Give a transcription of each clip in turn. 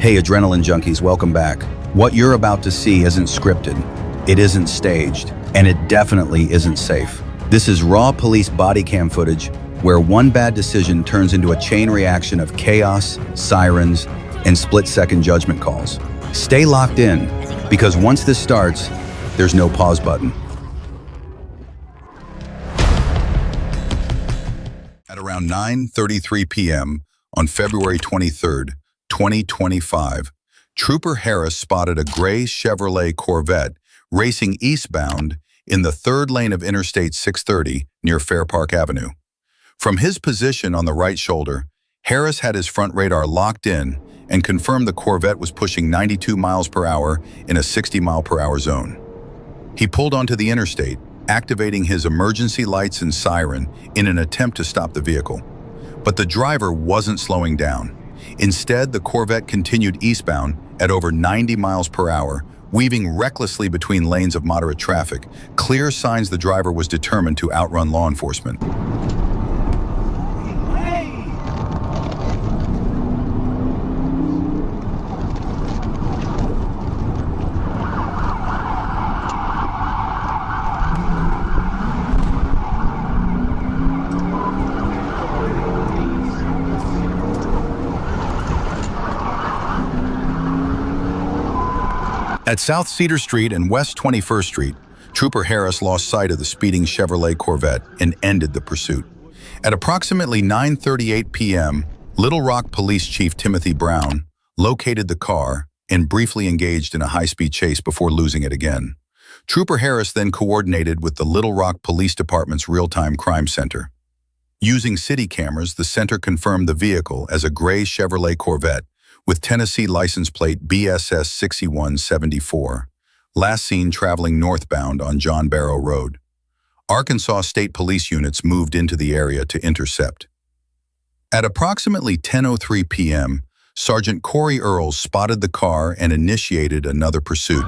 Hey adrenaline junkies, welcome back. What you're about to see isn't scripted, it isn't staged, and it definitely isn't safe. This is raw police body cam footage where one bad decision turns into a chain reaction of chaos, sirens, and split-second judgment calls. Stay locked in, because once this starts, there's no pause button. At around 9:33 p.m. on February 23rd, 2025, Trooper Harris spotted a gray Chevrolet Corvette racing eastbound in the third lane of Interstate 630 near Fair Park Avenue. From his position on the right shoulder, Harris had his front radar locked in and confirmed the Corvette was pushing 92 miles per hour in a 60-mile-per-hour zone. He pulled onto the interstate, activating his emergency lights and siren in an attempt to stop the vehicle. But the driver wasn't slowing down. Instead, the Corvette continued eastbound at over 90 miles per hour, weaving recklessly between lanes of moderate traffic, clear signs the driver was determined to outrun law enforcement. At South Cedar Street and West 21st Street, Trooper Harris lost sight of the speeding Chevrolet Corvette and ended the pursuit. At approximately 9:38 p.m., Little Rock Police Chief Timothy Brown located the car and briefly engaged in a high-speed chase before losing it again. Trooper Harris then coordinated with the Little Rock Police Department's real-time crime center. Using city cameras, the center confirmed the vehicle as a gray Chevrolet Corvette with Tennessee license plate BSS 6174, last seen traveling northbound on John Barrow Road. Arkansas State Police units moved into the area to intercept. At approximately 10:03 p.m., Sergeant Corey Earls spotted the car and initiated another pursuit.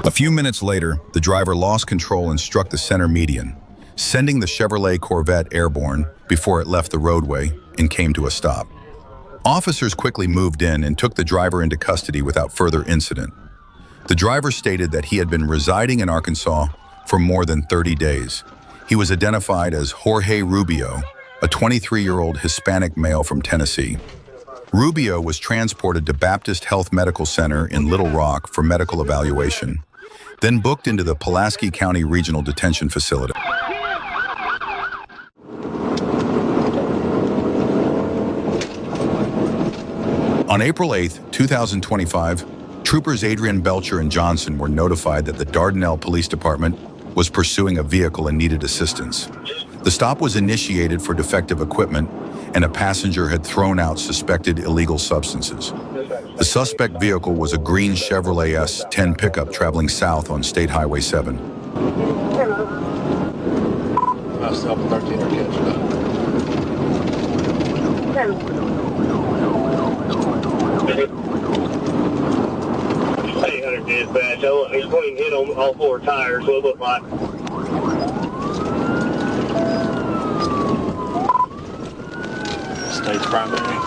A few minutes later, the driver lost control and struck the center median, sending the Chevrolet Corvette airborne before it left the roadway and came to a stop. Officers quickly moved in and took the driver into custody without further incident. The driver stated that he had been residing in Arkansas for more than 30 days. He was identified as Jorge Rubio, a 23-year-old Hispanic male from Tennessee. Rubio was transported to Baptist Health Medical Center in Little Rock for medical evaluation, then booked into the Pulaski County Regional Detention Facility. On April 8, 2025, troopers Adrian Belcher and Johnson were notified that the Dardanelle Police Department was pursuing a vehicle and needed assistance. The stop was initiated for defective equipment, and a passenger had thrown out suspected illegal substances. The suspect vehicle was a green Chevrolet S10 pickup traveling south on State Highway 7. Stop 13 or catch that. 800 dispatch. He's going to hit on all four tires, what it look like. State's primary.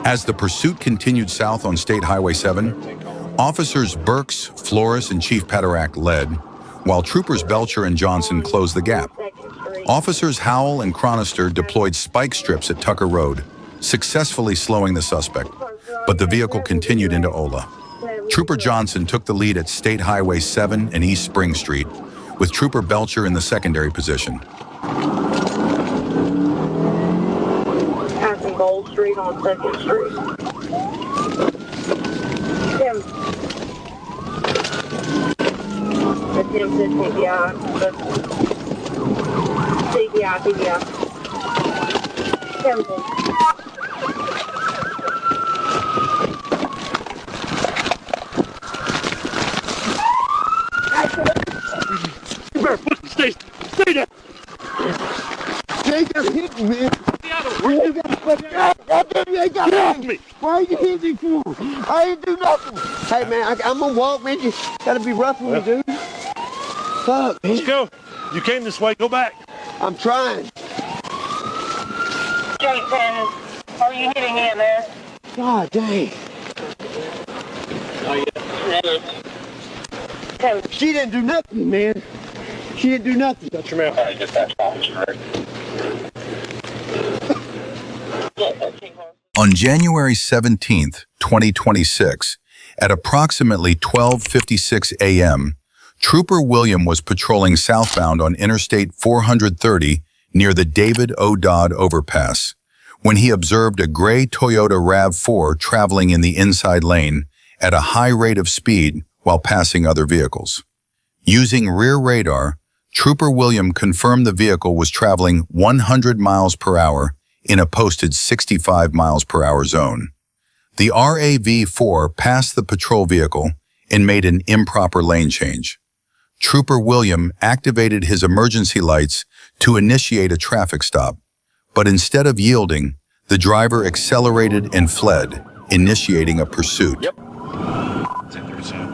As the pursuit continued south on State Highway 7, officers Burks, Flores, and Chief Paterak led, while troopers Belcher and Johnson closed the gap. Officers Howell and Chronister deployed spike strips at Tucker Road, successfully slowing the suspect, but the vehicle continued into Ola. Trooper Johnson took the lead at State Highway 7 and East Spring Street, with Trooper Belcher in the secondary position. Passing Gold Street on 2nd Street. Tim. Attempted TBI. TBI. Tempted. You better fucking stay there. You ain't got to hit me, man. You ain't got Get off me. Why are you hitting me for? I ain't do nothing. Hey, man, I'm going to walk, man. You got to be rough with me, dude. Fuck, man. Let's go. You came this way, go back. I'm trying. Jason, are you hitting him, man? God dang. Tim. She didn't do nothing, man. She didn't do nothing. Shut your mouth. All right, dispatch officer. On January 17th, 2026, at approximately 12:56 a.m., Trooper William was patrolling southbound on Interstate 430 near the David O. Dodd overpass when he observed a gray Toyota RAV4 traveling in the inside lane at a high rate of speed while passing other vehicles. Using rear radar, Trooper William confirmed the vehicle was traveling 100 miles per hour in a posted 65 miles per hour zone. The RAV4 passed the patrol vehicle and made an improper lane change. Trooper William activated his emergency lights to initiate a traffic stop, but instead of yielding, the driver accelerated and fled, initiating a pursuit. Yep. 10%.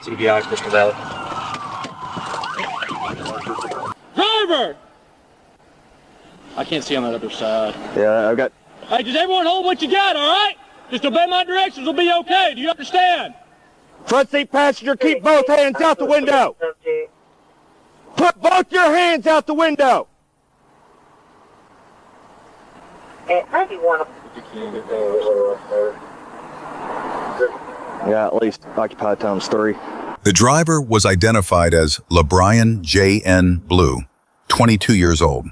TBI, Crystal Valley. Driver! I can't see on that other side. Yeah, I've got... Hey, just everyone hold what you got, all right? Just obey my directions, we'll be okay. Do you understand? Front seat passenger, keep both hands out the window. Put both your hands out the window. At 91. Yeah, at least occupied times 3. The driver was identified as LeBrian J.N. Blue, 22 years old.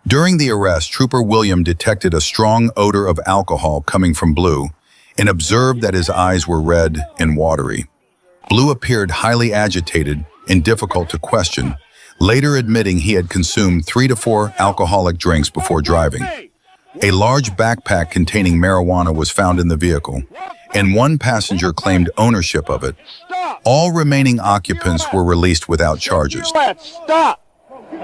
During the arrest, Trooper William detected a strong odor of alcohol coming from Blue and observed that his eyes were red and watery. Blue appeared highly agitated and difficult to question, later admitting he had consumed 3 to 4 alcoholic drinks before driving. A large backpack containing marijuana was found in the vehicle, and one passenger claimed ownership of it. All remaining occupants were released without charges. Stop.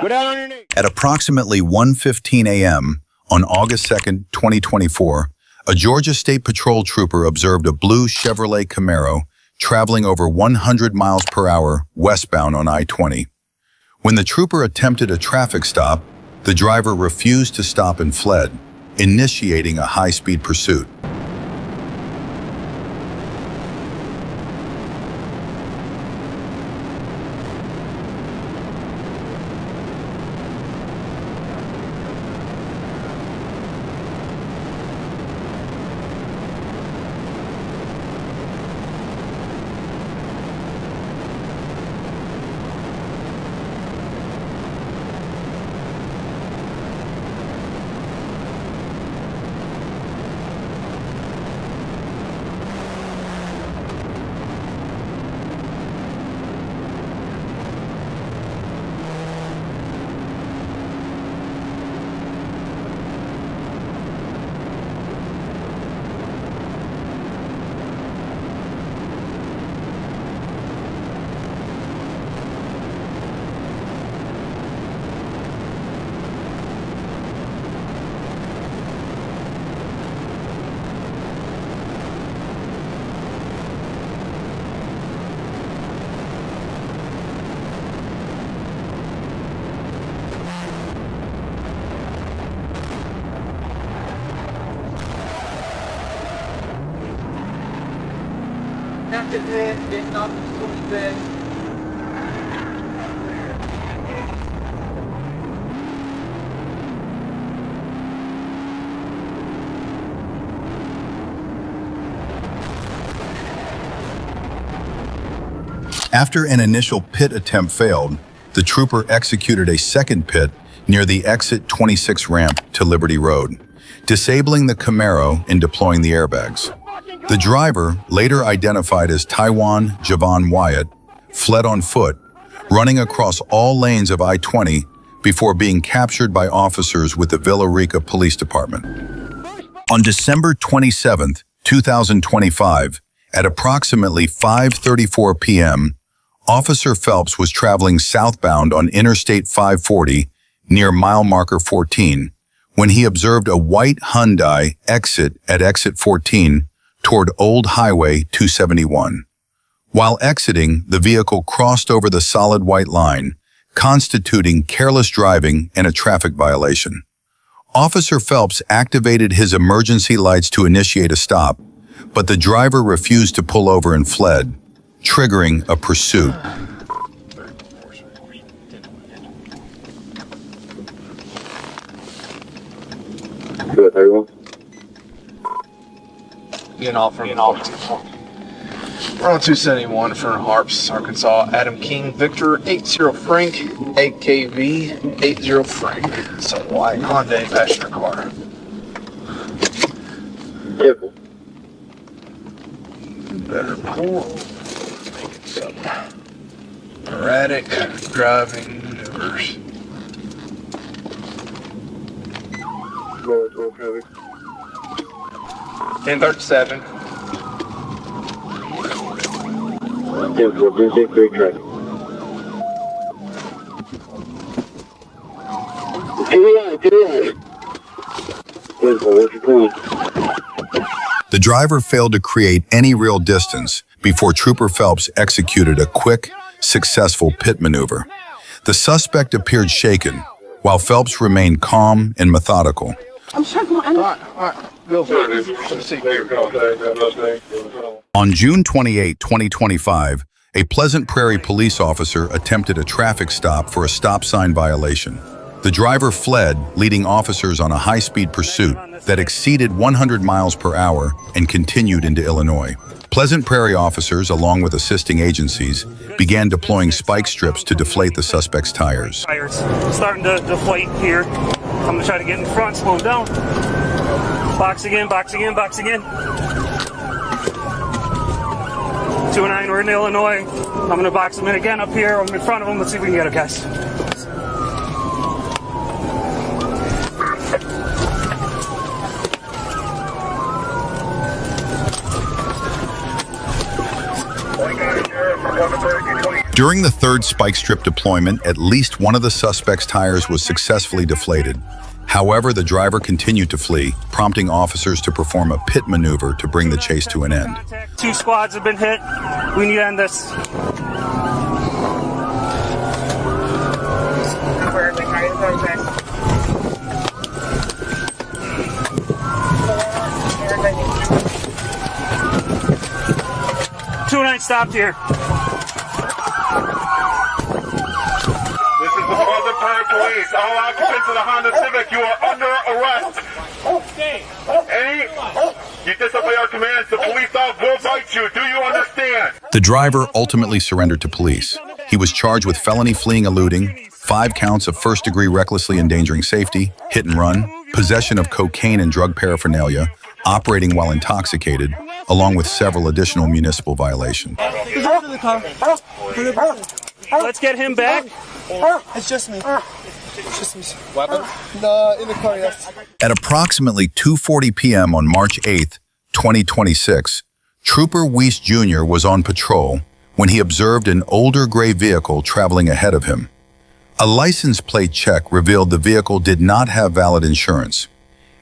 Go down on your knees. At approximately 1:15 a.m. on August 2nd, 2024, a Georgia State Patrol trooper observed a blue Chevrolet Camaro traveling over 100 miles per hour westbound on I-20. When the trooper attempted a traffic stop, the driver refused to stop and fled, initiating a high-speed pursuit. knocked his head, didn't knock his head. After an initial pit attempt failed, the trooper executed a second pit near the exit 26 ramp to Liberty Road, disabling the Camaro and deploying the airbags. The driver, later identified as Taiwan Javon Wyatt, fled on foot, running across all lanes of I-20 before being captured by officers with the Villa Rica Police Department. On December 27, 2025, at approximately 5:34 p.m., Officer Phelps was traveling southbound on Interstate 540 near mile marker 14 when he observed a white Hyundai exit at exit 14 toward Old Highway 271. While exiting, the vehicle crossed over the solid white line, constituting careless driving and a traffic violation. Officer Phelps activated his emergency lights to initiate a stop, but the driver refused to pull over and fled, triggering a pursuit. Good, everyone. Getting off from we're on 271 from Harps, Arkansas. Adam King, Victor, 80 Frank, AKV, 80 Frank. It's a white Hyundai passenger car. Careful. Better pull. Making some erratic driving maneuvers. 1037. Careful, big traffic. Careful, what's your plan? The driver failed to create any real distance before Trooper Phelps executed a quick, successful pit maneuver. The suspect appeared shaken, while Phelps remained calm and methodical. All right, go for it. Let's see. On June 28, 2025, a Pleasant Prairie police officer attempted a traffic stop for a stop sign violation. The driver fled, leading officers on a high-speed pursuit that exceeded 100 miles per hour and continued into Illinois. Pleasant Prairie officers, along with assisting agencies, began deploying spike strips to deflate the suspect's tires. Tires starting to deflate here. I'm gonna try to get in front, slow him down. Box again, box again, box again. 209, we're in Illinois. I'm gonna box him in again up here. I'm in front of him. Let's see if we can get him, guys. During the third spike strip deployment, at least one of the suspect's tires was successfully deflated. However, the driver continued to flee, prompting officers to perform a pit maneuver to bring the chase to an end. 2 squads have been hit. We need to end this. Two nine stopped here. This is the Pleasant Prairie Police. All occupants of the Honda Civic, you are under arrest. You disobey our commands, the police dog will bite you. Do you understand? The driver ultimately surrendered to police. He was charged with felony fleeing eluding, 5 counts of first-degree recklessly endangering safety, hit and run, possession of cocaine and drug paraphernalia, operating while intoxicated, along with several additional municipal violations. Let's get him back. It's just me. It's just me. Weapon? No, in the car, yes. At approximately 2:40 p.m. on March 8, 2026, Trooper Weiss Jr. was on patrol when he observed an older gray vehicle traveling ahead of him. A license plate check revealed the vehicle did not have valid insurance.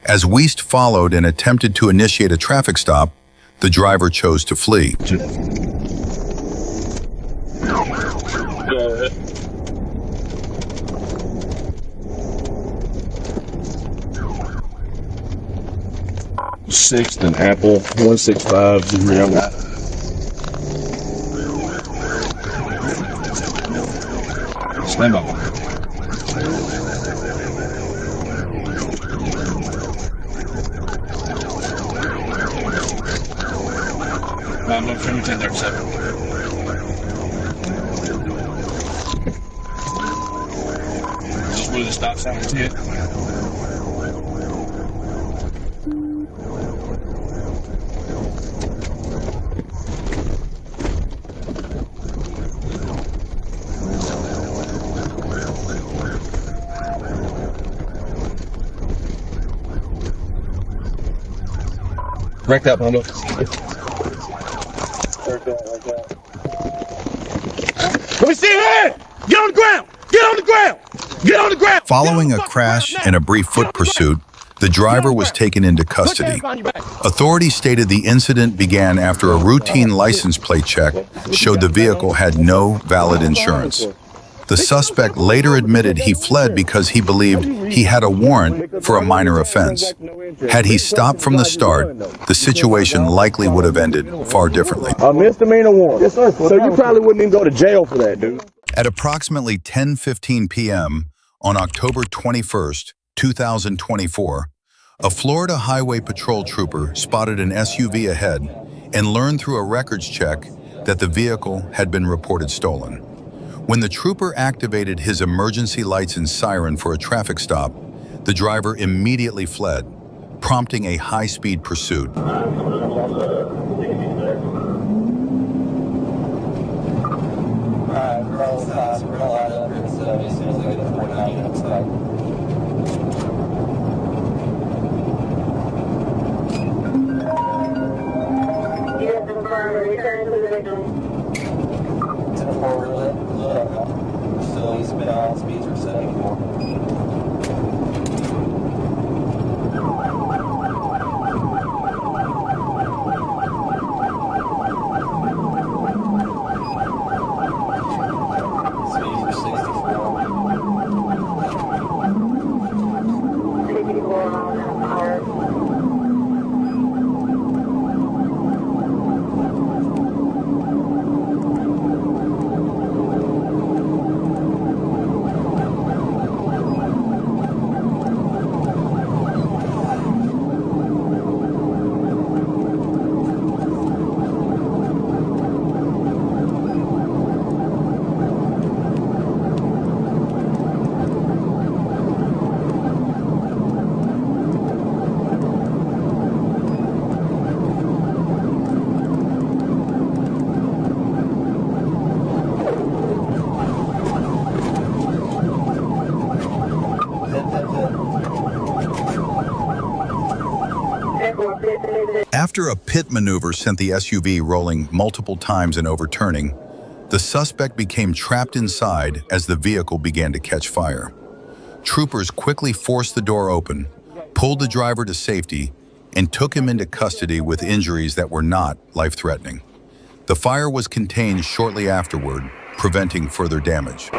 As Weiss followed and attempted to initiate a traffic stop, the driver chose to flee. Sixth and Apple 165. Stand by. I'm looking for 1037. Just where the stop sign is hit. Wreck that bundle. Let me see your hand! Get on the ground! Get on the ground! Get on the ground! Following a crash and a brief foot pursuit, the driver was taken into custody. Authorities stated the incident began after a routine license plate check showed the vehicle had no valid insurance. The suspect later admitted he fled because he believed he had a warrant for a minor offense. Had he stopped from the start, the situation likely would have ended far differently. A misdemeanor warrant. Yes, sir. So you probably wouldn't even go to jail for that, dude. At approximately 10:15 p.m. on October 21st, 2024, a Florida Highway Patrol trooper spotted an SUV ahead and learned through a records check that the vehicle had been reported stolen. When the trooper activated his emergency lights and siren for a traffic stop, the driver immediately fled, prompting a high-speed pursuit. After a pit maneuver sent the SUV rolling multiple times and overturning, the suspect became trapped inside as the vehicle began to catch fire. Troopers quickly forced the door open, pulled the driver to safety, and took him into custody with injuries that were not life-threatening. The fire was contained shortly afterward, preventing further damage.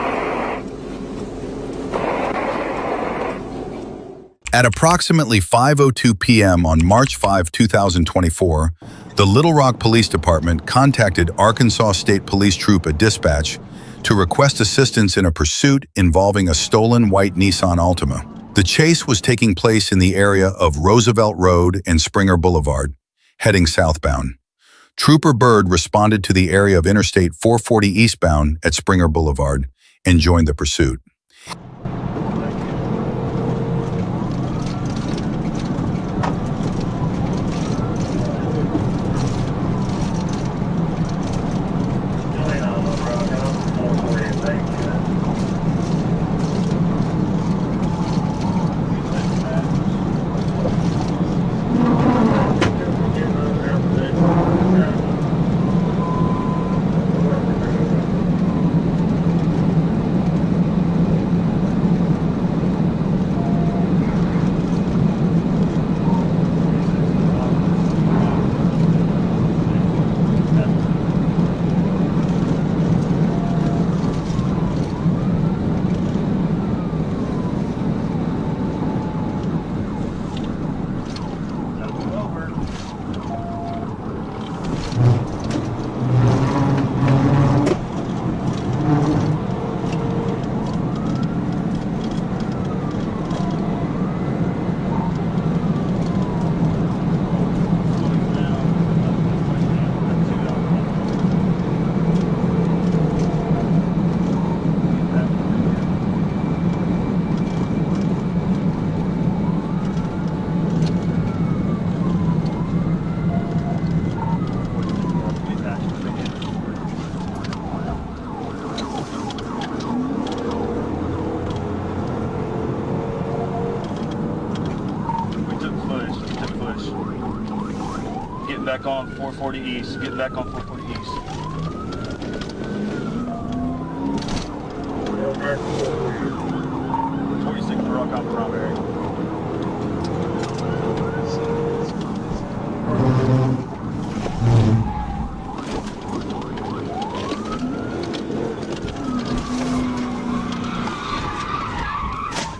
At approximately 5:02 p.m. on March 5, 2024, the Little Rock Police Department contacted Arkansas State Police Troop a dispatch to request assistance in a pursuit involving a stolen white Nissan Altima. The chase was taking place in the area of Roosevelt Road and Springer Boulevard, heading southbound. Trooper Bird responded to the area of Interstate 440 eastbound at Springer Boulevard and joined the pursuit. back on 440 East. Getting back on 440 East. Rock on Strawberry.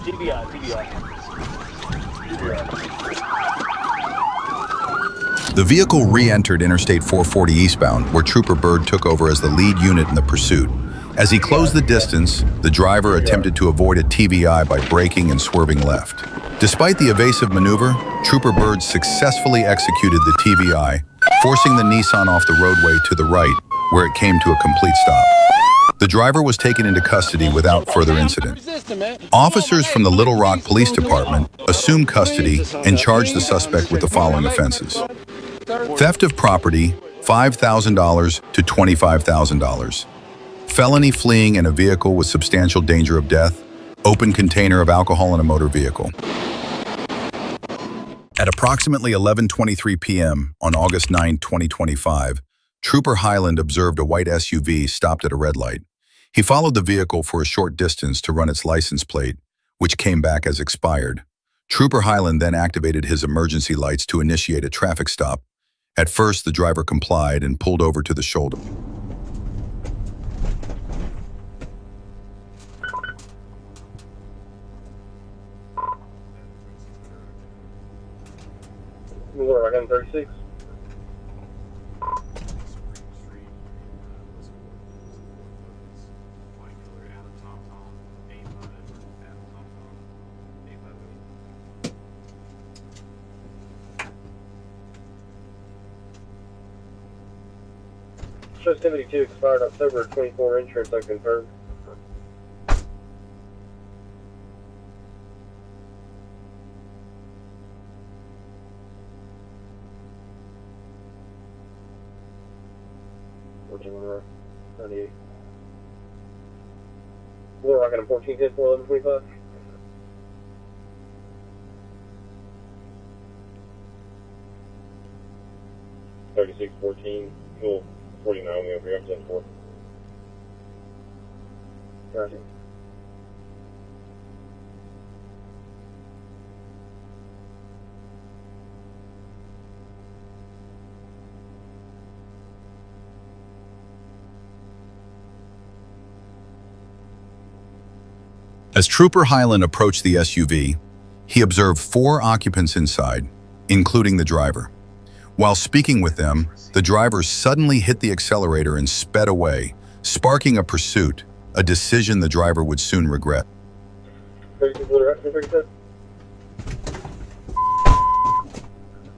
TBI. The vehicle re-entered Interstate 440 eastbound, where Trooper Bird took over as the lead unit in the pursuit. As he closed the distance, the driver attempted to avoid a TVI by braking and swerving left. Despite the evasive maneuver, Trooper Bird successfully executed the TVI, forcing the Nissan off the roadway to the right, where it came to a complete stop. The driver was taken into custody without further incident. Officers from the Little Rock Police Department assumed custody and charged the suspect with the following offenses: theft of property, $5,000 to $25,000. Felony fleeing in a vehicle with substantial danger of death, open container of alcohol in a motor vehicle. At approximately 11:23 p.m. on August 9, 2025, Trooper Highland observed a white SUV stopped at a red light. He followed the vehicle for a short distance to run its license plate, which came back as expired. Trooper Highland then activated his emergency lights to initiate a traffic stop. At first, the driver complied and pulled over to the shoulder. We're like 36. Shows 72 expired October 24 insurance I confirmed. Rock 98. We're rocking a 14 10 4 11 25. $36 14 fuel 49 we have represented 4. Gotcha. As Trooper Highland approached the SUV, he observed 4 occupants inside, including the driver. While speaking with them, the driver suddenly hit the accelerator and sped away, sparking a pursuit, a decision the driver would soon regret. 36 Little Rock 37.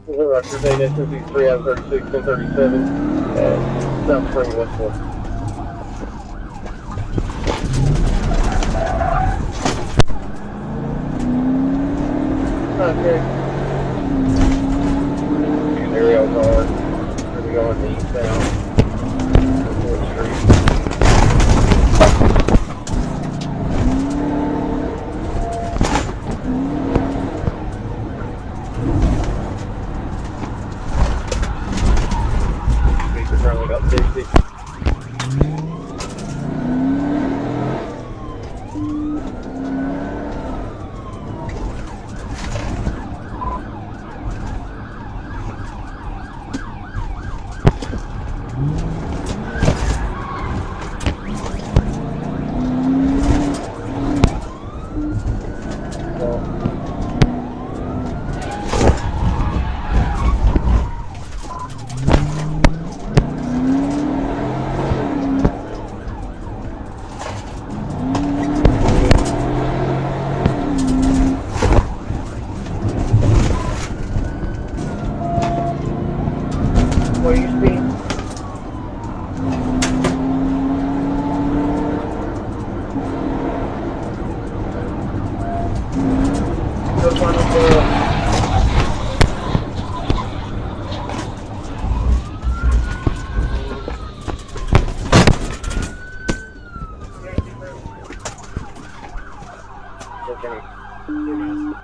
Little Rock, you're saying SMC3 out of 36 1037, South Spring, West 4. Okay. And there we are. Here we go on the eastbound. 4th Street. Speeds are currently about 60. What do you speed? Go final four.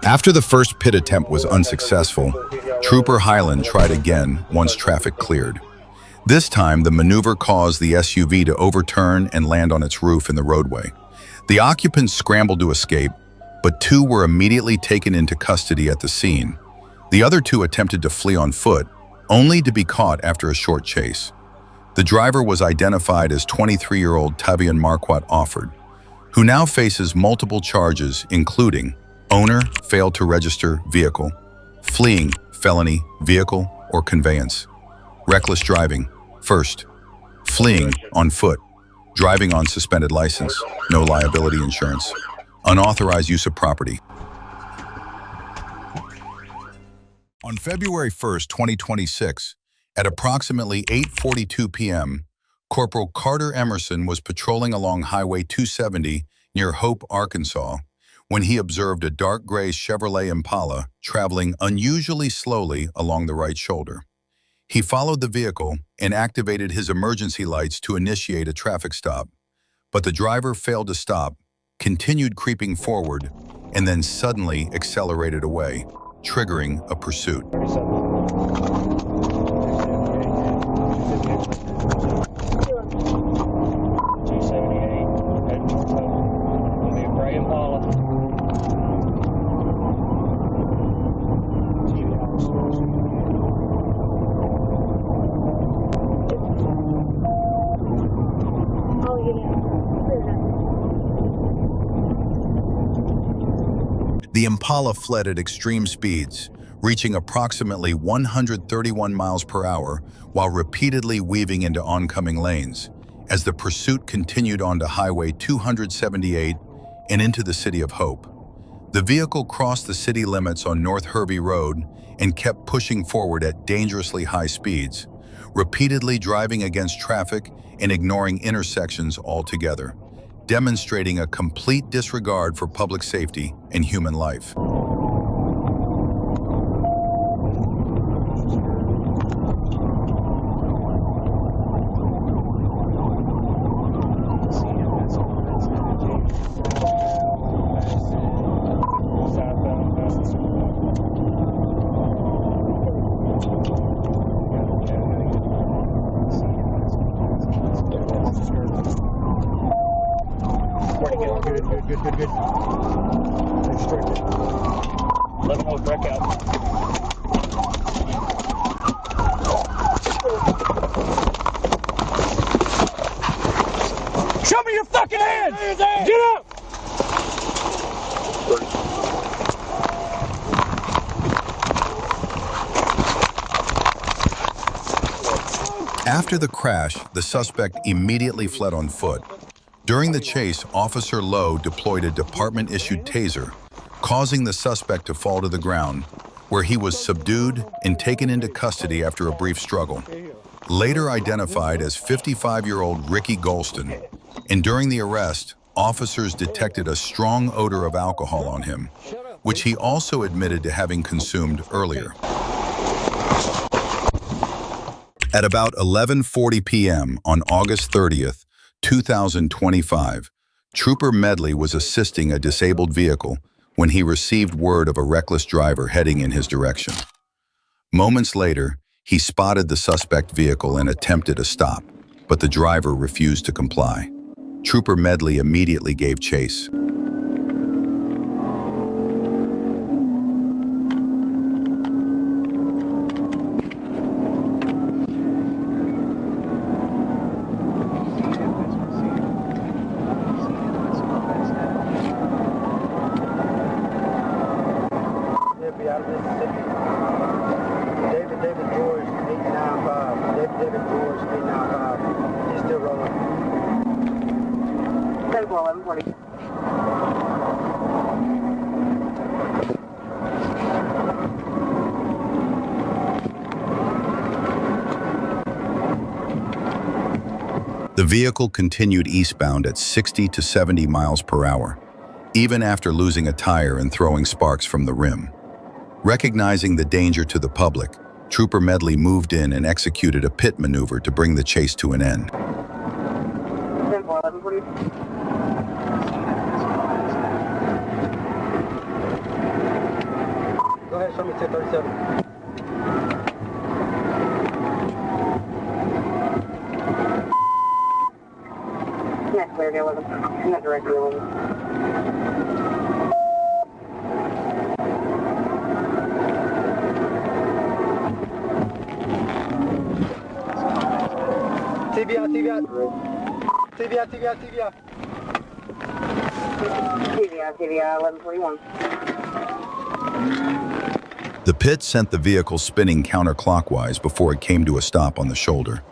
After the first pit attempt was unsuccessful, Trooper Highland tried again once traffic cleared. This time, the maneuver caused the SUV to overturn and land on its roof in the roadway. The occupants scrambled to escape, but 2 were immediately taken into custody at the scene. The other 2 attempted to flee on foot, only to be caught after a short chase. The driver was identified as 23-year-old Tavian Marquardt Offord, who now faces multiple charges including owner, failed to register vehicle, fleeing, felony, vehicle or conveyance, reckless driving, first, fleeing on foot, driving on suspended license, no liability insurance, unauthorized use of property. On February 1st, 2026, at approximately 8:42 p.m., Corporal Carter Emerson was patrolling along Highway 270 near Hope, Arkansas, when he observed a dark gray Chevrolet Impala traveling unusually slowly along the right shoulder. He followed the vehicle and activated his emergency lights to initiate a traffic stop, but the driver failed to stop, continued creeping forward, and then suddenly accelerated away, triggering a pursuit. The Impala fled at extreme speeds, reaching approximately 131 miles per hour while repeatedly weaving into oncoming lanes, as the pursuit continued onto Highway 278 and into the city of Hope. The vehicle crossed the city limits on North Hervey Road and kept pushing forward at dangerously high speeds, repeatedly driving against traffic and ignoring intersections altogether, demonstrating a complete disregard for public safety and human life. Good. Restricted. Let them know wreck out. Show me your fucking hands! Get up! After the crash, the suspect immediately fled on foot. During the chase, Officer Lowe deployed a department-issued taser, causing the suspect to fall to the ground, where he was subdued and taken into custody after a brief struggle. Later identified as 55-year-old Ricky Golston, and during the arrest, officers detected a strong odor of alcohol on him, which he also admitted to having consumed earlier. At about 11:40 p.m. on August 30th, 2025, Trooper Medley was assisting a disabled vehicle when he received word of a reckless driver heading in his direction. Moments later, he spotted the suspect vehicle and attempted a stop, but the driver refused to comply. Trooper Medley immediately gave chase. The vehicle continued eastbound at 60 to 70 miles per hour, even after losing a tire and throwing sparks from the rim. Recognizing the danger to the public, Trooper Medley moved in and executed a pit maneuver to bring the chase to an end. Go ahead, show me 1037. Not clear deal with him. Not direct deal with him. TBI, TBI. TBI, TBI, TBI. TBI 1141. The pit sent the vehicle spinning counterclockwise before it came to a stop on the shoulder.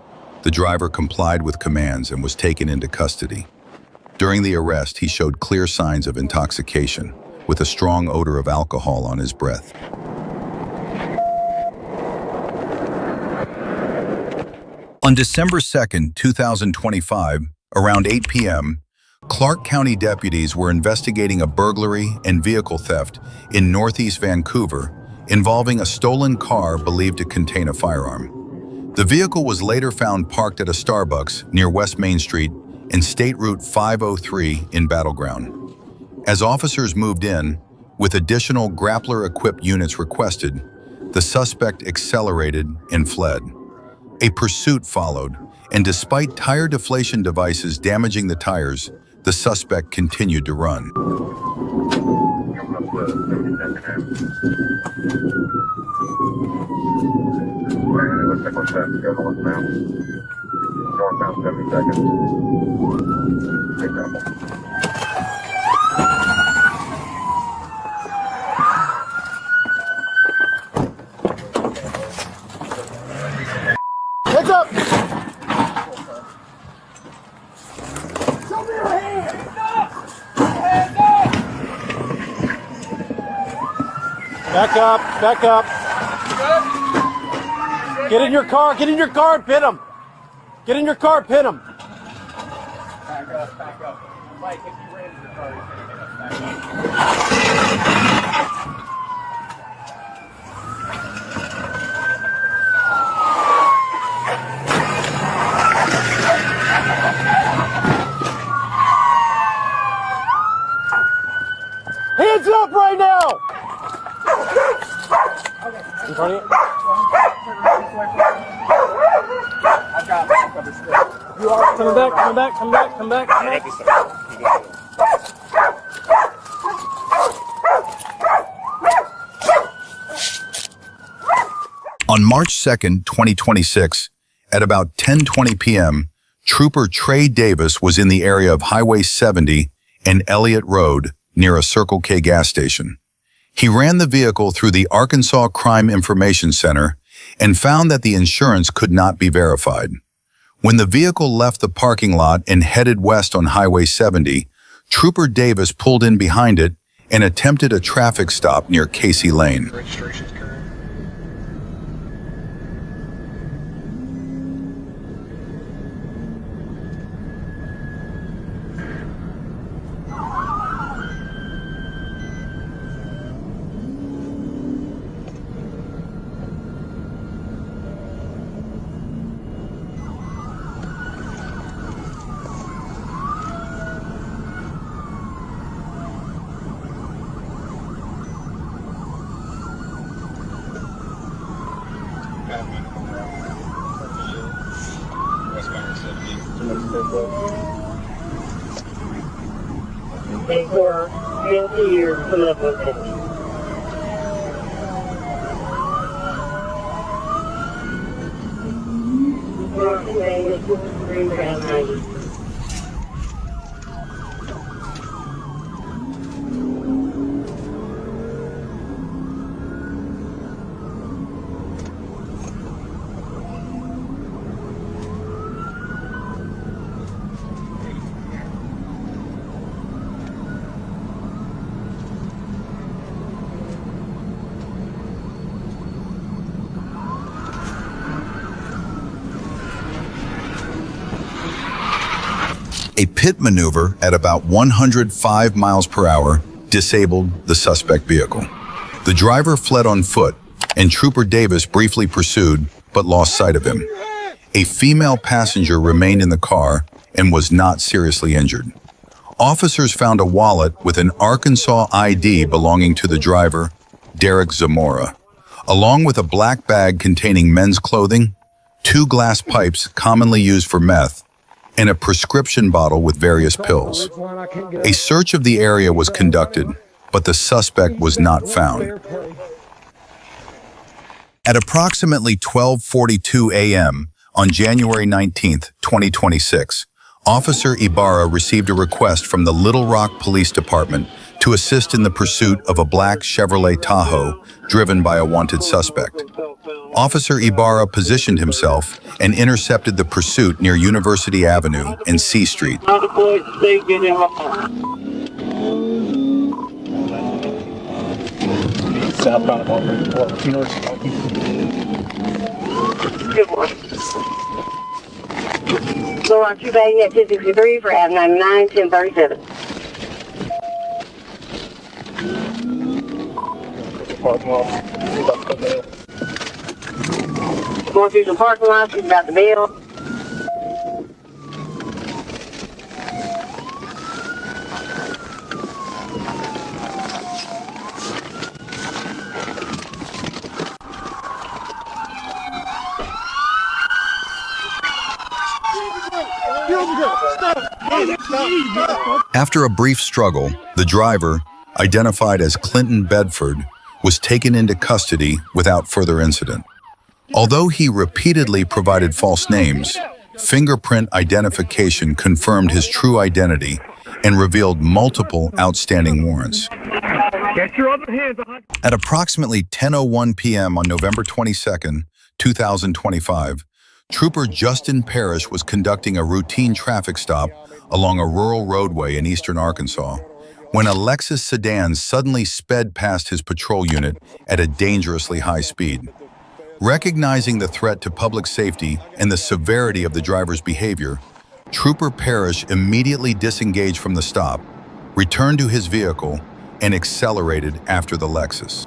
The driver complied with commands and was taken into custody. During the arrest, he showed clear signs of intoxication, with a strong odor of alcohol on his breath. On December 2nd, 2025, around 8 p.m., Clark County deputies were investigating a burglary and vehicle theft in northeast Vancouver involving a stolen car believed to contain a firearm. The vehicle was later found parked at a Starbucks near West Main Street and State Route 503 in Battleground. As officers moved in, with additional grappler-equipped units requested, the suspect accelerated and fled. A pursuit followed, and despite tire deflation devices damaging the tires, the suspect continued to run. It looks like we're set to go northbound. Northbound 72nd. Take that one. Heads up! Back up, back up. Get in your car and pin him. Get in your car and pin him. Back up, back up. Mike, if you ran your car, you're going to get us back Hands up right now! In front of you? I've got this still. You are coming back, come back, come back, come back, come back. On March 2nd, 2026, at about 10:20 p.m., Trooper Trey Davis was in the area of Highway 70 and Elliott Road near a Circle K gas station. He ran the vehicle through the Arkansas Crime Information Center and found that the insurance could not be verified. When the vehicle left the parking lot and headed west on Highway 70, Trooper Davis pulled in behind it and attempted a traffic stop near Casey Lane. Registration's current. Take four, 50 years, coming up with it. North Vegas, Green Crown 90. A pit maneuver at about 105 miles per hour disabled the suspect vehicle. The driver fled on foot, and Trooper Davis briefly pursued but lost sight of him. A female passenger remained in the car and was not seriously injured. Officers found a wallet with an Arkansas ID belonging to the driver, Derek Zamora. along with a black bag containing men's clothing, 2 glass pipes commonly used for meth, and a prescription bottle with various pills. A search of the area was conducted, but the suspect was not found. At approximately 12:42 a.m. on January 19, 2026, Officer Ibarra received a request from the Little Rock Police Department to assist in the pursuit of a black Chevrolet Tahoe driven by a wanted suspect. Officer Ibarra positioned himself and intercepted the pursuit near University Avenue and C Street. So on 2 bagging at 263 for Ave 99, 1037. Going through some parking lots, he's about to bail. After a brief struggle, the driver, identified as Clinton Bedford, was taken into custody without further incident. Although he repeatedly provided false names, fingerprint identification confirmed his true identity and revealed multiple outstanding warrants. Get your other hand behind. At approximately 10:01 p.m. on November 22, 2025, Trooper Justin Parrish was conducting a routine traffic stop along a rural roadway in eastern Arkansas when a Lexus sedan suddenly sped past his patrol unit at a dangerously high speed. Recognizing the threat to public safety and the severity of the driver's behavior, Trooper Parrish immediately disengaged from the stop, returned to his vehicle, and accelerated after the Lexus.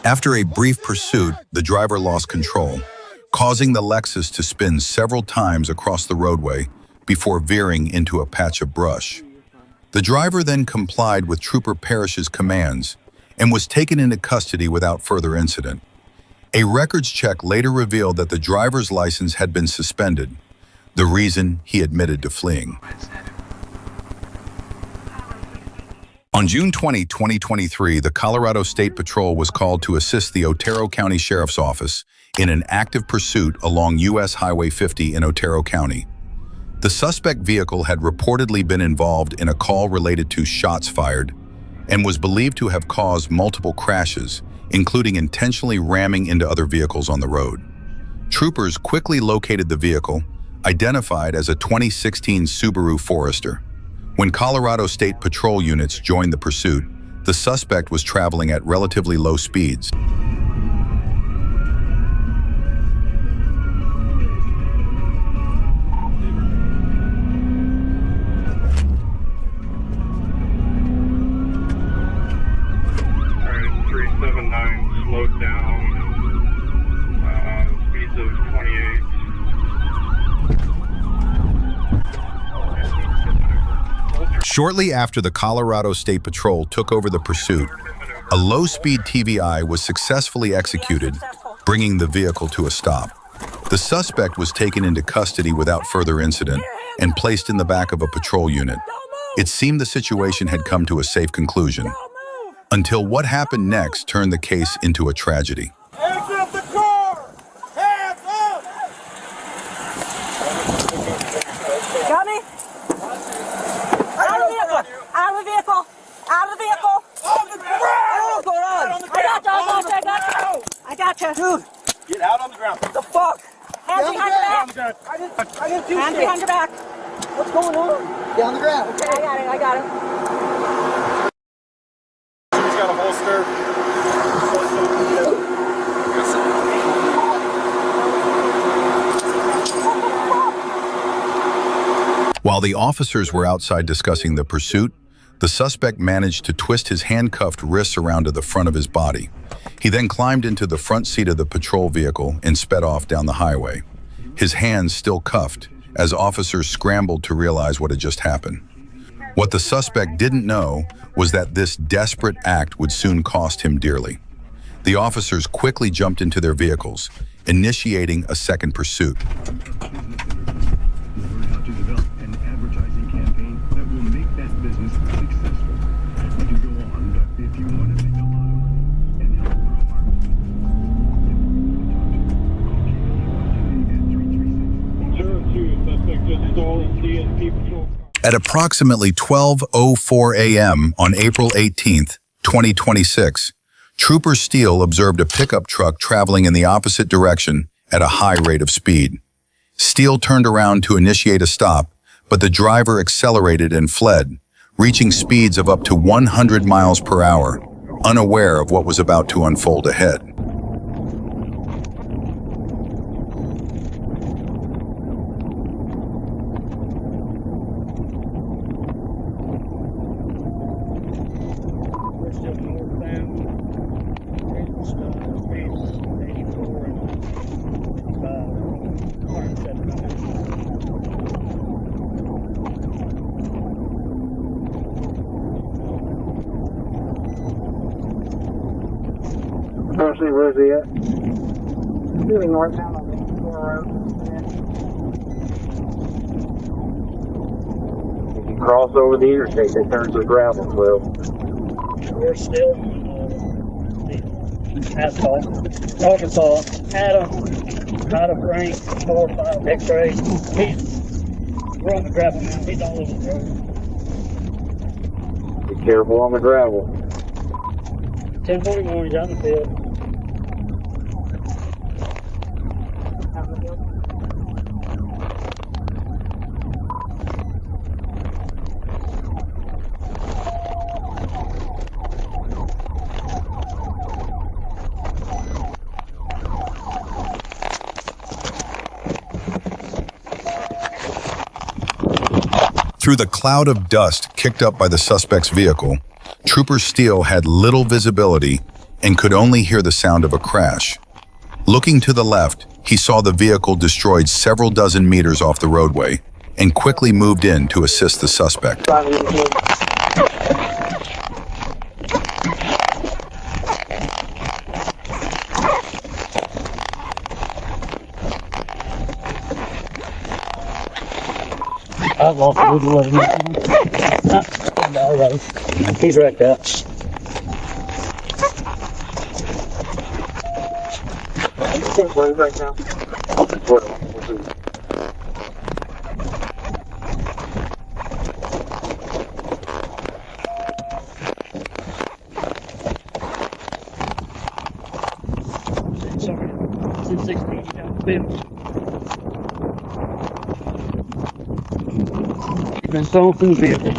After a brief pursuit, the driver lost control, causing the Lexus to spin several times across the roadway before veering into a patch of brush. The driver then complied with Trooper Parrish's commands and was taken into custody without further incident. A records check later revealed that the driver's license had been suspended, the reason he admitted to fleeing. On June 20, 2023, the Colorado State Patrol was called to assist the Otero County Sheriff's Office in an active pursuit along U.S. Highway 50 in Otero County. The suspect vehicle had reportedly been involved in a call related to shots fired and was believed to have caused multiple crashes, including intentionally ramming into other vehicles on the road. Troopers quickly located the vehicle, identified as a 2016 Subaru Forester. When Colorado State Patrol units joined the pursuit, the suspect was traveling at relatively low speeds. Alright, 379 slowed down, speeds of 28. Shortly after the Colorado State Patrol took over the pursuit, a low-speed TVI was successfully executed, bringing the vehicle to a stop. The suspect was taken into custody without further incident and placed in the back of a patrol unit. It seemed the situation had come to a safe conclusion, until what happened next turned the case into a tragedy. Hands up the car! Hands up! Got me? Out of the vehicle! Out of the vehicle! Out of the vehicle! On the ground! What's going on? I got you. Dude, Get out on the ground. what the fuck? Hands behind your back. I didn't do Hands shit. behind your back. What's going on? Get on the ground. Okay, I got it. He's got a holster. While the officers were outside discussing the pursuit, the suspect managed to twist his handcuffed wrists around to the front of his body. He then climbed into the front seat of the patrol vehicle and sped off down the highway, his hands still cuffed as officers scrambled to realize what had just happened. What the suspect didn't know was that this desperate act would soon cost him dearly. The officers quickly jumped into their vehicles, initiating a second pursuit. At approximately 12:04 a.m. on April 18, 2026, Trooper Steele observed a pickup truck traveling in the opposite direction at a high rate of speed. Steele turned around to initiate a stop, but the driver accelerated and fled, reaching speeds of up to 100 miles per hour, unaware of what was about to unfold ahead. Especially, where's he at? Really northbound on the road. If you cross over the interstate, they turn to gravel. Well, We're still asphalt. Arkansas, Adam, Frank, 4 or 5 X-ray. We're on the gravel now. He's all over the road. be careful on the gravel. 1041, he's out in the field. Through the cloud of dust kicked up by the suspect's vehicle, Trooper Steele had little visibility and could only hear the sound of a crash. Looking to the left, he saw the vehicle destroyed several dozen meters off the roadway and quickly moved in to assist the suspect. I've lost a little of him. No, he's wrecked out. Right now. Sorry. 216 down the field. He's been thrown from the vehicle.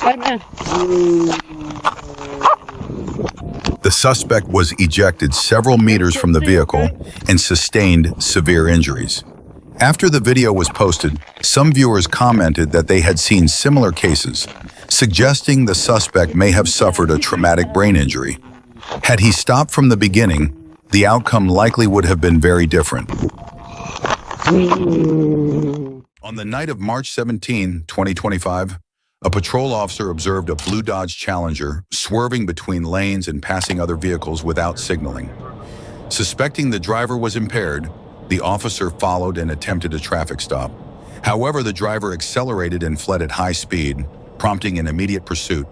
Hey, man. The suspect was ejected several meters from the vehicle and sustained severe injuries. After the video was posted, some viewers commented that they had seen similar cases, suggesting the suspect may have suffered a traumatic brain injury. Had he stopped from the beginning, the outcome likely would have been very different. On the night of March 17, 2025, a patrol officer observed a blue Dodge Challenger swerving between lanes and passing other vehicles without signaling. Suspecting the driver was impaired, the officer followed and attempted a traffic stop. However, the driver accelerated and fled at high speed, prompting an immediate pursuit.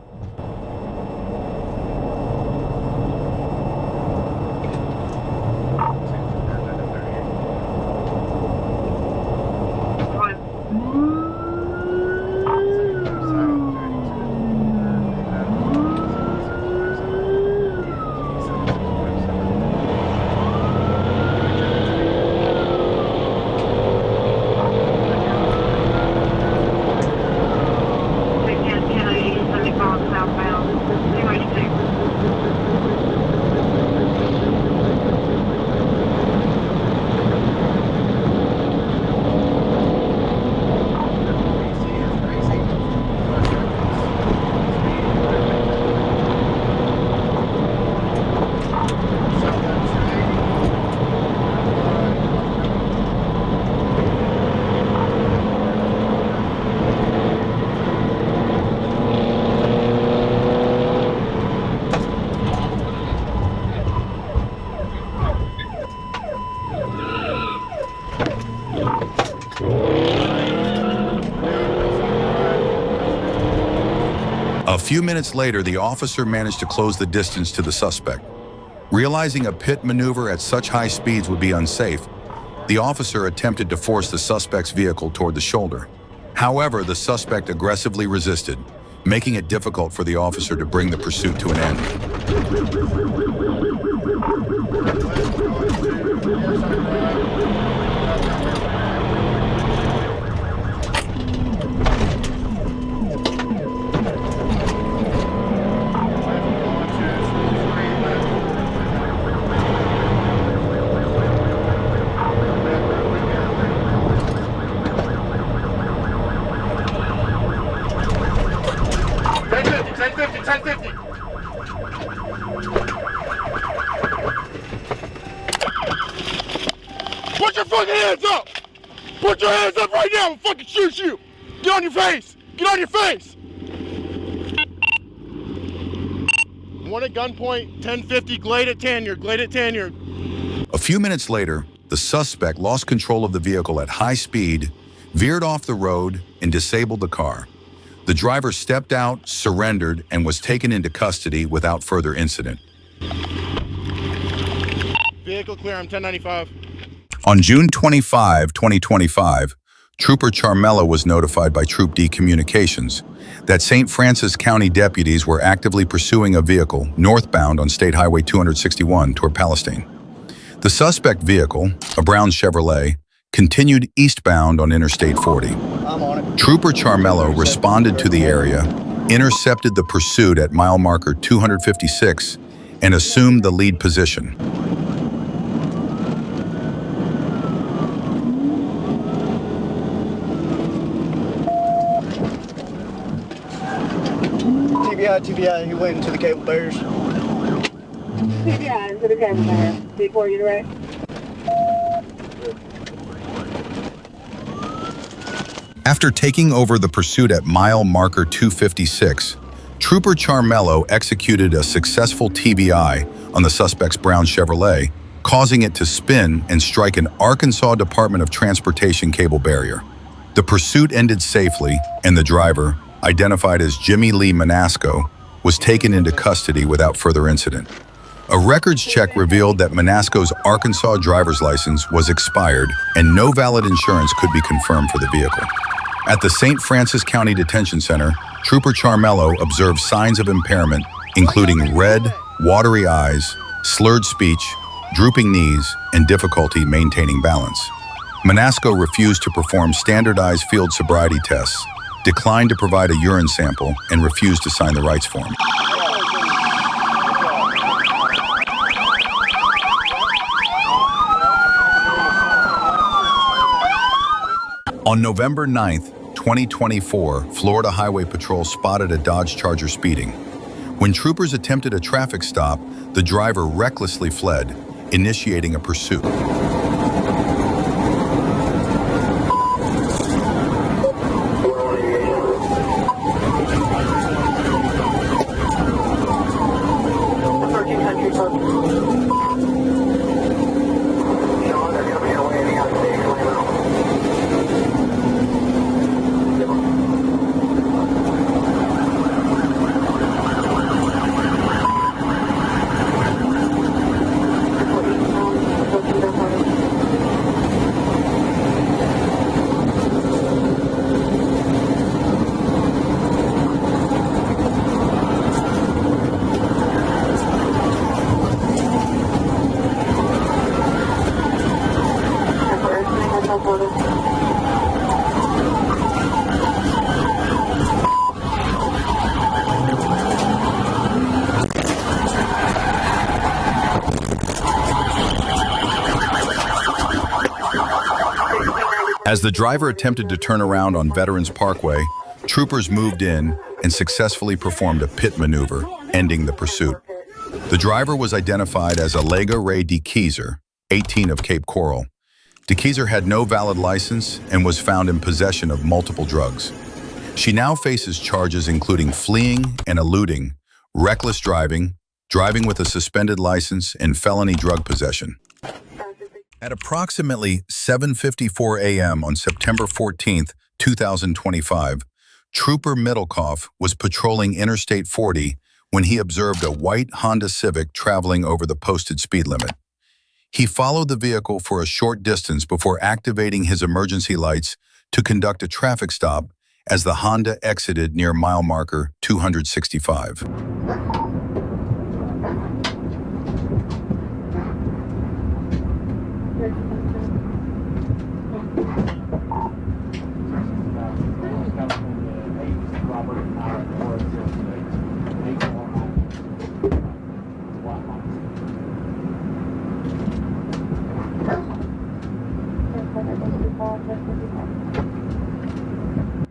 A few minutes later, the officer managed to close the distance to the suspect. Realizing a pit maneuver at such high speeds would be unsafe, the officer attempted to force the suspect's vehicle toward the shoulder. However, the suspect aggressively resisted, making it difficult for the officer to bring the pursuit to an end. Put your fucking hands up! Put your hands up right now and fucking shoot you! Get on your face! Get on your face! One at gunpoint, 1050, Glade at Tanyard, Glade at Tanyard. A few minutes later, the suspect lost control of the vehicle at high speed, veered off the road, and disabled the car. The driver stepped out, surrendered, and was taken into custody without further incident. Vehicle clear, I'm 1095. On June 25, 2025, Trooper Charmello was notified by Troop D Communications that St. Francis County deputies were actively pursuing a vehicle northbound on State Highway 261 toward Palestine. The suspect vehicle, a brown Chevrolet, continued eastbound on Interstate 40. Trooper Charmello responded to the area, intercepted the pursuit at mile marker 256, and assumed the lead position. TBI, he went into the cable bears. TBI into the cable bears. Before you direct. After taking over the pursuit at mile marker 256, Trooper Charmello executed a successful TBI on the suspect's brown Chevrolet, causing it to spin and strike an Arkansas Department of Transportation cable barrier. The pursuit ended safely, and the driver, identified as Jimmy Lee Manasco, was taken into custody without further incident. A records check revealed that Manasco's Arkansas driver's license was expired and no valid insurance could be confirmed for the vehicle. At the St. Francis County Detention Center, Trooper Charmello observed signs of impairment, including red, watery eyes, slurred speech, drooping knees, and difficulty maintaining balance. Manasco refused to perform standardized field sobriety tests, declined to provide a urine sample, and refused to sign the rights form. On November 9th, 2024, Florida Highway Patrol spotted a Dodge Charger speeding. When troopers attempted a traffic stop, the driver recklessly fled, initiating a pursuit. As the driver attempted to turn around on Veterans Parkway, troopers moved in and successfully performed a pit maneuver, ending the pursuit. The driver was identified as Alega Ray DeKeyser, 18 of Cape Coral. DeKeyser had no valid license and was found in possession of multiple drugs. She now faces charges including fleeing and eluding, reckless driving, driving with a suspended license, and felony drug possession. At approximately 7:54 a.m. on September 14, 2025, Trooper Middlecoff was patrolling Interstate 40 when he observed a white Honda Civic traveling over the posted speed limit. He followed the vehicle for a short distance before activating his emergency lights to conduct a traffic stop as the Honda exited near mile marker 265.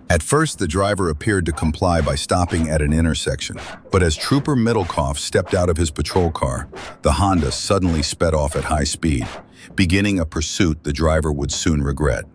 At first, the driver appeared to comply by stopping at an intersection, but as Trooper Middlecoff stepped out of his patrol car, the Honda suddenly sped off at high speed, beginning a pursuit the driver would soon regret.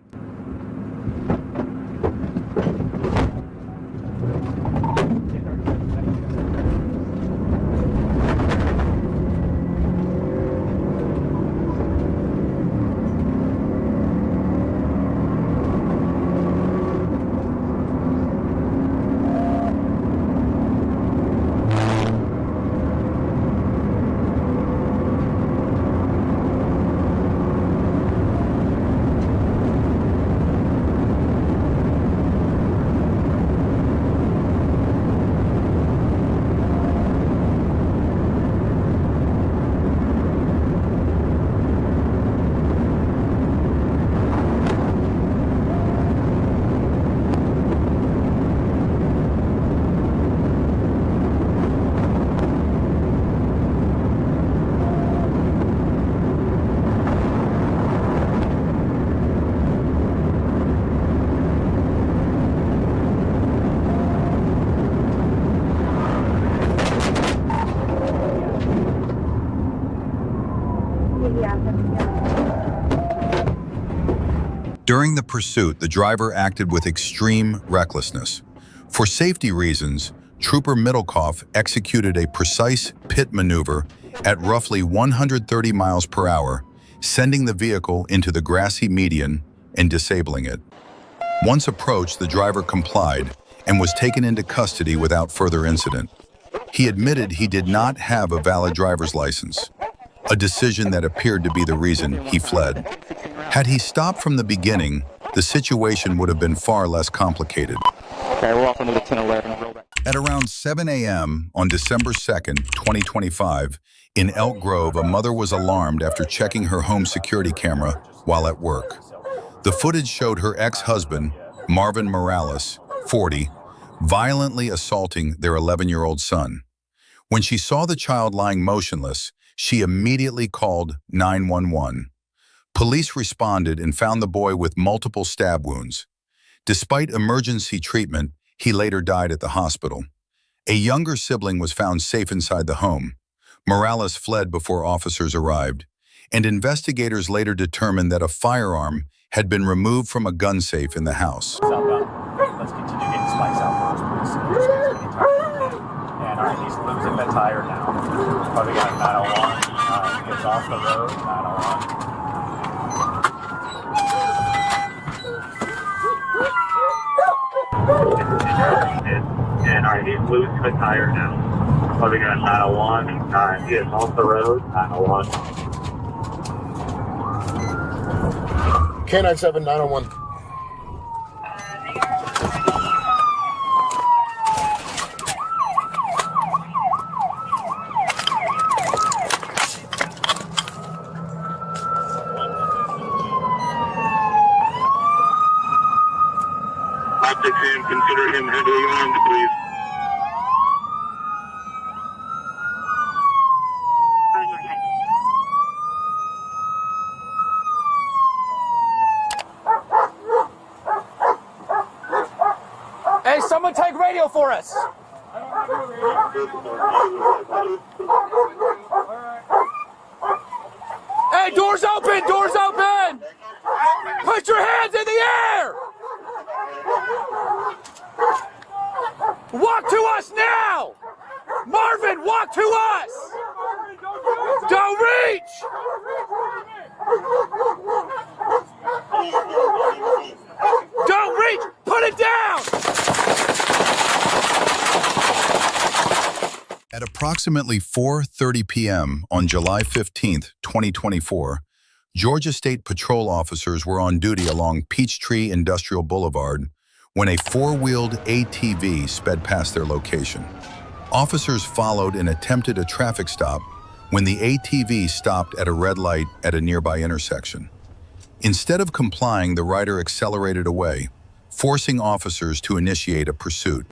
During the pursuit, the driver acted with extreme recklessness. For safety reasons, Trooper Middlecoff executed a precise pit maneuver at roughly 130 miles per hour, sending the vehicle into the grassy median and disabling it. Once approached, the driver complied and was taken into custody without further incident. He admitted he did not have a valid driver's license, a decision that appeared to be the reason he fled. Had he stopped from the beginning, the situation would have been far less complicated. Okay, we're off into the 1011. At around 7 a.m. on December 2nd, 2025, in Elk Grove, a mother was alarmed after checking her home security camera while at work. The footage showed her ex-husband, Marvin Morales, 40, violently assaulting their 11-year-old son. When she saw the child lying motionless, she immediately called 911. Police responded and found the boy with multiple stab wounds. Despite emergency treatment, he later died at the hospital. A younger sibling was found safe inside the home. Morales fled before officers arrived, and investigators later determined that a firearm had been removed from a gun safe in the house. Let's continue getting spikes out first, please. And all right, he's losing the tire now. Probably got 901. Gets off the road, 901. And all right, he's losing the tire now. Probably got 901. Gets off the road, 901. K97 901. Consider him heavily armed, please. Hey, someone take radio for us. Hey, doors open, doors open. Put your hands in the air. Walk to us now! Marvin, walk to us! Don't reach! Don't reach! Put it down! At approximately 4:30 p.m. on July 15, 2024, Georgia State Patrol officers were on duty along Peachtree Industrial Boulevard when a four-wheeled ATV sped past their location. Officers followed and attempted a traffic stop when the ATV stopped at a red light at a nearby intersection. Instead of complying, the rider accelerated away, forcing officers to initiate a pursuit.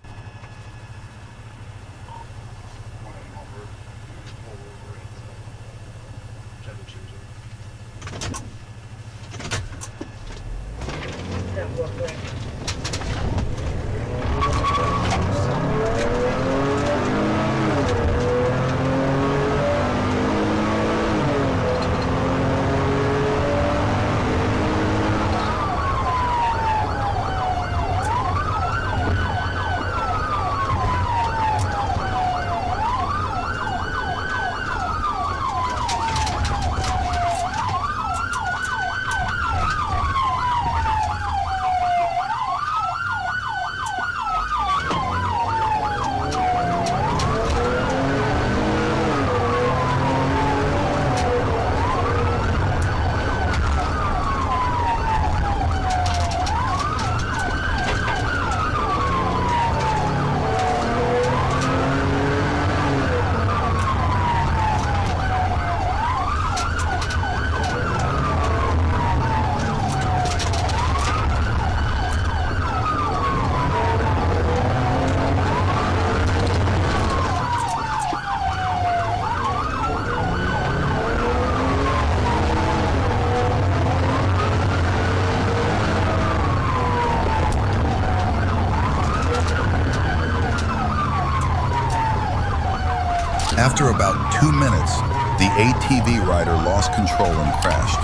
After about 2 minutes, the ATV rider lost control and crashed.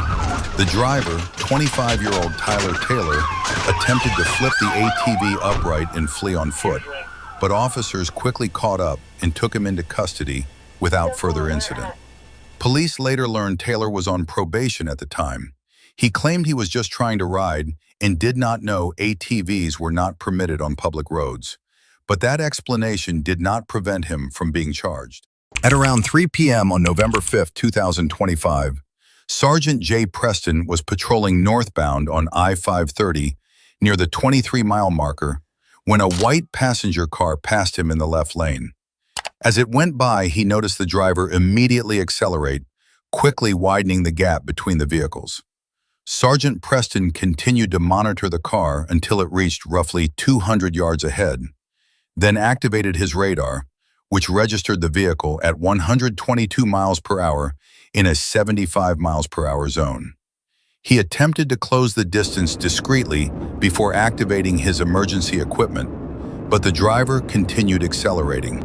The driver, 25-year-old Tyler Taylor, attempted to flip the ATV upright and flee on foot, but officers quickly caught up and took him into custody without further incident. Police later learned Taylor was on probation at the time. He claimed he was just trying to ride and did not know ATVs were not permitted on public roads, but that explanation did not prevent him from being charged. At around 3 p.m. on November 5, 2025, Sergeant Jay Preston was patrolling northbound on I-530 near the 23-mile marker when a white passenger car passed him in the left lane. As it went by, he noticed the driver immediately accelerate, quickly widening the gap between the vehicles. Sergeant Preston continued to monitor the car until it reached roughly 200 yards ahead, then activated his radar, which registered the vehicle at 122 miles per hour in a 75 miles per hour zone. He attempted to close the distance discreetly before activating his emergency equipment, but the driver continued accelerating.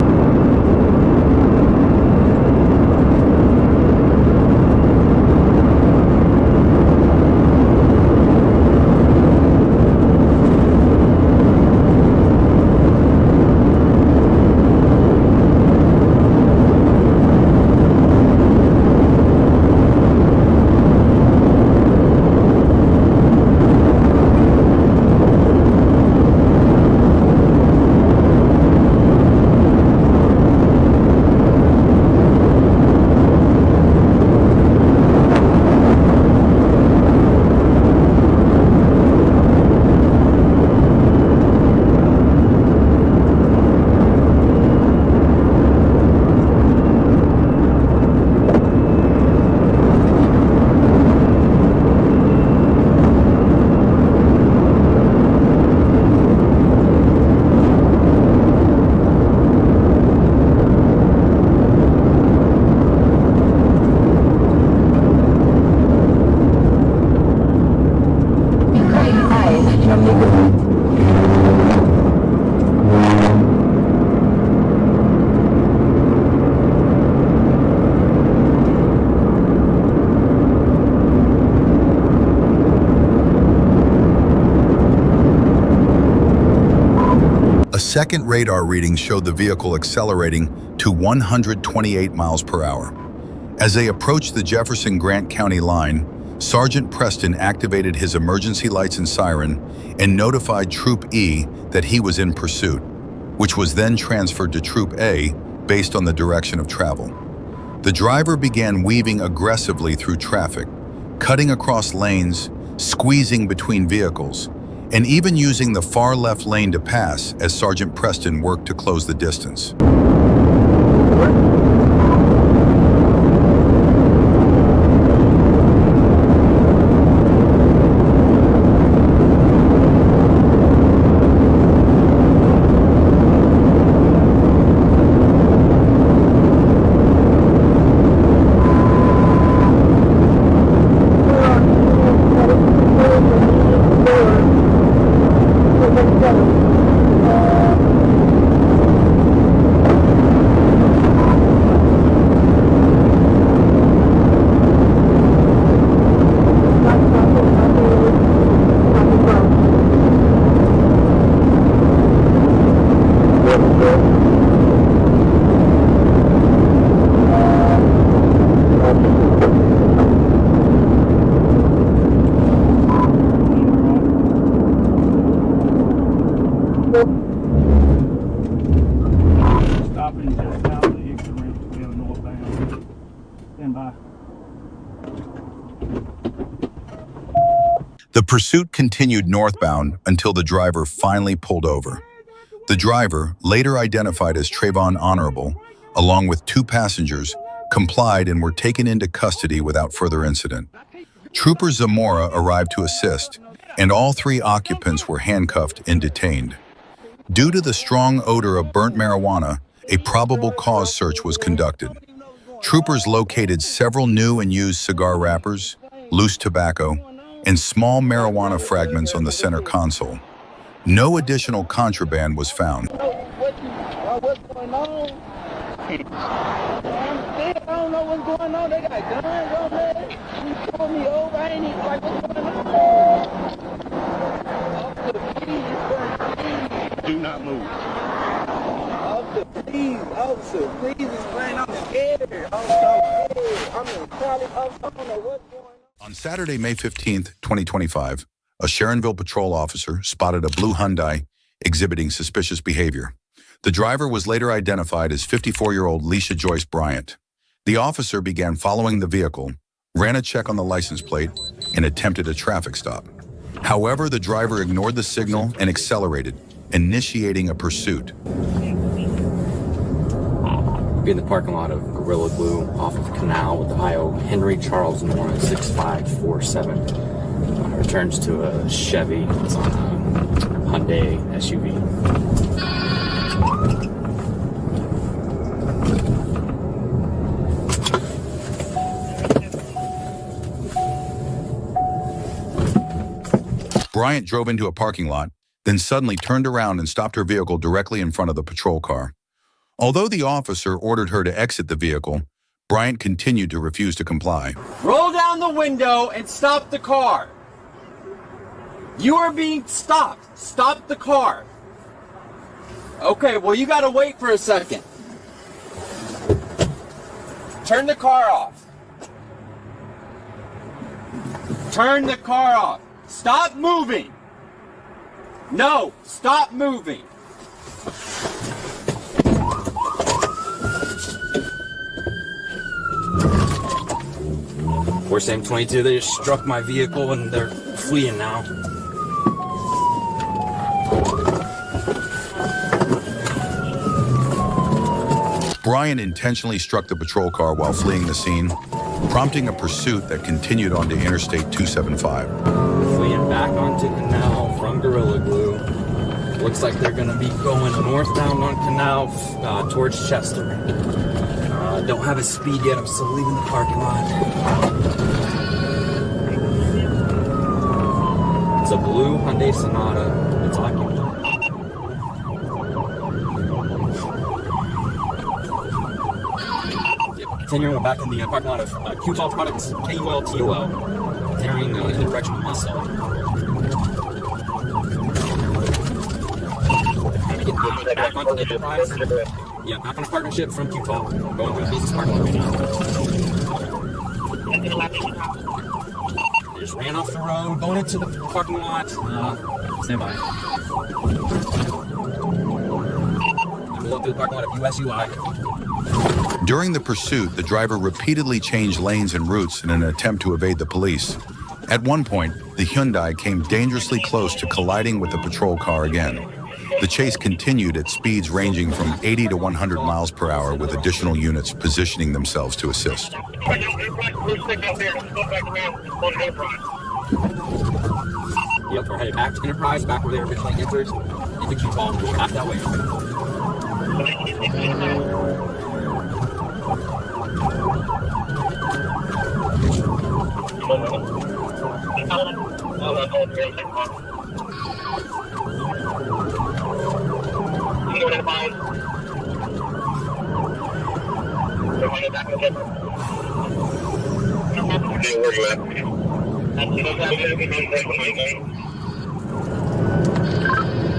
second radar reading showed the vehicle accelerating to 128 miles per hour. As they approached the Jefferson-Grant County line, Sergeant Preston activated his emergency lights and siren and notified Troop E that he was in pursuit, which was then transferred to Troop A based on the direction of travel. The driver began weaving aggressively through traffic, cutting across lanes, squeezing between vehicles, and even using the far left lane to pass as Sergeant Preston worked to close the distance. The pursuit continued northbound until the driver finally pulled over. The driver, later identified as Trayvon Honorable, along with 2 passengers, complied and were taken into custody without further incident. Trooper Zamora arrived to assist, and all 3 occupants were handcuffed and detained. Due to the strong odor of burnt marijuana, a probable cause search was conducted. Troopers located several new and used cigar wrappers, loose tobacco, and small marijuana fragments on the center console. No additional contraband was found. What's going on? I don't know what's going on. They got guns on there. You pulled me over. I ain't even like, what's going on? Officer, please. Do not move. Officer, please explain. I'm scared. I'm so scared. I'm in college. I don't know what's going on. On Saturday, May 15th, 2025, a Sharonville patrol officer spotted a blue Hyundai exhibiting suspicious behavior. The driver was later identified as 54-year-old Leisha Joyce Bryant. The officer began following the vehicle, ran a check on the license plate, and attempted a traffic stop. However, the driver ignored the signal and accelerated, initiating a pursuit. Be in the parking lot of Gorilla Glue off of Canal with Ohio. Henry Charles Nora 6547 returns to a Chevy. It's on a Hyundai SUV. Bryant drove into a parking lot, then suddenly turned around and stopped her vehicle directly in front of the patrol car. Although the officer ordered her to exit the vehicle, Bryant continued to refuse to comply. Roll down the window and stop the car. You are being stopped. Stop the car. Okay, well, you gotta wait for a second. Turn the car off. Turn the car off. Stop moving. No, stop moving. We're saying 22, they just struck my vehicle and they're fleeing now. Bryant intentionally struck the patrol car while fleeing the scene, prompting a pursuit that continued onto Interstate 275. Fleeing back onto Canal from Gorilla Glue. Looks like they're gonna be going northbound on Canal towards Chester. Don't have a speed yet, I'm still leaving the parking lot. It's a blue Hyundai Sonata. It's occupied. Continuing back in the parking lot of Qtol Products, KULTOL. Continuing in the direction of Muscle. to get back onto Enterprise. Yeah, back on a partnership from Utah. Going through the business parking lot right now. They just ran off the road, going into the parking lot. Stand by. Going through the parking lot of USUI. During the pursuit, the driver repeatedly changed lanes and routes in an attempt to evade the police. At one point, the Hyundai came dangerously close to colliding with the patrol car again. The chase continued at speeds ranging from 80 to 100 miles per hour, with additional units positioning themselves to assist. Yep, we're headed back to Enterprise, back where they originally entered. If we keep on, we'll back that way.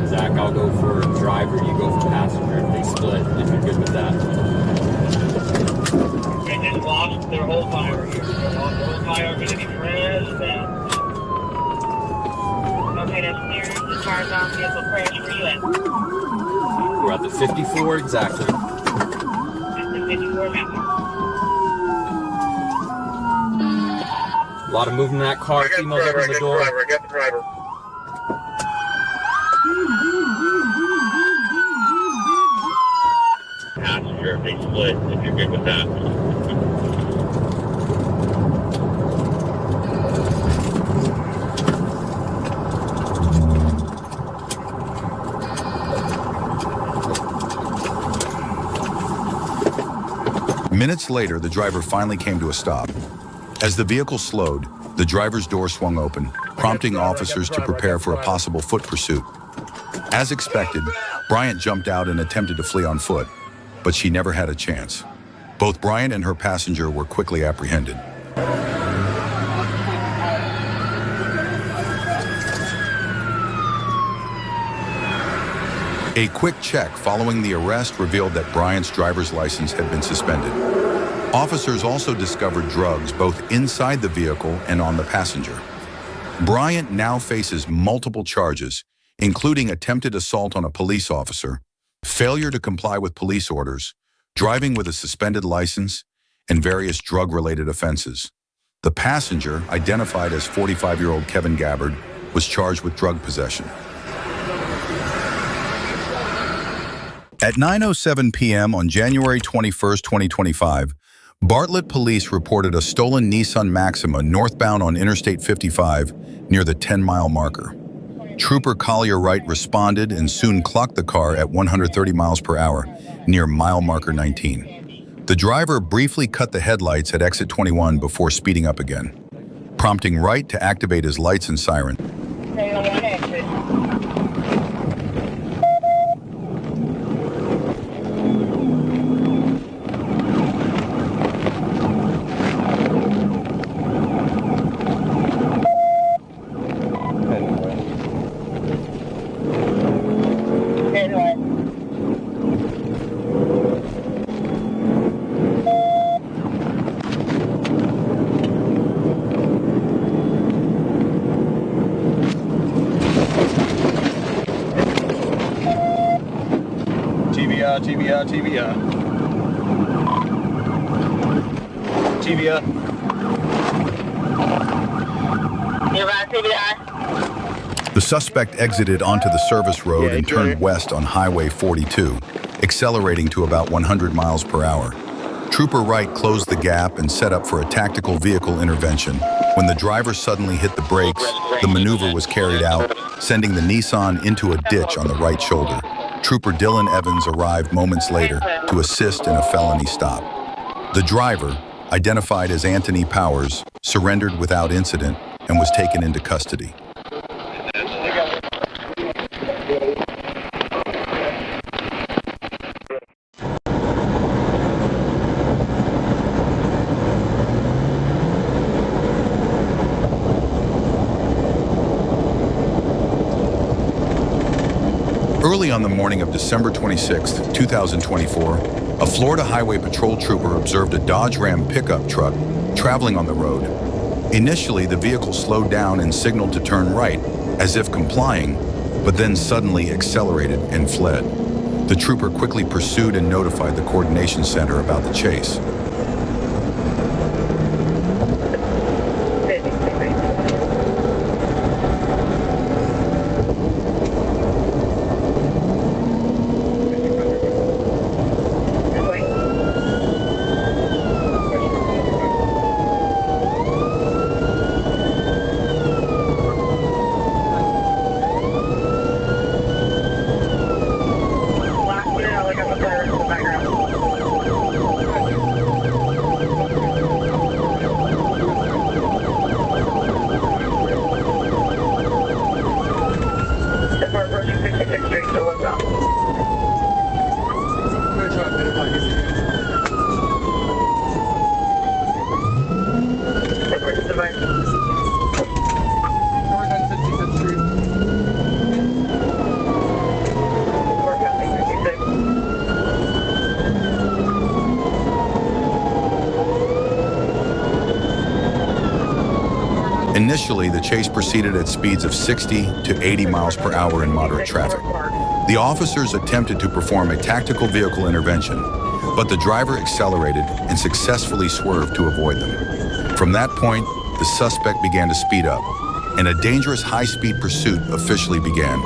Zach, I'll go for driver, you go for passenger if they split, if you're good with that. They just lost their whole fire here. Their whole fire going to be pressed down. Okay, that's clear. The car's on vehicle crash. Where you at? We're at the 54 exactly. At the 54 map. A lot of movement in that car. Females open the door. I got the driver. Passenger, if they split, if you're good with that. Minutes later, the driver finally came to a stop. As the vehicle slowed, the driver's door swung open, prompting officers to prepare for a possible foot pursuit. As expected, Bryant jumped out and attempted to flee on foot, but she never had a chance. Both Bryant and her passenger were quickly apprehended. A quick check following the arrest revealed that Bryant's driver's license had been suspended. Officers also discovered drugs both inside the vehicle and on the passenger. Bryant now faces multiple charges, including attempted assault on a police officer, failure to comply with police orders, driving with a suspended license, and various drug-related offenses. The passenger, identified as 45-year-old Kevin Gabbard, was charged with drug possession. At 9:07 p.m. on January 21, 2025, Bartlett police reported a stolen Nissan Maxima northbound on Interstate 55 near the 10-mile marker. Trooper Collier Wright responded and soon clocked the car at 130 miles per hour near mile marker 19. The driver briefly cut the headlights at exit 21 before speeding up again, prompting Wright to activate his lights and siren. TBI. The suspect exited onto the service road and turned west on Highway 42, accelerating to about 100 miles per hour. Trooper Wright closed the gap and set up for a tactical vehicle intervention. When the driver suddenly hit the brakes, the maneuver was carried out, sending the Nissan into a ditch on the right shoulder. Trooper Dylan Evans arrived moments later to assist in a felony stop. The driver, identified as Anthony Powers, surrendered without incident and was taken into custody. Early on the morning of December 26, 2024, a Florida Highway Patrol trooper observed a Dodge Ram pickup truck traveling on the road. Initially, the vehicle slowed down and signaled to turn right, as if complying, but then suddenly accelerated and fled. The trooper quickly pursued and notified the coordination center about the chase. Initially, the chase proceeded at speeds of 60 to 80 miles per hour in moderate traffic. The officers attempted to perform a tactical vehicle intervention, but the driver accelerated and successfully swerved to avoid them. From that point, the suspect began to speed up, and a dangerous high-speed pursuit officially began.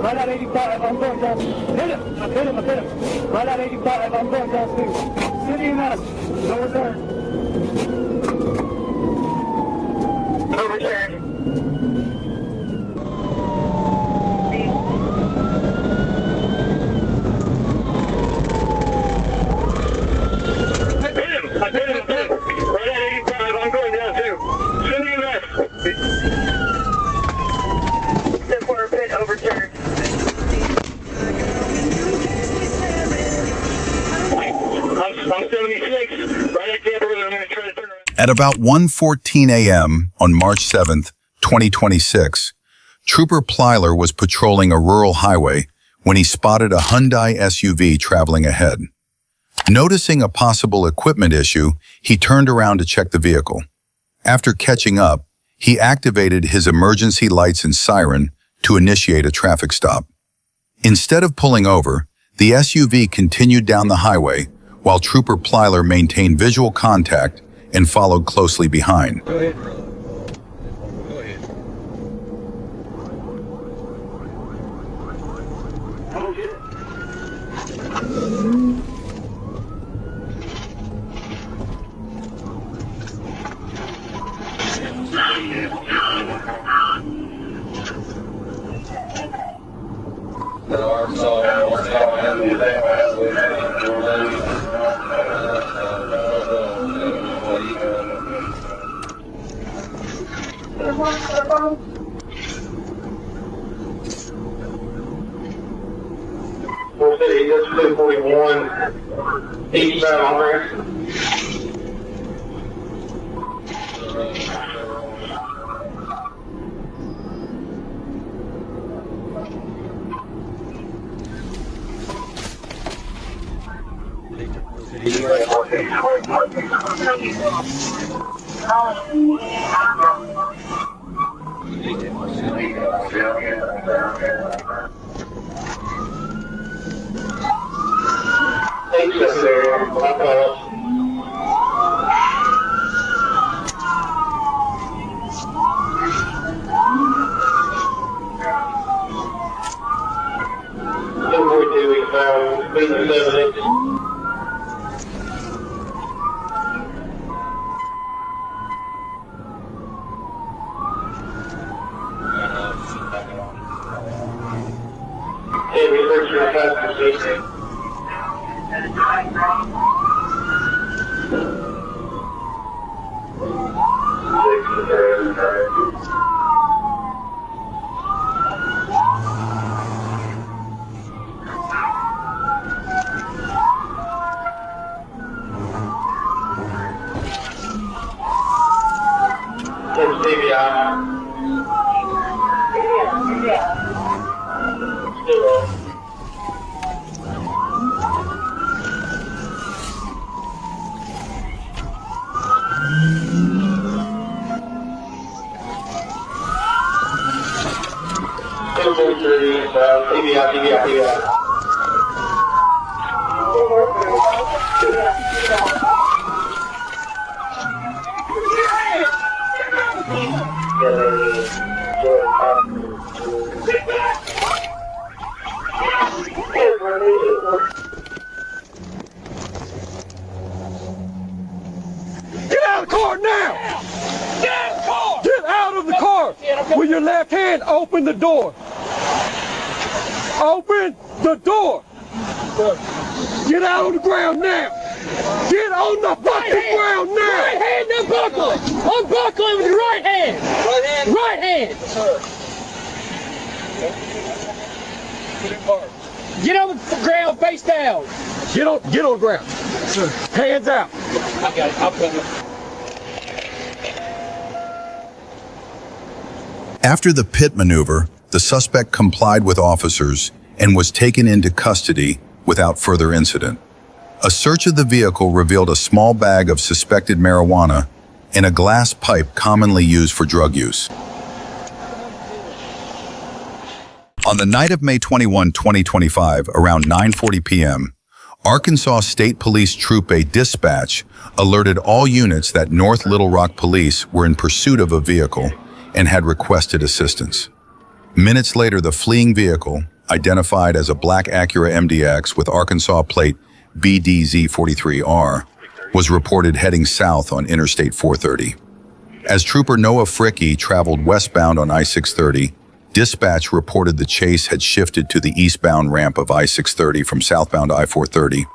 Right at 85, I'm going down. Hit him. I hit him. Right at 85, I'm going down too. City and us. No return. No return. I hit him. Right at 85, I'm going down too. City and us. Step forward, pit overturned. I'm 76, right at Camper, I'm going to try to turn around. At about 1:14 a.m. on March 7th, 2026, Trooper Plyler was patrolling a rural highway when he spotted a Hyundai SUV traveling ahead. Noticing a possible equipment issue, he turned around to check the vehicle. After catching up, he activated his emergency lights and siren to initiate a traffic stop. Instead of pulling over, the SUV continued down the highway while Trooper Plyler maintained visual contact and followed closely behind. Go ahead. We'll say that's 241, 85 on there. Get out of the car now! Get out of the car! Get out of the car! With your left hand, open the door. Open the door! Get out on the ground now! Get on the fucking ground now! Right hand, unbuckle it! Unbuckle it with your right hand! Right hand? Right hand! Get on the ground, face down! Get on the ground. Hands out. I got it. I'll put it. After the pit maneuver, the suspect complied with officers and was taken into custody without further incident. A search of the vehicle revealed a small bag of suspected marijuana and a glass pipe commonly used for drug use. On the night of May 21, 2025, around 9:40 p.m., Arkansas State Police Troop A dispatch alerted all units that North Little Rock Police were in pursuit of a vehicle and had requested assistance. Minutes later, the fleeing vehicle, identified as a black Acura MDX with Arkansas plate BDZ43R, was reported heading south on Interstate 430. As Trooper Noah Fricke traveled westbound on I-630, dispatch reported the chase had shifted to the eastbound ramp of I-630 from southbound I-430.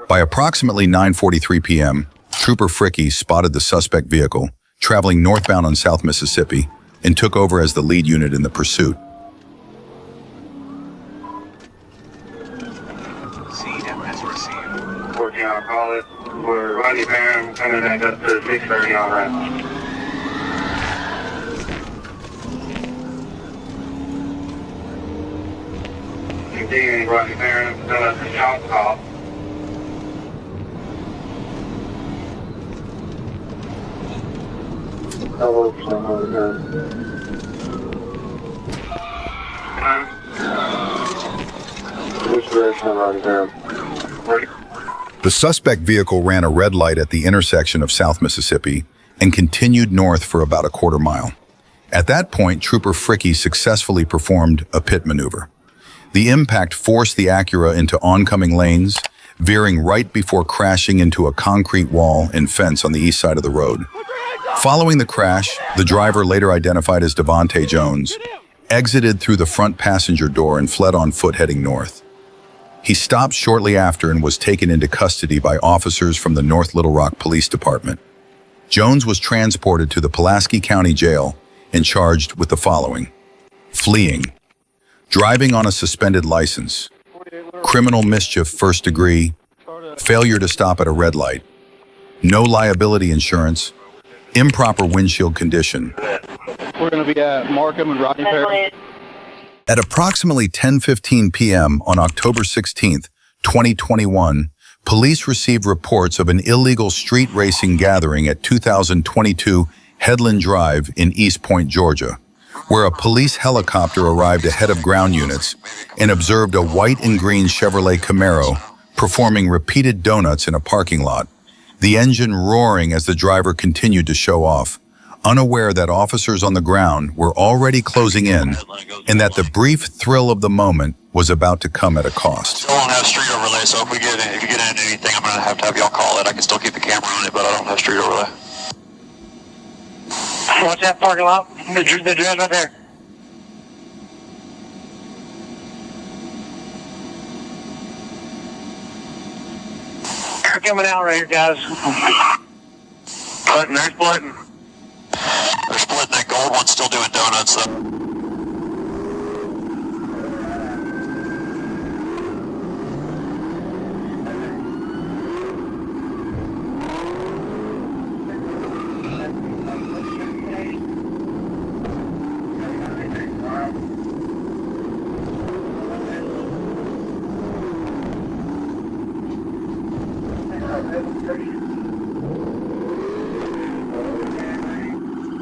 By approximately 9:43 p.m., Trooper Fricke spotted the suspect vehicle traveling northbound on South Mississippi and took over as the lead unit in the pursuit. I'll call it. We're running down, coming back up to 630 on ramp. Continuing running down, still at the shop call. Which direction am I running down? The suspect vehicle ran a red light at the intersection of South Mississippi and continued north for about a quarter mile. At that point, Trooper Fricke successfully performed a pit maneuver. The impact forced the Acura into oncoming lanes, veering right before crashing into a concrete wall and fence on the east side of the road. Following the crash, the driver, later identified as Devontae Jones, exited through the front passenger door and fled on foot heading north. He stopped shortly after and was taken into custody by officers from the North Little Rock Police Department. Jones was transported to the Pulaski County Jail and charged with the following: fleeing, driving on a suspended license, criminal mischief first degree, failure to stop at a red light, no liability insurance, improper windshield condition. We're going to be at Markham and Rodney Perry. At approximately 10:15 p.m. on October 16, 2021, police received reports of an illegal street racing gathering at 2022 Headland Drive in East Point, Georgia, where a police helicopter arrived ahead of ground units and observed a white and green Chevrolet Camaro performing repeated donuts in a parking lot, the engine roaring as the driver continued to show off, unaware that officers on the ground were already closing in and that the brief thrill of the moment was about to come at a cost. Still don't have street overlay, so if you get into anything, I'm going to have y'all call it. I can still keep the camera on it, but I don't have street overlay. Watch that parking lot. The drone right there. They're coming out right here, guys. They're splitting. They're splitting. That gold one's still doing donuts, though.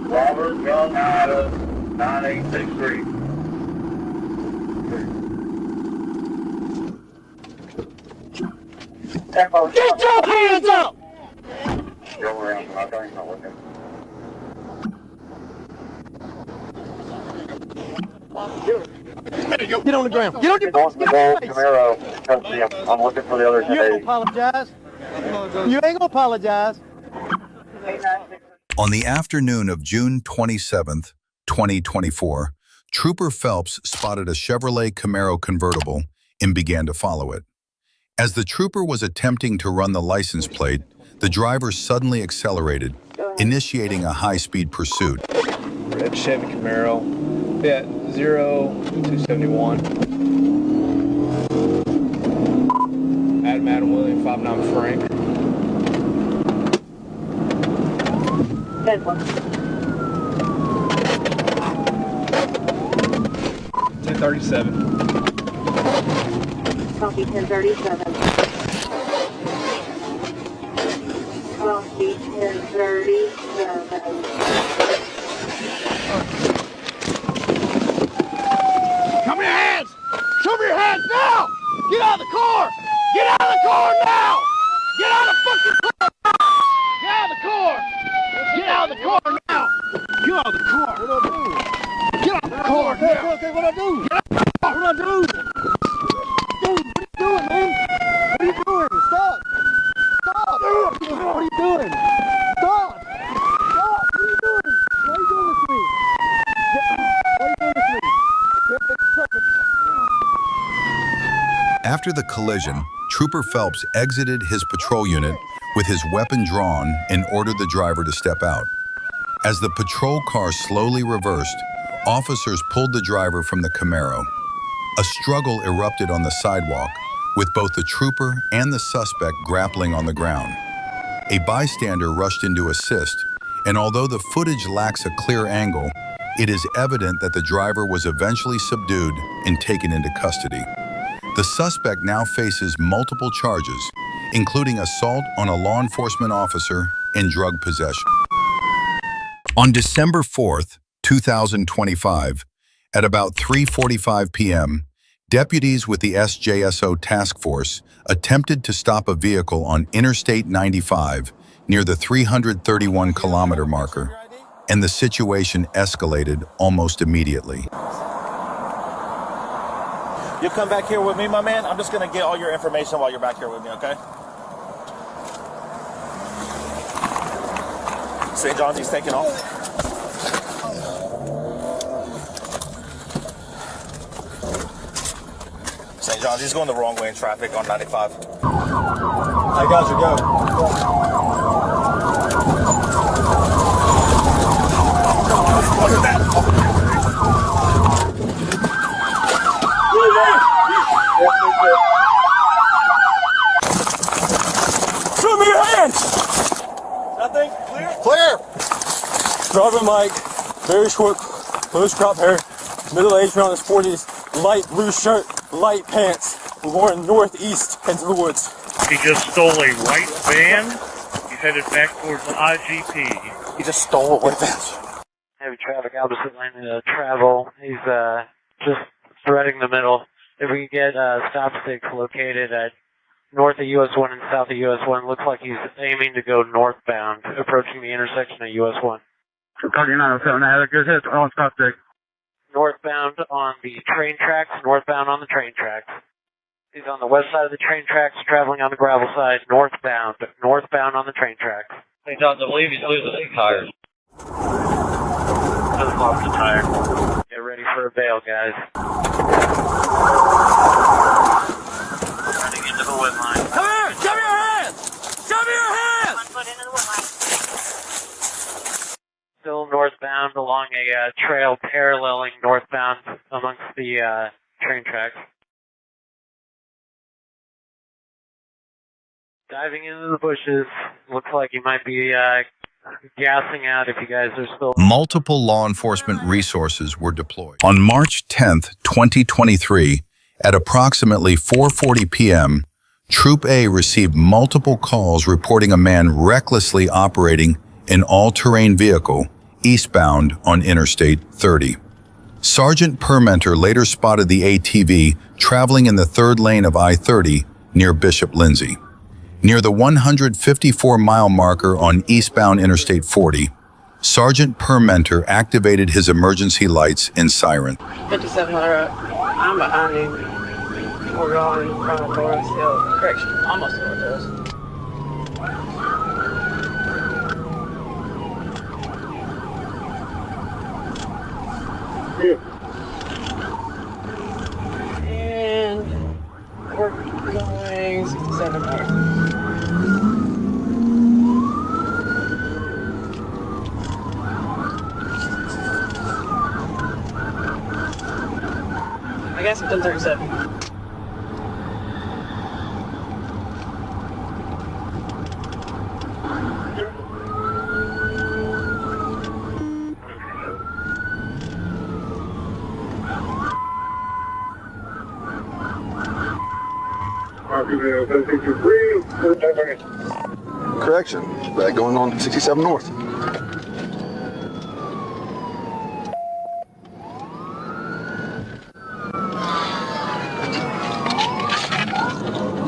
Robert Young out of 9863. Get your hands up! Go around, I think he's not looking. Get on the ground. Get on your Camaro, I'm looking for the other You ain't gonna apologize. You ain't gonna apologize. On the afternoon of June 27th, 2024, Trooper Phelps spotted a Chevrolet Camaro convertible and began to follow it. As the trooper was attempting to run the license plate, the driver suddenly accelerated, initiating a high-speed pursuit. Red Chevy Camaro, yeah, 0271. Adam William, 59 Frank. 1037. Copy 1037. Copy 1037. Come your hands! Show me your hands now! Get out of the car! Get out of the car now! Get out of the fucking car! Get out of the car! Get out of the car now! Get out of the car! What do I do? Get out of the car now! Okay, what do I do? Get out of the car! What do I do? Dude, what are you doing, man? What are you doing? Stop! Stop! What are you doing? Stop! Stop! What are you doing? Why are you doing this to me? Why are you doing this to me? After the collision, Trooper Phelps exited his patrol unit with his weapon drawn and ordered the driver to step out. As the patrol car slowly reversed, officers pulled the driver from the Camaro. A struggle erupted on the sidewalk, with both the trooper and the suspect grappling on the ground. A bystander rushed in to assist, and although the footage lacks a clear angle, it is evident that the driver was eventually subdued and taken into custody. The suspect now faces multiple charges, including assault on a law enforcement officer and drug possession. On December 4th, 2025, at about 3:45 p.m., deputies with the SJSO task force attempted to stop a vehicle on Interstate 95 near the 331-kilometer marker, and the situation escalated almost immediately. You'll come back here with me, my man. I'm just going to get all your information while you're back here with me, okay? St. John's, he's taking off. St. John's, he's going the wrong way in traffic on 95. I got you, go. Look at that. Show me your hands! Nothing? Clear? Clear! Driver Mike, very short, close crop hair, middle-aged, around his 40s, light blue shirt, light pants. We're going northeast into the woods. He just stole a white van. He's headed back towards the IGP. He just stole a white van. Heavy traffic, opposite lane to travel. He's just threading the middle. If we can get stop sticks located at north of US 1 and south of US 1. Looks like he's aiming to go northbound, approaching the intersection of US 1. 3907, had a good hit on stop stick. Northbound on the train tracks, northbound on the train tracks. He's on the west side of the train tracks, traveling on the gravel side, northbound on the train tracks. Hey, John, I believe he's losing 6 tires. Just lost a tire. Get ready for a bail, guys. Running into the wood line. Come here! Show me your hands! Show me your hands! Still northbound along a trail paralleling northbound amongst the train tracks. Diving into the bushes. Looks like he might be gassing out if you guys are still... Multiple law enforcement resources were deployed. On March 10th, 2023, at approximately 4:40 p.m., Troop A received multiple calls reporting a man recklessly operating an all-terrain vehicle eastbound on Interstate 30. Sergeant Permenter later spotted the ATV traveling in the third lane of I-30 near Bishop Lindsay. Near the 154-mile marker on eastbound Interstate 40, Sergeant Permenter activated his emergency lights and siren. 5700, I'm behind him. We're going in front of Forest Hill Correction. Almost where it is. And we're going 700. I guess it's 1037. Correction, back going on 67 North.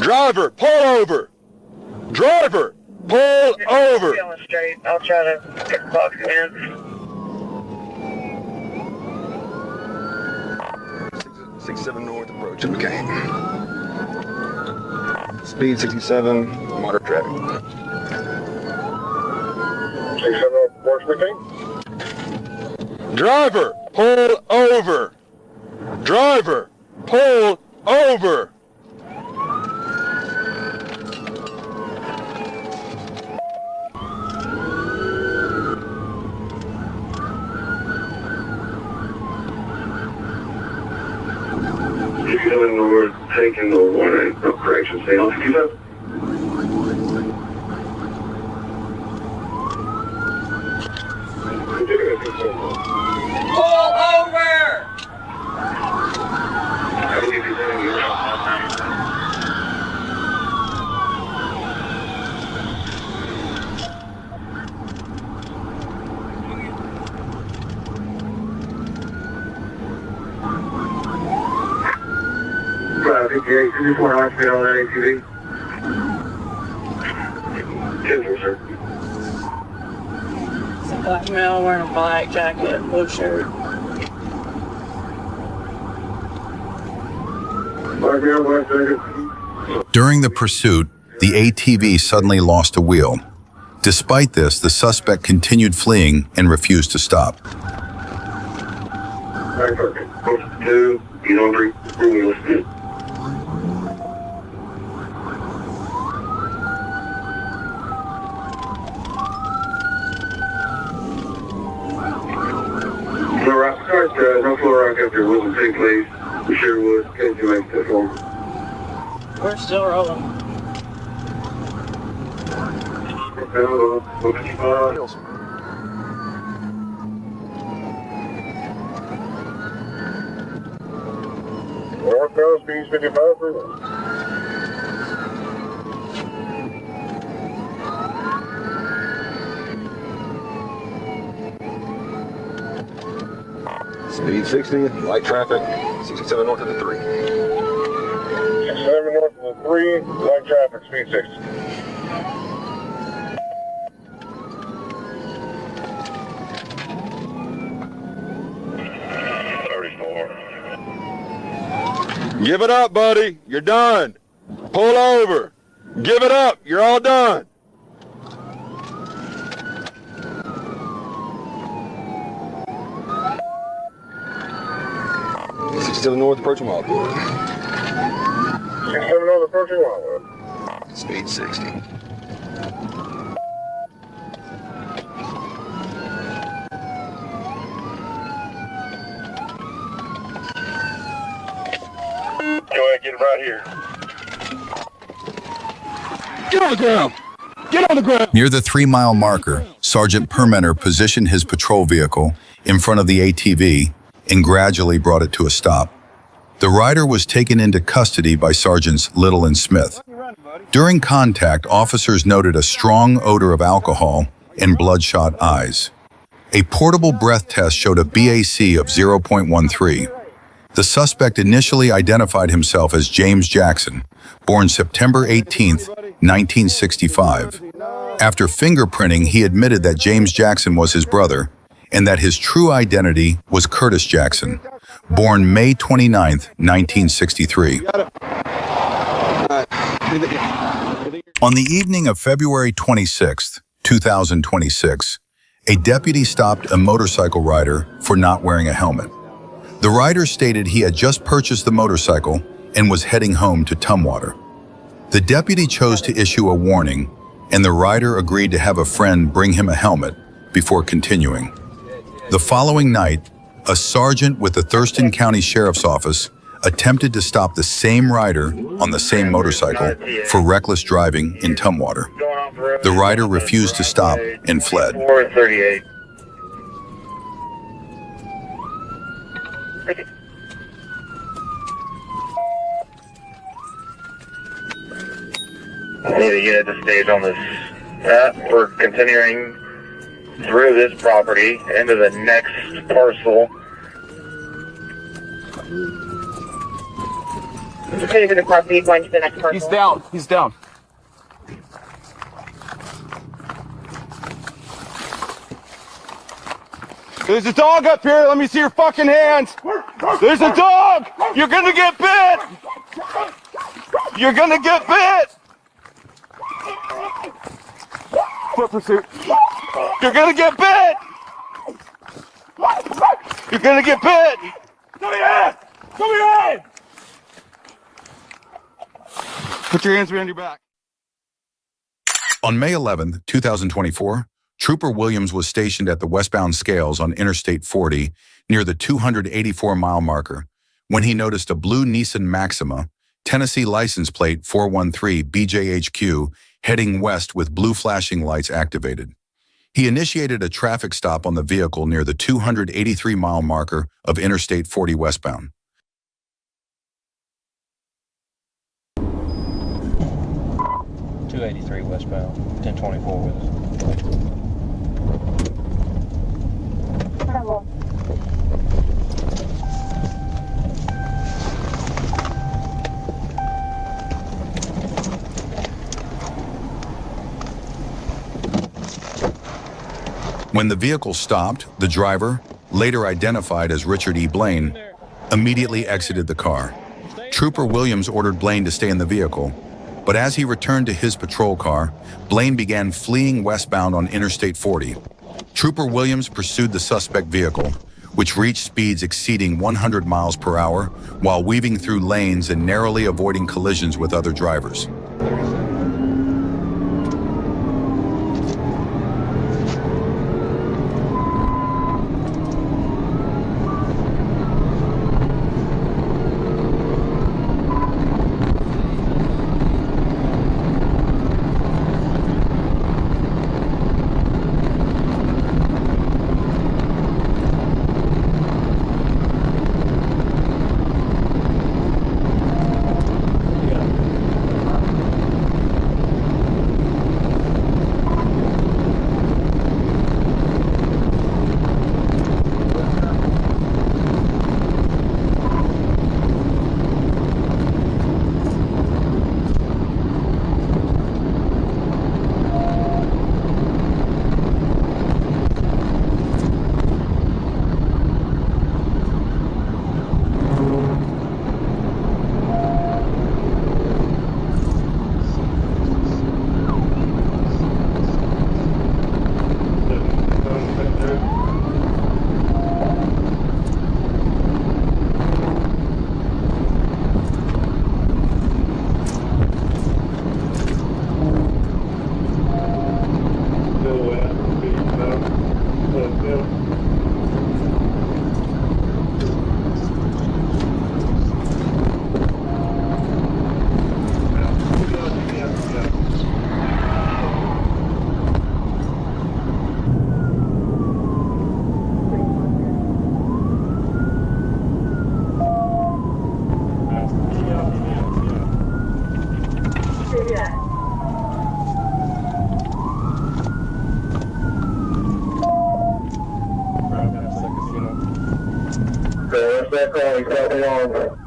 Driver, pull over! Driver, pull over! Feeling straight. I'll try to pick the box again. 67 North approaching McCain. Speed 67, moderate traffic. 67 North, Force McCain. Driver, pull over! Driver, pull over! We're taking the warning. No correction. Stay on 67. Pull over! You just want to operate on that ATV? 10, sir. It's a black male wearing a black jacket, blue shirt. Black male, black jacket. During the pursuit, the ATV suddenly lost a wheel. Despite this, the suspect continued fleeing and refused to stop. Right, perfect. 2, 3, 4 wheels. No floor rock up there wasn't taking place. We sure was. Can't you make that form? We're still rolling. Northbound speed 55 for Speed 60, light traffic, 67 North of the 3. 67 north of the 3, light traffic, speed 60. Give it up, buddy. You're done. Pull over. Give it up. You're all done. Still north approaching Wildwood. 67 north approaching Wildwood. Speed 60. Go ahead, get it right here. Get on the ground. Get on the ground. Near the 3-mile marker, Sergeant Permenter positioned his patrol vehicle in front of the ATV and gradually brought it to a stop. The rider was taken into custody by Sergeants Little and Smith. During contact, officers noted a strong odor of alcohol and bloodshot eyes. A portable breath test showed a BAC of 0.13. The suspect initially identified himself as James Jackson, born September 18, 1965. After fingerprinting, he admitted that James Jackson was his brother and that his true identity was Curtis Jackson, born May 29, 1963. On the evening of February 26, 2026, a deputy stopped a motorcycle rider for not wearing a helmet. The rider stated he had just purchased the motorcycle and was heading home to Tumwater. The deputy chose to issue a warning, and the rider agreed to have a friend bring him a helmet before continuing. The following night, a sergeant with the Thurston County Sheriff's Office attempted to stop the same rider on the same motorcycle for reckless driving in Tumwater. The rider refused to stop and fled. 438. I need a unit to stage on this. We're continuing through this property into the next parcel. Okay, to the property, going to the next parcel. He's down. He's down. There's a dog up here. Let me see your fucking hands. There's a dog. You're gonna get bit. You're gonna get bit. Foot pursuit. You're gonna get bit. You're gonna get bit. Come here. Come here. Put your hands behind your back. On May 11, 2024, Trooper Williams was stationed at the westbound scales on Interstate 40 near the 284-mile marker when he noticed a blue Nissan Maxima, Tennessee license plate 413 BJHQ, heading west with blue flashing lights activated. He initiated a traffic stop on the vehicle near the 283-mile marker of Interstate 40 westbound. .283 westbound, 1024 with us. When the vehicle stopped, the driver, later identified as Richard E. Blaine, immediately exited the car. Trooper Williams ordered Blaine to stay in the vehicle, but as he returned to his patrol car, Blaine began fleeing westbound on Interstate 40. Trooper Williams pursued the suspect vehicle, which reached speeds exceeding 100 miles per hour while weaving through lanes and narrowly avoiding collisions with other drivers. Charlie, south along.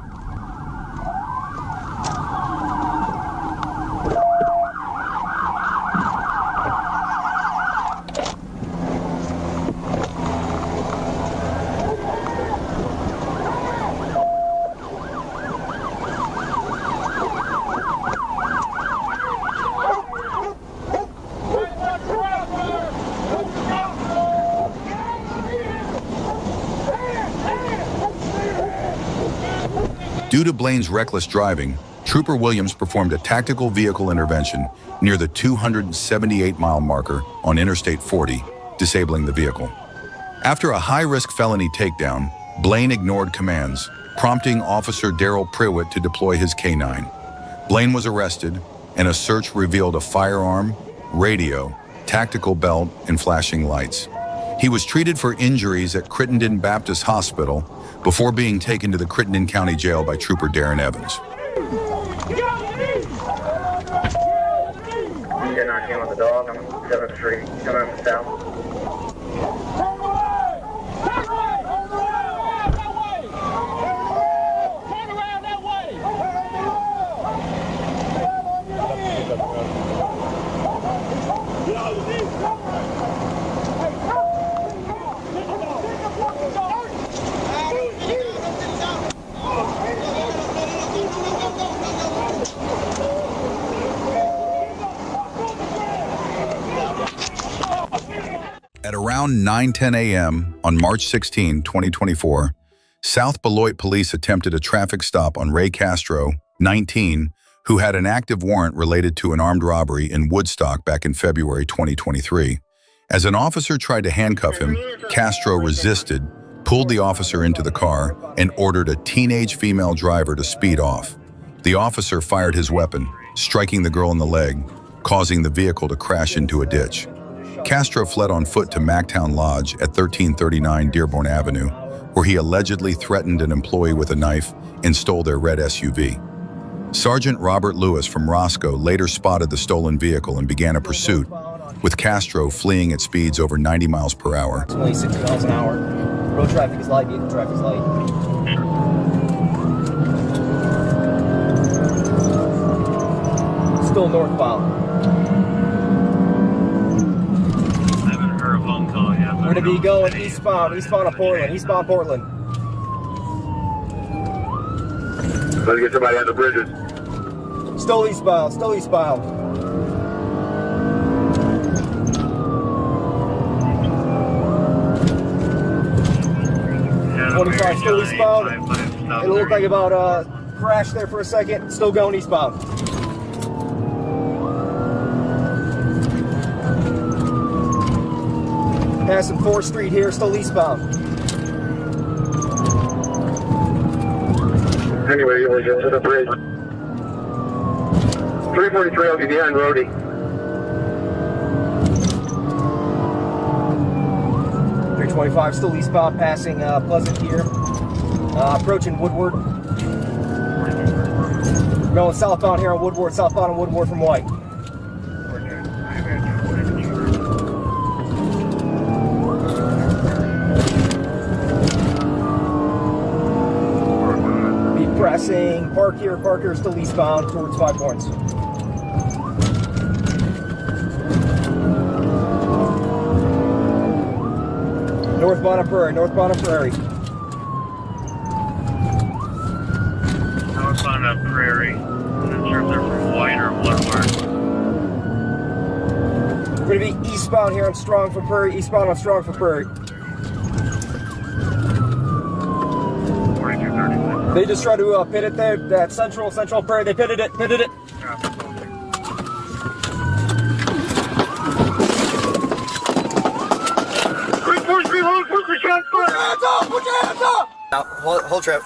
Due to Blaine's reckless driving, Trooper Williams performed a tactical vehicle intervention near the 278-mile marker on Interstate 40, disabling the vehicle. After a high-risk felony takedown, Blaine ignored commands, prompting Officer Daryl Priwitt to deploy his K-9. Blaine was arrested, and a search revealed a firearm, radio, tactical belt, and flashing lights. He was treated for injuries at Crittenden Baptist Hospital before being taken to the Crittenden County Jail by Trooper Darren Evans. You're not on the dog. I'm 7th Street, coming up south. At around 9:10 a.m. on March 16, 2024, South Beloit police attempted a traffic stop on Ray Castro, 19, who had an active warrant related to an armed robbery in Woodstock back in February 2023. As an officer tried to handcuff him, Castro resisted, pulled the officer into the car, and ordered a teenage female driver to speed off. The officer fired his weapon, striking the girl in the leg, causing the vehicle to crash into a ditch. Castro fled on foot to Mactown Lodge at 1339 Dearborn Avenue, where he allegedly threatened an employee with a knife and stole their red SUV. Sergeant Robert Lewis from Roscoe later spotted the stolen vehicle and began a pursuit, with Castro fleeing at speeds over 90 miles per hour. 60 miles an hour. Road traffic is light, vehicle traffic is light. Still northbound. We're going to be going eastbound of Portland, eastbound Portland. Let's get somebody on the bridges. Still eastbound. 25, still eastbound. It looked like about crashed there for a second. Still going eastbound. Passing 4th Street here, still eastbound. Anyway, you'll get to the bridge. 343 will be behind Rhodey. .325 still eastbound, passing Pleasant here. Approaching Woodward. Going southbound here on Woodward, southbound on Woodward from White. Pressing, park here still eastbound towards 5 Points. Northbound of Prairie. Northbound of Prairie. I'm not sure if they're from White or Woodward. We're going to be eastbound here on Strong for Prairie, eastbound on Strong for Prairie. They just tried to pit it there, that Central Prairie, they pitted it. 343, hold, put your hands up! Put your hands up! Now, hold trip.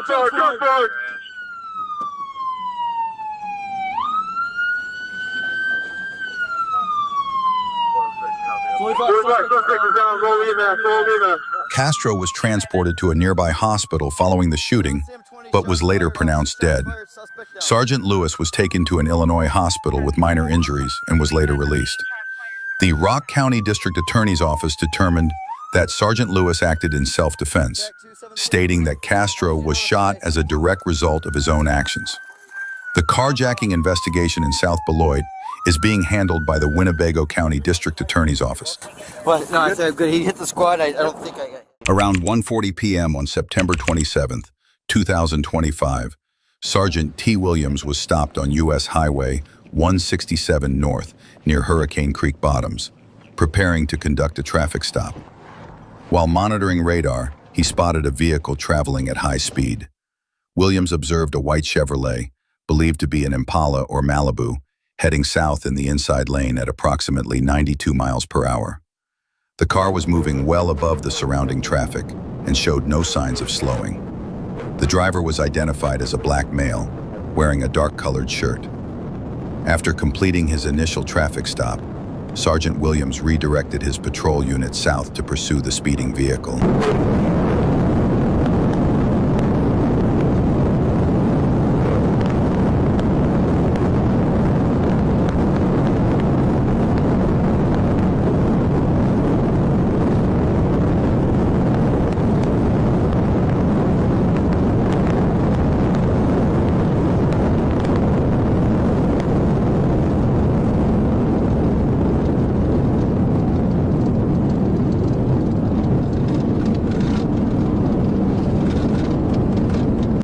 Shots fired! 25 suspect is down, roll EMS. Castro was transported to a nearby hospital following the shooting, but was later pronounced dead. Sergeant Lewis was taken to an Illinois hospital with minor injuries and was later released. The Rock County District Attorney's Office determined that Sergeant Lewis acted in self-defense, stating that Castro was shot as a direct result of his own actions. The carjacking investigation in South Beloit is being handled by the Winnebago County District Attorney's Office. Well, no, I said good. He hit the squad. I don't think I got. Around 1:40 p.m. on September 27, 2025, Sergeant T. Williams was stopped on U.S. Highway 167 North near Hurricane Creek Bottoms, preparing to conduct a traffic stop. While monitoring radar, he spotted a vehicle traveling at high speed. Williams observed a white Chevrolet, believed to be an Impala or Malibu, heading south in the inside lane at approximately 92 miles per hour. The car was moving well above the surrounding traffic and showed no signs of slowing. The driver was identified as a black male, wearing a dark-colored shirt. After completing his initial traffic stop, Sergeant Williams redirected his patrol unit south to pursue the speeding vehicle.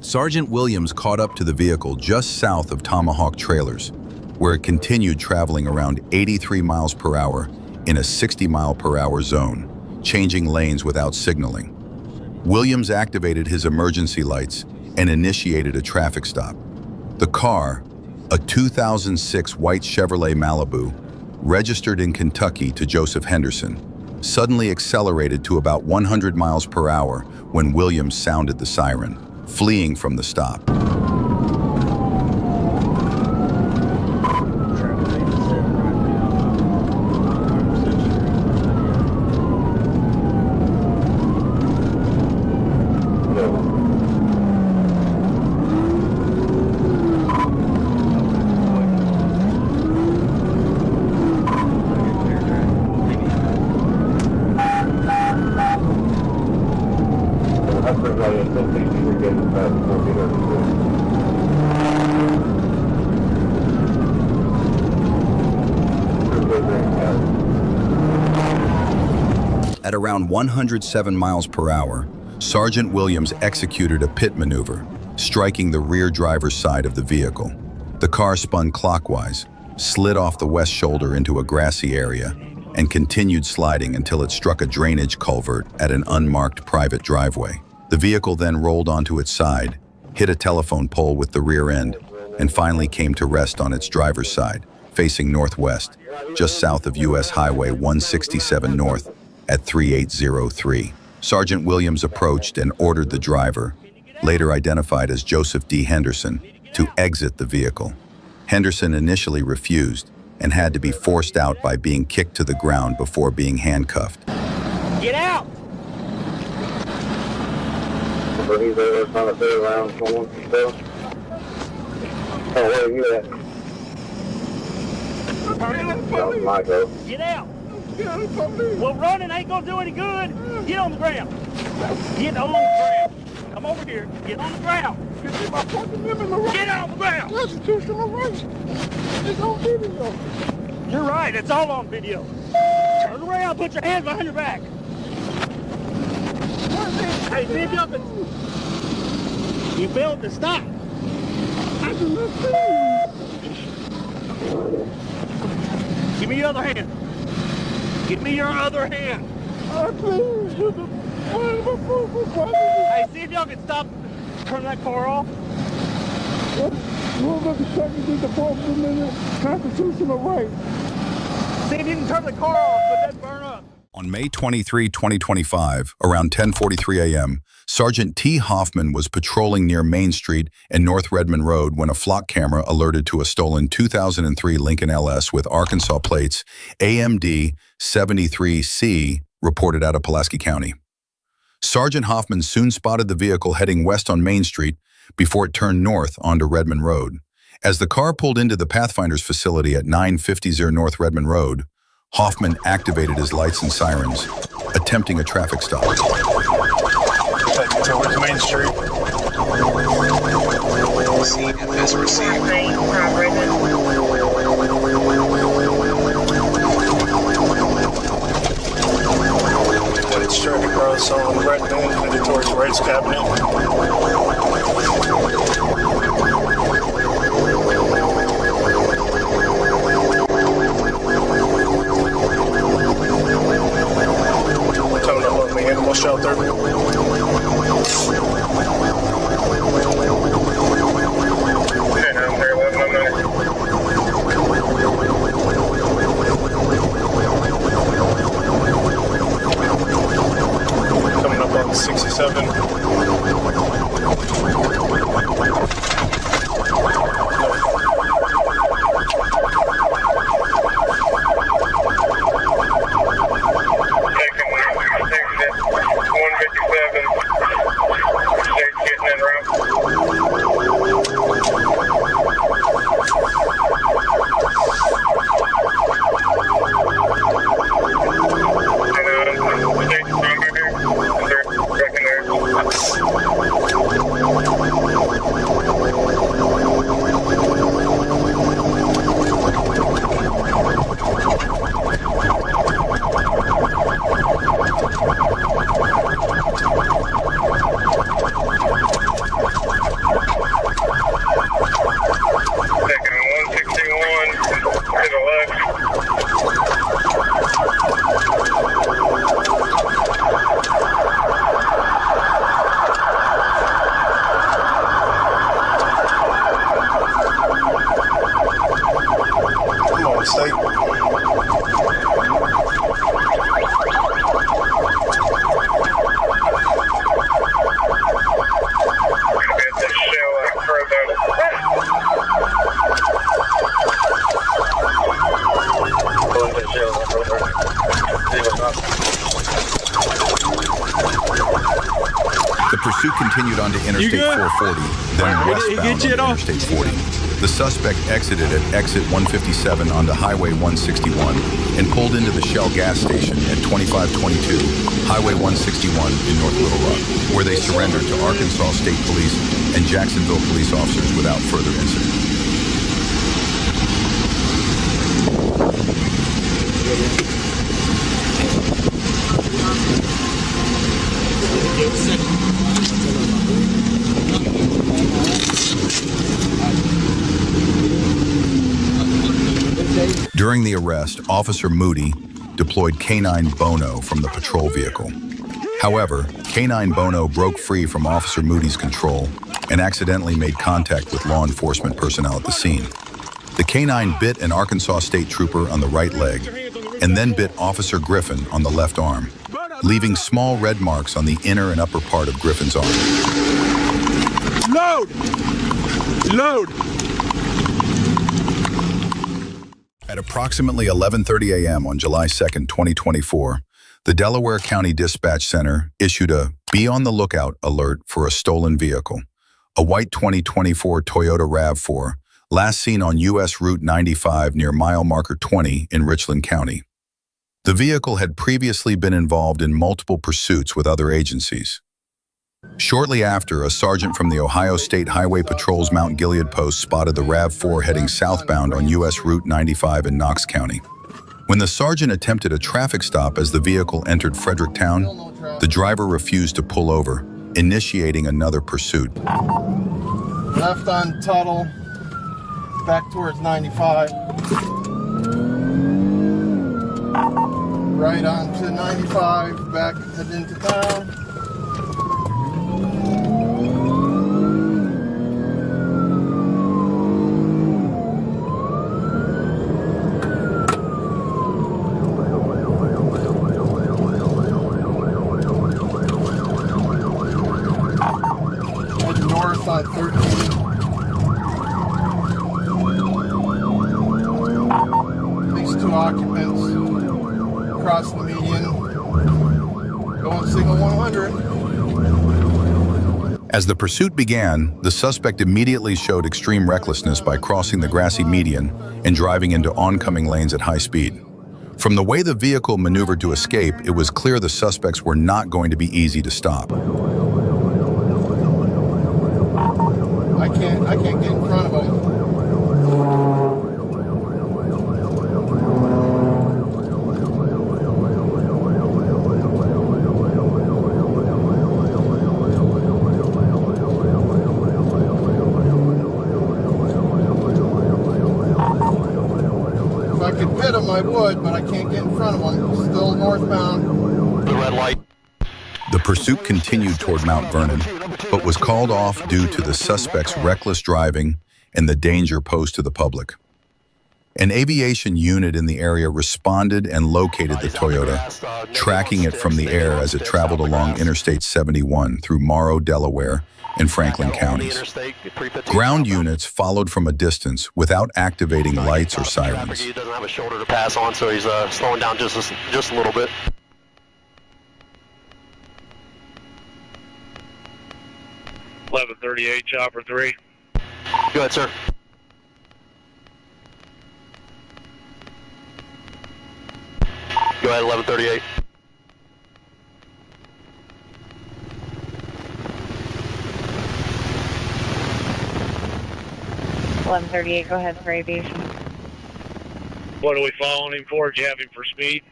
Sergeant Williams caught up to the vehicle just south of Tomahawk Trailers, where it continued traveling around 83 miles per hour in a 60-mile-per-hour zone, changing lanes without signaling. Williams activated his emergency lights and initiated a traffic stop. The car, a 2006 white Chevrolet Malibu, registered in Kentucky to Joseph Henderson, suddenly accelerated to about 100 miles per hour when Williams sounded the siren, fleeing from the stop. At around 107 miles per hour, Sergeant Williams executed a pit maneuver, striking the rear driver's side of the vehicle. The car spun clockwise, slid off the west shoulder into a grassy area, and continued sliding until it struck a drainage culvert at an unmarked private driveway. The vehicle then rolled onto its side, hit a telephone pole with the rear end, and finally came to rest on its driver's side, facing northwest, just south of U.S. Highway 167 North at 3803. Sergeant Williams approached and ordered the driver, later identified as Joseph D. Henderson, to exit the vehicle. Henderson initially refused and had to be forced out by being kicked to the ground before being handcuffed. Get out! He's there trying to stay around someone. Oh, where are you at? Michael. Get out! Well, running ain't gonna do any good. Get on the ground. Get on the ground. Come over here. Get on the ground. Get on the ground. Constitutional rights. It's on video. You're right. It's all on video. Turn around. Put your hands behind your back. Hey, see if you can. You failed to stop. I do not see. Give me your other hand. Give me your other hand. Hey, see if y'all can stop. Turn that car off. We're going to check into the constitutional right. See if you can turn the car off, but then burn up. On May 23, 2025, around 10:43 a.m., Sergeant T. Hoffman was patrolling near Main Street and North Redmond Road when a flock camera alerted to a stolen 2003 Lincoln LS with Arkansas plates AMD 73C reported out of Pulaski County. Sergeant Hoffman soon spotted the vehicle heading west on Main Street before it turned north onto Redmond Road. As the car pulled into the Pathfinder's facility at 950 North Redmond Road, Hoffman activated his lights and sirens, attempting a traffic stop. Towards Main Street. Scene is received. Headed straight across on Redmond, headed towards Red's Cabinet. Coming up on the animal shelter. Coming up on 67. The pursuit continued onto Interstate 440, then westbound on Interstate 40. The suspect exited at exit 157 onto Highway 161 and pulled into the Shell gas station at 2522 Highway 161 in North Little Rock, where they surrendered to Arkansas State Police and Jacksonville police officers without further incident. During the arrest, Officer Moody deployed K-9 Bono from the patrol vehicle. However, K-9 Bono broke free from Officer Moody's control and accidentally made contact with law enforcement personnel at the scene. The K-9 bit an Arkansas State Trooper on the right leg and then bit Officer Griffin on the left arm, leaving small red marks on the inner and upper part of Griffin's arm. Load! Load! At approximately 11:30 a.m. on July 2nd, 2024, the Delaware County Dispatch Center issued a "Be on the lookout" alert for a stolen vehicle, a white 2024 Toyota RAV4, last seen on U.S. Route 95 near mile marker 20 in Richland County. The vehicle had previously been involved in multiple pursuits with other agencies. Shortly after, a sergeant from the Ohio State Highway Patrol's Mount Gilead post spotted the RAV4 heading southbound on U.S. Route 95 in Knox County. When the sergeant attempted a traffic stop as the vehicle entered Fredericktown, the driver refused to pull over, initiating another pursuit. Left on Tuttle, back towards 95. Right on to 95, back heading into town. Heading north on 13. At least 2 occupants. Across the median, going signal 100. As the pursuit began, the suspect immediately showed extreme recklessness by crossing the grassy median and driving into oncoming lanes at high speed. From the way the vehicle maneuvered to escape, it was clear the suspects were not going to be easy to stop. I can't get in front of them. If I could pit them, I would, but I can't get in front of them. Still northbound. The red light. The pursuit continued toward Mount Vernon, but was called off due to the suspect's reckless driving and the danger posed to the public. An aviation unit in the area responded and located the Toyota, tracking it from the air as it traveled along Interstate 71 through Morrow, Delaware, and Franklin counties. Ground units followed from a distance without activating lights or sirens. He doesn't have a shoulder to pass on, so he's slowing down just a little bit. .1138, chopper 3. Go ahead, sir. Go ahead, 1138. Go ahead for aviation. What are we following him for? Do you have him for speed?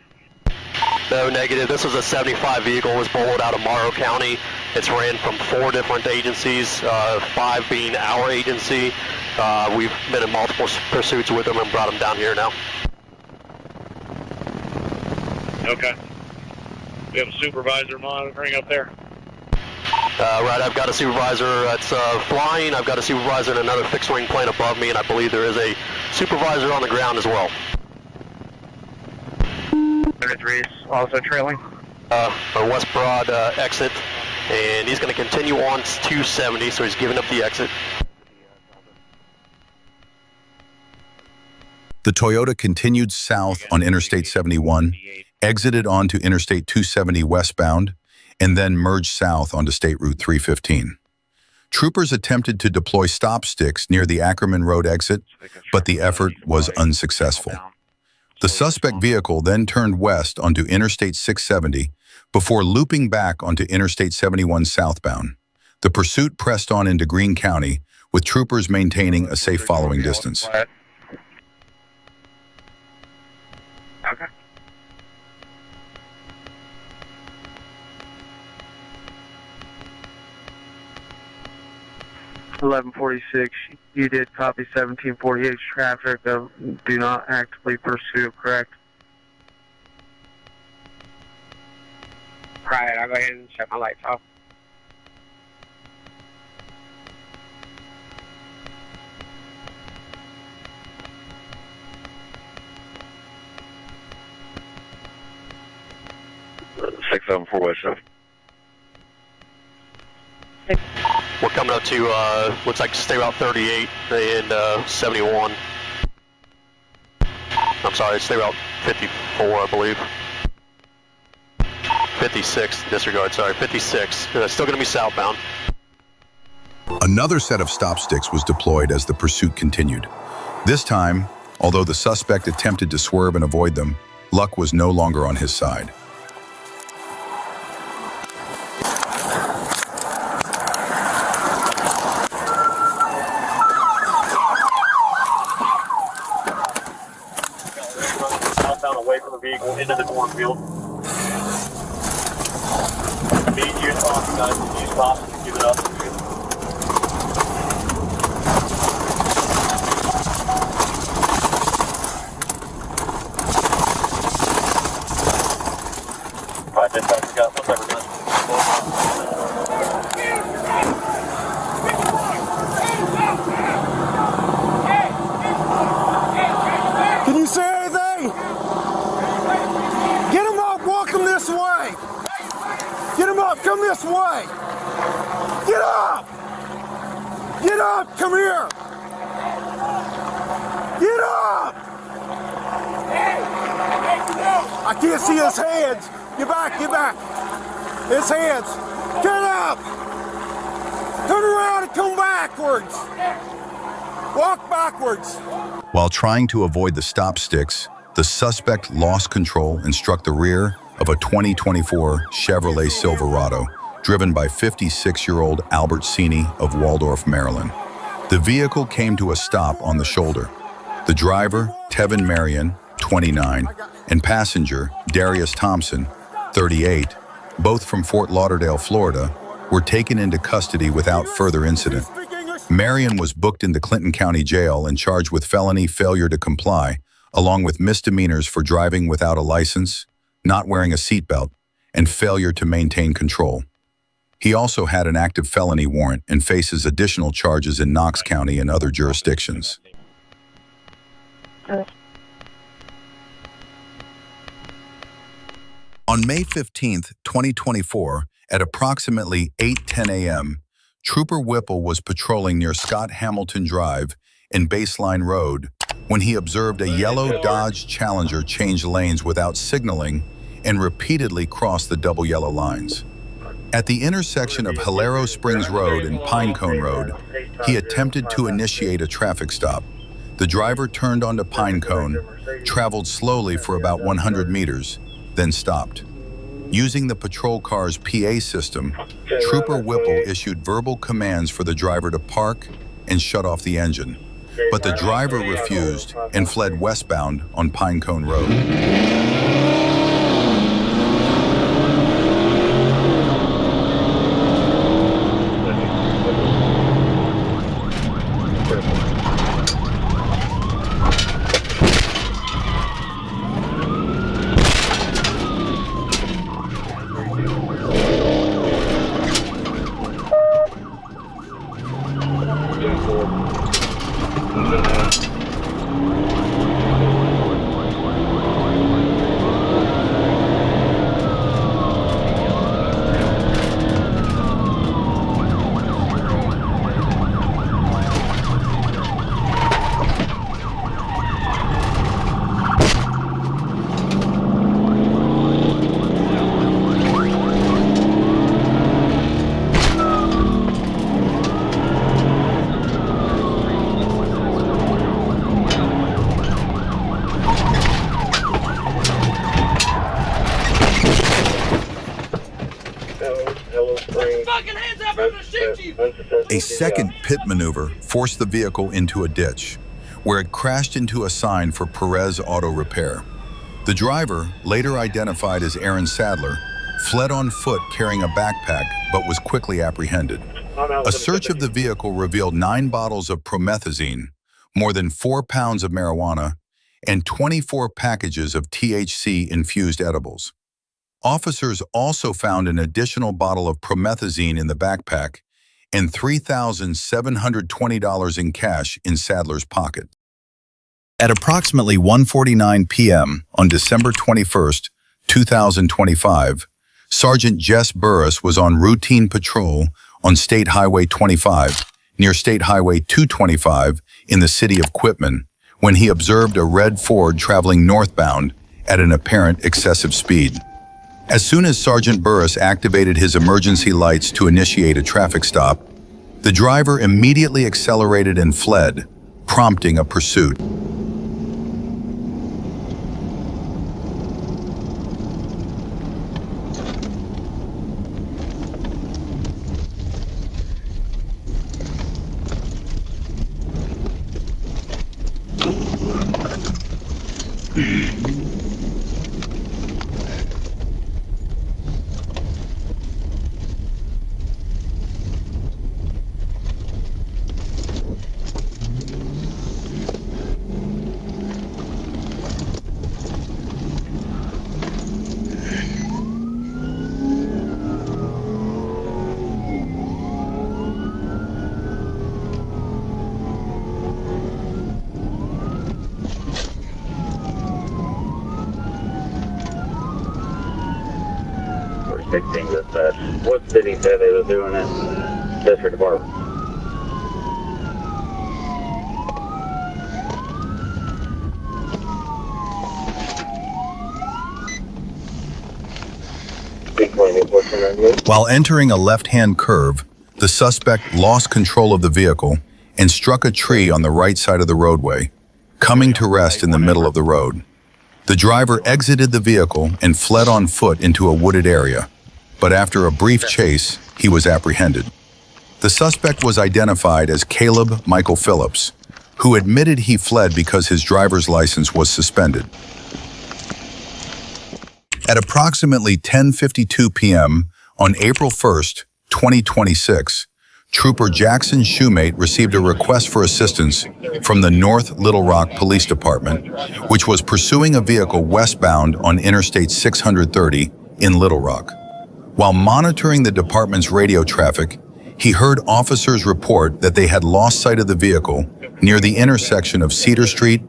No, negative. This was a 75 vehicle. It was bowled out of Morrow County. It's ran from 4 different agencies, 5 being our agency. We've been in multiple pursuits with them and brought them down here now. Okay. We have a supervisor monitoring up there? Right, I've got a supervisor that's flying. I've got a supervisor in another fixed-wing plane above me, and I believe there is a supervisor on the ground as well. 3 is also trailing? A West Broad exit, and he's going to continue on 270, so he's giving up the exit. The Toyota continued south on Interstate 71, exited onto Interstate 270 westbound, and then merged south onto State Route 315. Troopers attempted to deploy stop sticks near the Ackerman Road exit, but the effort was unsuccessful. The suspect vehicle then turned west onto Interstate 670 before looping back onto Interstate 71 southbound. The pursuit pressed on into Greene County, with troopers maintaining a safe following distance. Okay. .1146, you did copy 1748 traffic of do not actively pursue, correct? Right, I'll go ahead and shut my lights off. Six 7-4 West 7. We're coming up to, looks like State Route 38 and 71. I'm sorry, State Route 54, I believe. 56, disregard, sorry, 56. Still going to be southbound. Another set of stop sticks was deployed as the pursuit continued. This time, although the suspect attempted to swerve and avoid them, luck was no longer on his side. Away from the vehicle into the cornfield. Meet you stop, guys. You stop and give it up. Right, this time we got whatever done. Can you say anything? Get him up, walk him this way. Get him up, come this way. Get up! Get up, come here. Get up! I can't see his hands. Get back, get back. His hands. Get up! backwards! Walk backwards! While trying to avoid the stop sticks, the suspect lost control and struck the rear of a 2024 Chevrolet Silverado, driven by 56-year-old Albert Cini of Waldorf, Maryland. The vehicle came to a stop on the shoulder. The driver, Tevin Marion, 29, and passenger, Darius Thompson, 38, both from Fort Lauderdale, Florida, were taken into custody without further incident. Marion was booked into Clinton County Jail and charged with felony failure to comply, along with misdemeanors for driving without a license, not wearing a seatbelt, and failure to maintain control. He also had an active felony warrant and faces additional charges in Knox County and other jurisdictions. On May 15, 2024, at approximately 8:10 a.m., Trooper Whipple was patrolling near Scott Hamilton Drive and Baseline Road when he observed a yellow Dodge Challenger change lanes without signaling and repeatedly cross the double yellow lines. At the intersection of Hilero Springs Road and Pinecone Road, he attempted to initiate a traffic stop. The driver turned onto Pinecone, traveled slowly for about 100 meters, then stopped. Using the patrol car's PA system, Trooper Whipple issued verbal commands for the driver to park and shut off the engine. But the driver refused and fled westbound on Pinecone Road. A second pit maneuver forced the vehicle into a ditch, where it crashed into a sign for Perez Auto Repair. The driver, later identified as Aaron Sadler, fled on foot carrying a backpack but was quickly apprehended. A search of the vehicle revealed 9 bottles of promethazine, more than 4 pounds of marijuana, and 24 packages of THC-infused edibles. Officers also found an additional bottle of promethazine in the backpack and $3,720 in cash in Sadler's pocket. At approximately 1:49 p.m. on December 21, 2025, Sergeant Jess Burris was on routine patrol on State Highway 25, near State Highway 225 in the city of Quitman, when he observed a red Ford traveling northbound at an apparent excessive speed. As soon as Sergeant Burris activated his emergency lights to initiate a traffic stop, the driver immediately accelerated and fled, prompting a pursuit. What city said they were doing it? District Department. While entering a left-hand curve, the suspect lost control of the vehicle and struck a tree on the right side of the roadway, coming to rest in the middle of the road. The driver exited the vehicle and fled on foot into a wooded area, but after a brief chase, he was apprehended. The suspect was identified as Caleb Michael Phillips, who admitted he fled because his driver's license was suspended. At approximately 10:52 p.m. on April 1st, 2026, Trooper Jackson Shoemate received a request for assistance from the North Little Rock Police Department, which was pursuing a vehicle westbound on Interstate 630 in Little Rock. While monitoring the department's radio traffic, he heard officers report that they had lost sight of the vehicle near the intersection of Cedar Street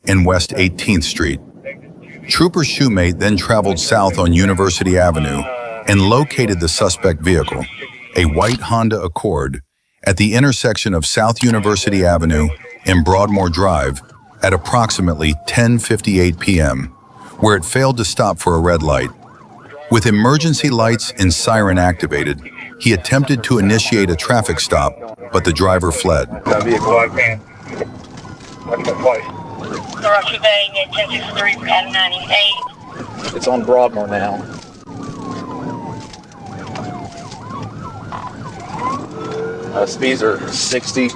and West 18th Street. Trooper Shoemate then traveled south on University Avenue and located the suspect vehicle, a white Honda Accord, at the intersection of South University Avenue and Broadmoor Drive at approximately 10:58 p.m., where it failed to stop for a red light. With emergency lights and siren activated, he attempted to initiate a traffic stop, but the driver fled. It's on Broadmoor now. Speeds are 60,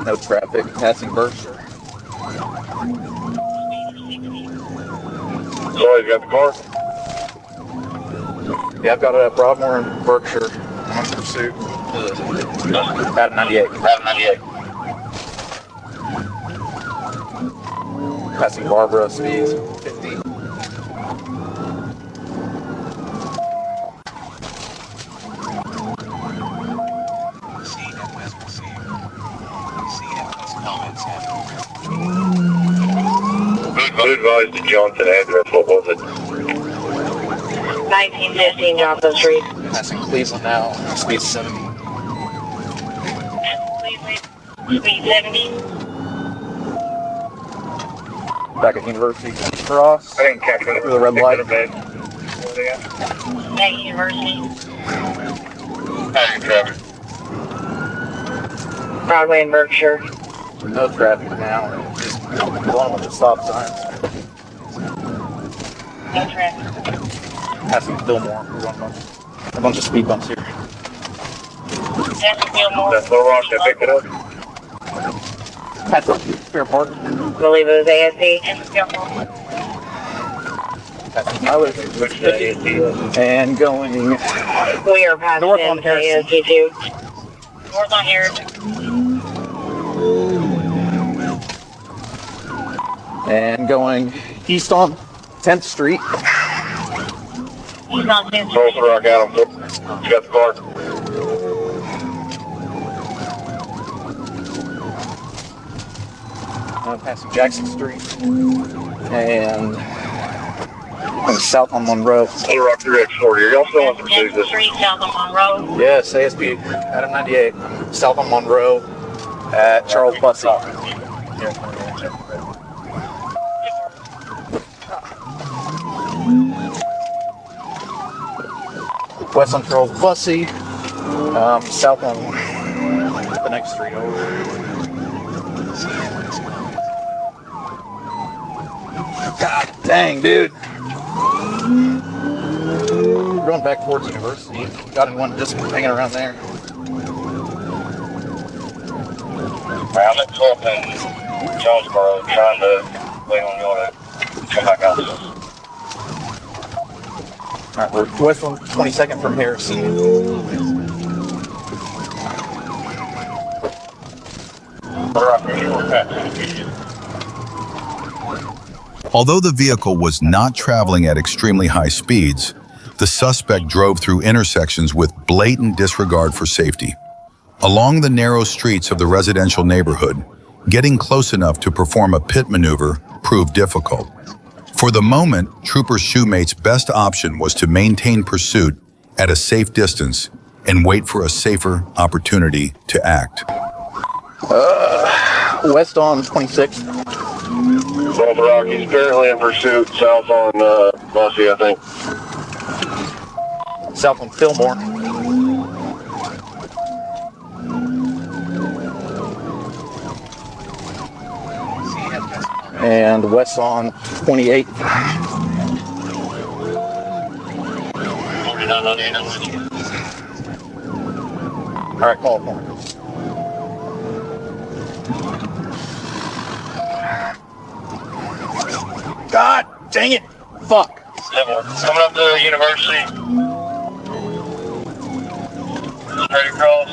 no traffic, passing Berkshire. So you got the car? Yeah, I've got it at Broadmoor and Berkshire. I'm on pursuit. At 98. Passing Barbara, speeds 50. Who advised the Johnson address? What was it? 1915 Johnson Street. Passing Cleveland now, speed 70. Speed 70. Back at University Cross. I didn't catch it. Through the red light. Back at University. Passing traffic. Broadway and Berkshire. No traffic now. Just going with the stop signs. No traffic. Passing Fillmore. We're going a bunch of speed bumps here. Passing Fillmore. That's Little Rock that picked it up? Passing Fair Park. I believe it was ASD. Passing Highway. And going We are passing north on Harrison. ASD 2. North on Harrison. And going east on 10th Street. He's on 10th Little Street. Rock Adam. You got the car? Passing Jackson Street. And going south on Monroe. Little Rock 3X40. Are y'all still on pursuit? Jackson Street, south on Monroe. Yes, ASP Adam 98. South on Monroe at Charles Bussey. West on Charles Bussey, south on the next street over. God dang, dude. We're going back towards University. Got anyone just hanging around there? I'm at 12th and Jonesboro trying to wait on y'all to come back out. Alright, we're west on 22nd from Harrison. Although the vehicle was not traveling at extremely high speeds, the suspect drove through intersections with blatant disregard for safety. Along the narrow streets of the residential neighborhood, getting close enough to perform a pit maneuver proved difficult. For the moment, Trooper Shoemate's best option was to maintain pursuit at a safe distance and wait for a safer opportunity to act. West on 26th. Little Rock, he's currently in pursuit south on Bussey, I think. South on Fillmore. and west on 28. All right, call for me. God dang it! Fuck. Coming up to the university. Straight across.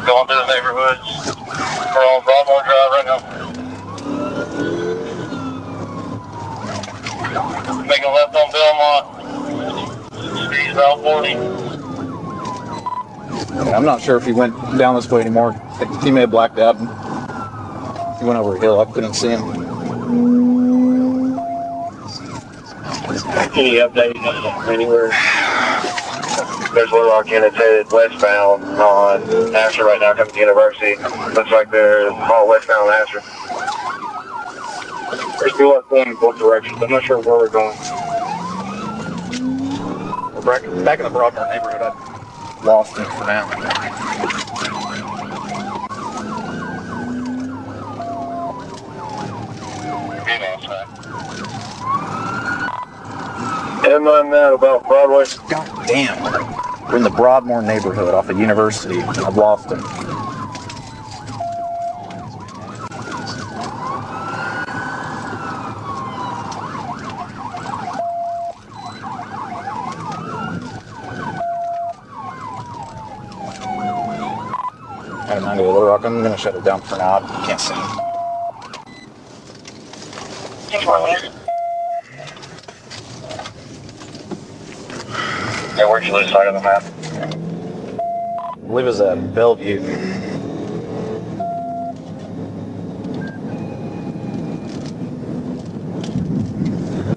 Going through the neighborhoods. We're on Broadmoor Drive right now. Making a left on Belmont. Speed's about 40. I'm not sure if he went down this way anymore. He may have blacked out. He went over a hill. I couldn't see him. Any updates anywhere? There's Little Rock units headed westbound on Asher right now coming to University. Looks like they're all westbound on Asher. There's people going in both directions. I'm not sure where we're going. We're back in the Broadmoor neighborhood. I lost him for now. M9 now about Broadway. God damn. We're in the Broadmoor neighborhood off of University. I've lost him. At 90 Little Rock, I'm going to shut it down for now. I can't see. Yeah, where'd you lose sight of the map? I believe it was at Bellevue.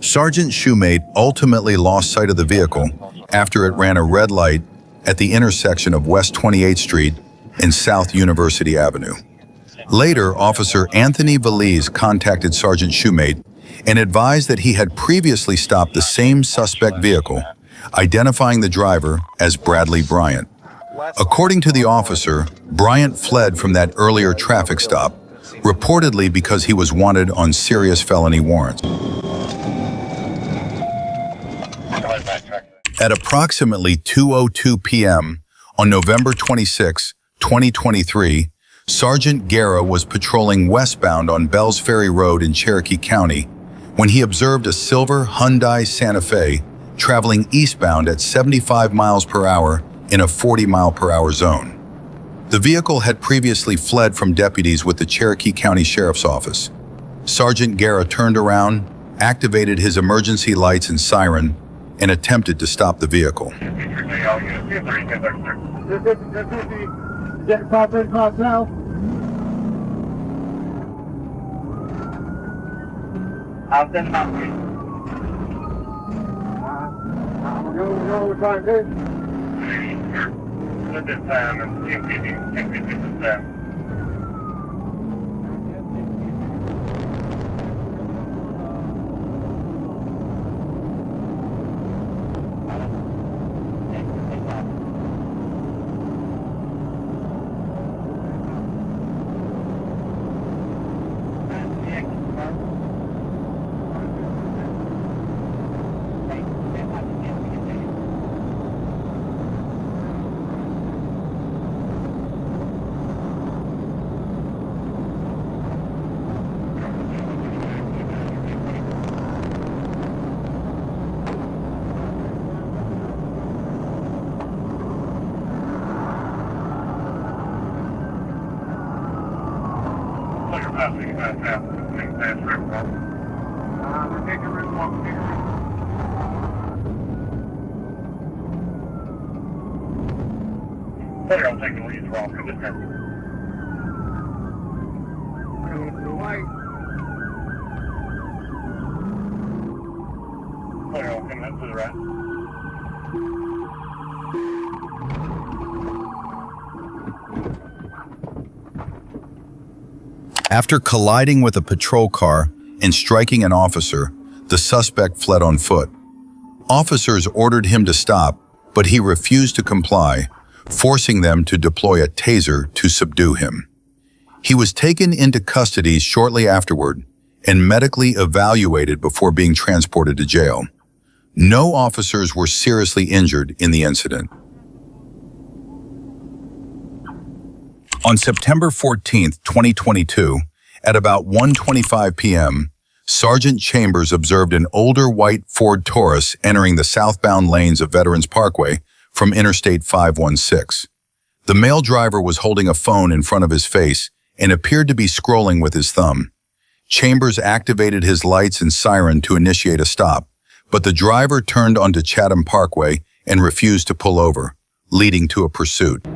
Sergeant Shoemate ultimately lost sight of the vehicle after it ran a red light at the intersection of West 28th Street and South University Avenue. Later, Officer Anthony Valise contacted Sergeant Shoemate and advised that he had previously stopped the same suspect vehicle, identifying the driver as Bradley Bryant. According to the officer, Bryant fled from that earlier traffic stop, reportedly because he was wanted on serious felony warrants. At approximately 2:02 p.m. on November 26, 2023, Sergeant Guerra was patrolling westbound on Bells Ferry Road in Cherokee County when he observed a silver Hyundai Santa Fe traveling eastbound at 75 miles per hour in a 40-mile-per-hour zone. The vehicle had previously fled from deputies with the Cherokee County Sheriff's Office. Sergeant Guerra turned around, activated his emergency lights and siren, and attempted to stop the vehicle. I'll send them out. We're trying to do. Look at time and see if we can get this down. I'll take the lead wrong for this time. Going to the white. I'll come up to the right. After colliding with a patrol car and striking an officer, the suspect fled on foot. Officers ordered him to stop, but he refused to comply, forcing them to deploy a taser to subdue him. He was taken into custody shortly afterward and medically evaluated before being transported to jail. No officers were seriously injured in the incident. On September 14, 2022, at about 1:25 p.m., Sergeant Chambers observed an older white Ford Taurus entering the southbound lanes of Veterans Parkway from Interstate 516. The male driver was holding a phone in front of his face and appeared to be scrolling with his thumb. Chambers activated his lights and siren to initiate a stop, but the driver turned onto Chatham Parkway and refused to pull over, leading to a pursuit.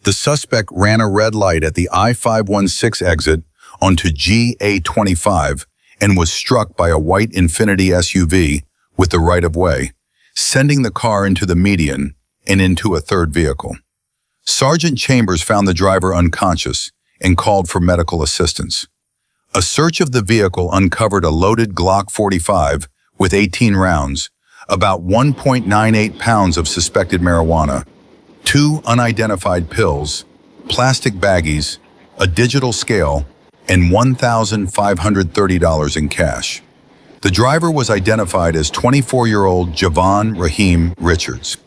The suspect ran a red light at the I-516 exit onto GA25 and was struck by a white Infiniti SUV with the right-of-way, sending the car into the median and into a third vehicle. Sergeant Chambers found the driver unconscious and called for medical assistance. A search of the vehicle uncovered a loaded Glock 45 with 18 rounds, about 1.98 pounds of suspected marijuana, 2 unidentified pills, plastic baggies, a digital scale, and $1,530 in cash. The driver was identified as 24-year-old Javon Raheem Richards.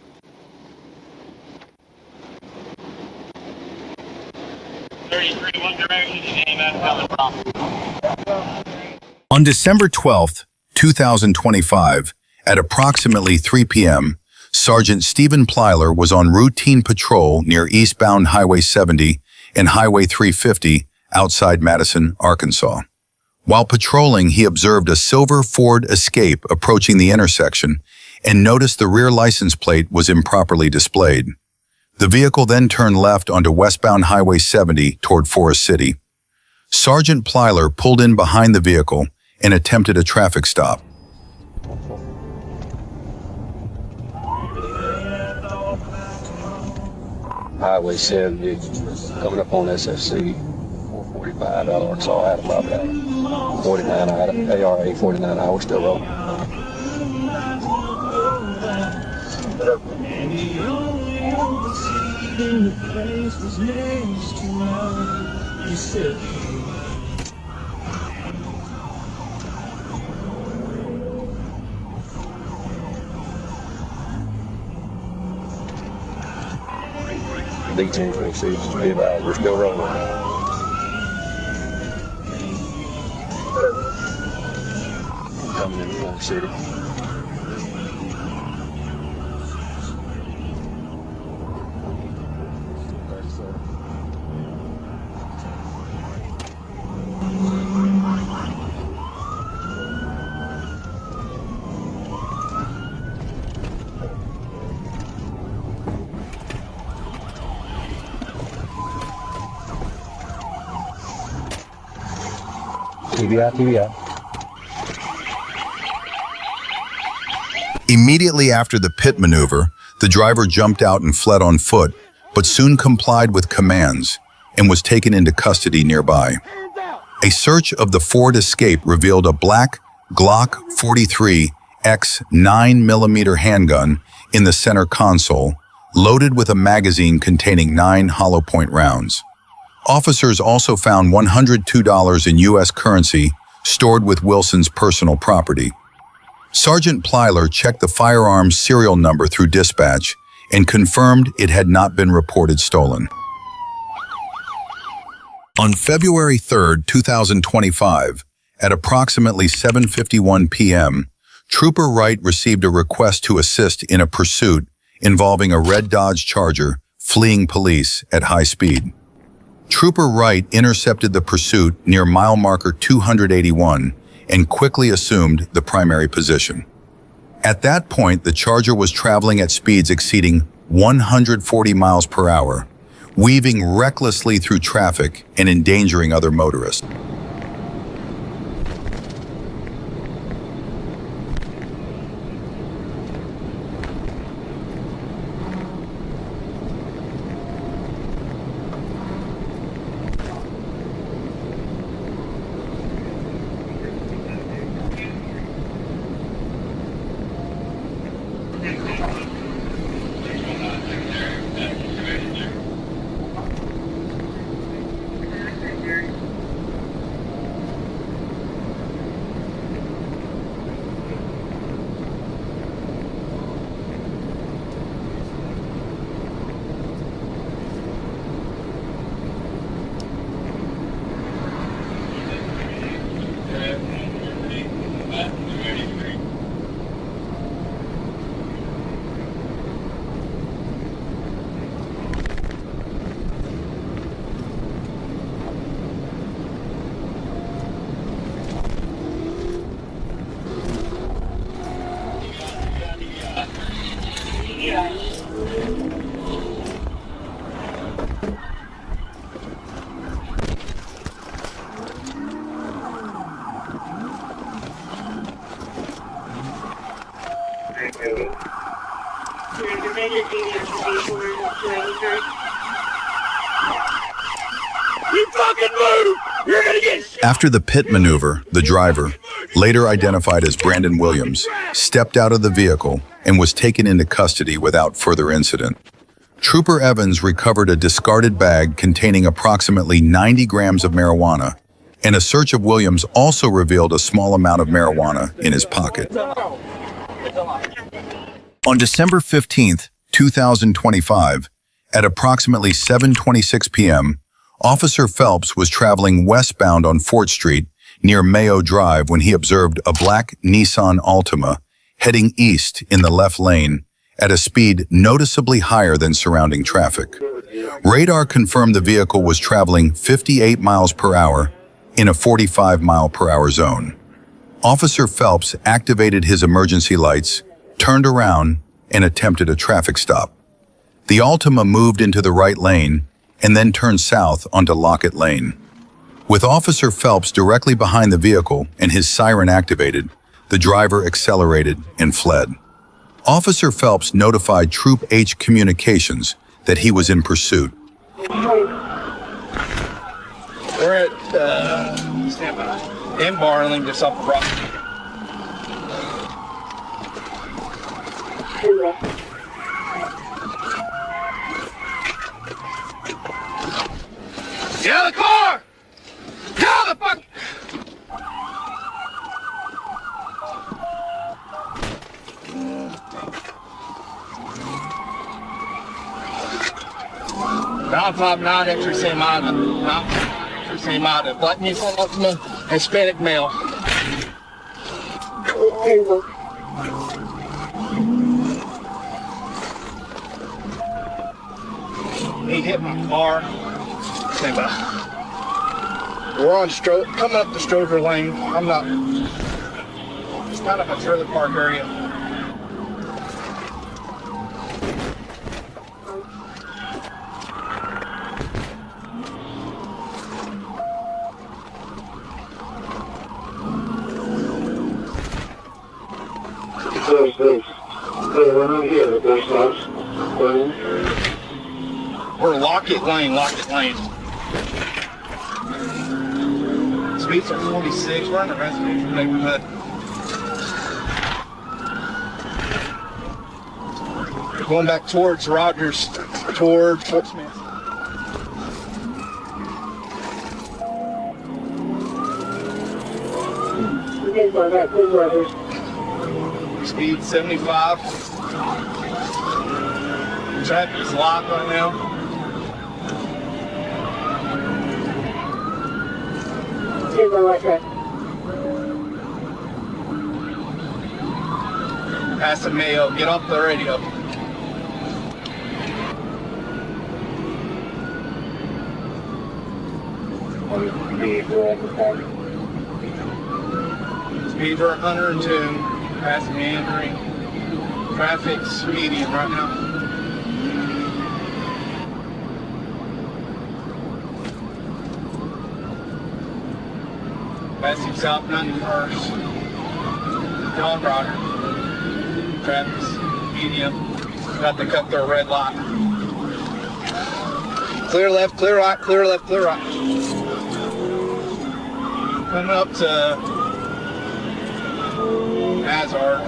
On December 12, 2025, at approximately 3 p.m., Sergeant Stephen Plyler was on routine patrol near eastbound Highway 70 and Highway 350 outside Madison, Arkansas. While patrolling, he observed a silver Ford Escape approaching the intersection and noticed the rear license plate was improperly displayed. The vehicle then turned left onto westbound Highway 70 toward Forest City. Sergeant Plyler pulled in behind the vehicle and attempted a traffic stop. Highway 70, coming up on SFC, 445 out of Arkansas, out of about 49 out of ARA 49 hours, still rolling. D10 proceeds to be about, we're still rolling. Coming into the city. TBI. Immediately after the pit maneuver, The driver jumped out and fled on foot, but soon complied with commands and was taken into custody nearby. A search of the Ford Escape revealed a black Glock 43 X 9mm handgun in the center console, loaded with a magazine containing 9 hollow point rounds. Officers also found $102 in U.S. currency stored with Wilson's personal property. Sergeant Plyler checked the firearm's serial number through dispatch and confirmed it had not been reported stolen. On February 3, 2025, at approximately 7:51 p.m., Trooper Wright received a request to assist in a pursuit involving a red Dodge Charger fleeing police at high speed. Trooper Wright intercepted the pursuit near mile marker 281 and quickly assumed the primary position. At that point, the Charger was traveling at speeds exceeding 140 miles per hour, weaving recklessly through traffic and endangering other motorists. You fucking move! You're gonna get shot! After the pit maneuver, the driver, later identified as Brandon Williams, stepped out of the vehicle and was taken into custody without further incident. Trooper Evans recovered a discarded bag containing approximately 90 grams of marijuana, and a search of Williams also revealed a small amount of marijuana in his pocket. On December 15, 2025, at approximately 7:26 p.m., Officer Phelps was traveling westbound on Fort Street near Mayo Drive when he observed a black Nissan Altima heading east in the left lane at a speed noticeably higher than surrounding traffic. Radar confirmed the vehicle was traveling 58 miles per hour in a 45 mile per hour zone. Officer Phelps activated his emergency lights, turned around, and attempted a traffic stop. The Altima moved into the right lane and then turned south onto Lockett Lane. With Officer Phelps directly behind the vehicle and his siren activated, the driver accelerated and fled. Officer Phelps notified Troop H Communications that he was in pursuit. We're at in Barling, just off the rock. Get out of the car! Get out of the fuck! Round 59, extra same out of black Nissan Altima, Hispanic male. He hit my car. Stand by. We're on coming up the Stroger Lane. It's kind of a trailer park area. We're not here, there's We're Lockett Lane, Lockett Lane. Speeds are 46. We're in the residential neighborhood. Going back towards Rogers, toward Fort Smith. Speed 75. Traffic is locked right now. Pass the Mayo. Get off the radio. Speeds are 102. Past meandering. Traffic's medium right now. Passing South 91st. John Roger. Traffic's medium. Got to cut their red light. Clear left, clear right, clear left, clear right. Coming up to Hazard.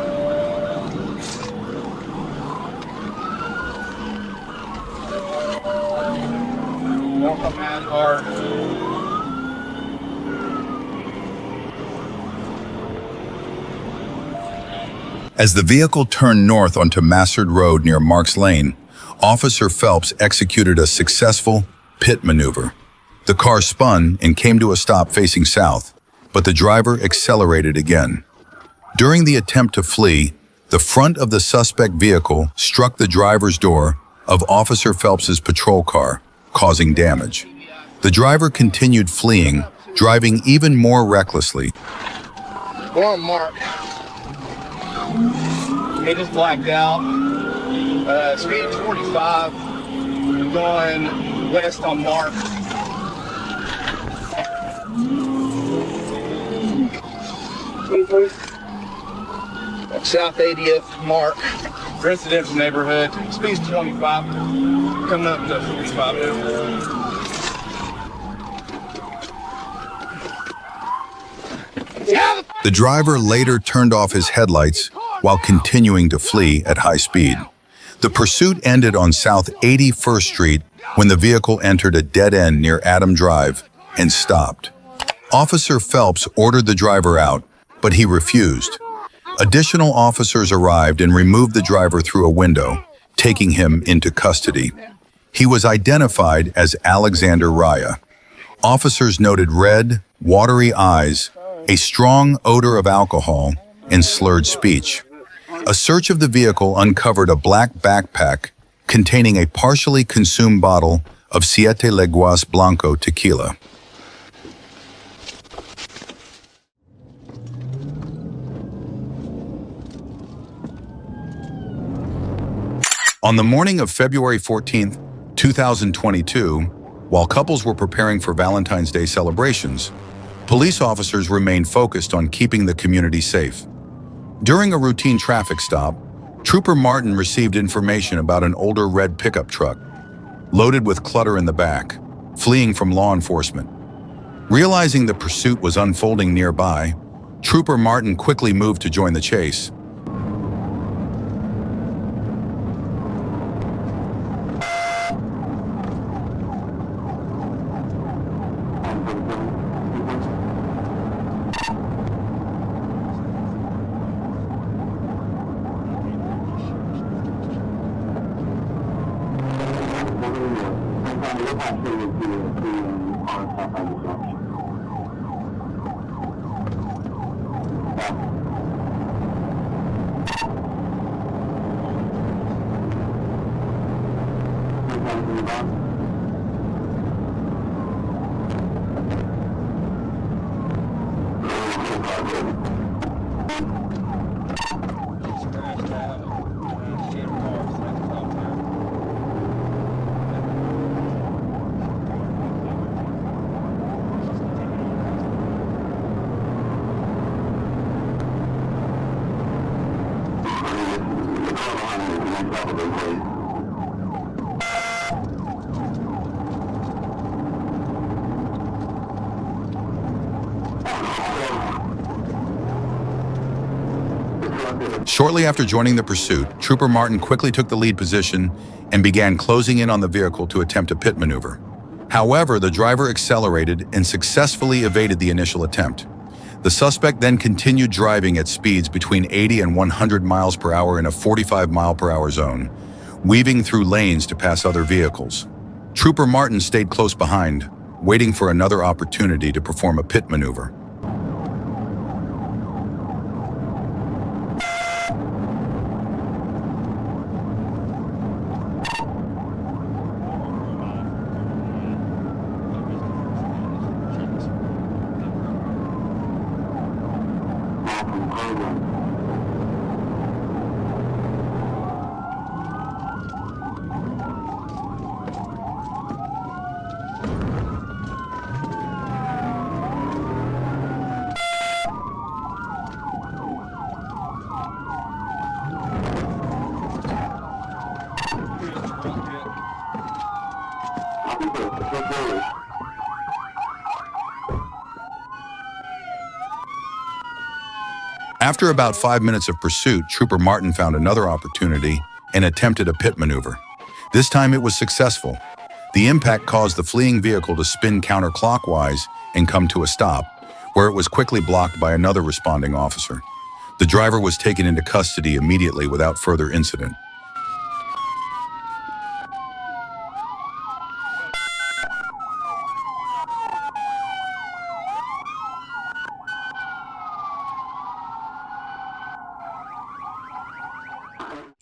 North of Hazard. As the vehicle turned north onto Massard Road near Marks Lane, Officer Phelps executed a successful pit maneuver. The car spun and came to a stop facing south, but the driver accelerated again. During the attempt to flee, the front of the suspect vehicle struck the driver's door of Officer Phelps's patrol car, causing damage. The driver continued fleeing, driving even more recklessly. Warren Mark. He just blacked out. Speed 45. Going west on Mark. South 80th Mark. Residential neighborhood. Speed's 25. Coming up to 45 now. The driver later turned off his headlights while continuing to flee at high speed. The pursuit ended on South 81st Street when the vehicle entered a dead end near Adam Drive and stopped. Officer Phelps ordered the driver out, but he refused. Additional officers arrived and removed the driver through a window, taking him into custody. He was identified as Alexander Raya. Officers noted red, watery eyes, a strong odor of alcohol, and slurred speech. A search of the vehicle uncovered a black backpack containing a partially consumed bottle of Siete Leguas Blanco tequila. On the morning of February 14th, 2022, while couples were preparing for Valentine's Day celebrations, police officers remained focused on keeping the community safe. During a routine traffic stop, Trooper Martin received information about an older red pickup truck, loaded with clutter in the back, fleeing from law enforcement. Realizing the pursuit was unfolding nearby, Trooper Martin quickly moved to join the chase. Shortly after joining the pursuit, Trooper Martin quickly took the lead position and began closing in on the vehicle to attempt a pit maneuver. However, the driver accelerated and successfully evaded the initial attempt. The suspect then continued driving at speeds between 80 and 100 miles per hour in a 45 mile per hour zone, weaving through lanes to pass other vehicles. Trooper Martin stayed close behind, waiting for another opportunity to perform a pit maneuver. After about 5 minutes of pursuit, Trooper Martin found another opportunity and attempted a pit maneuver. This time it was successful. The impact caused the fleeing vehicle to spin counterclockwise and come to a stop, where it was quickly blocked by another responding officer. The driver was taken into custody immediately without further incident.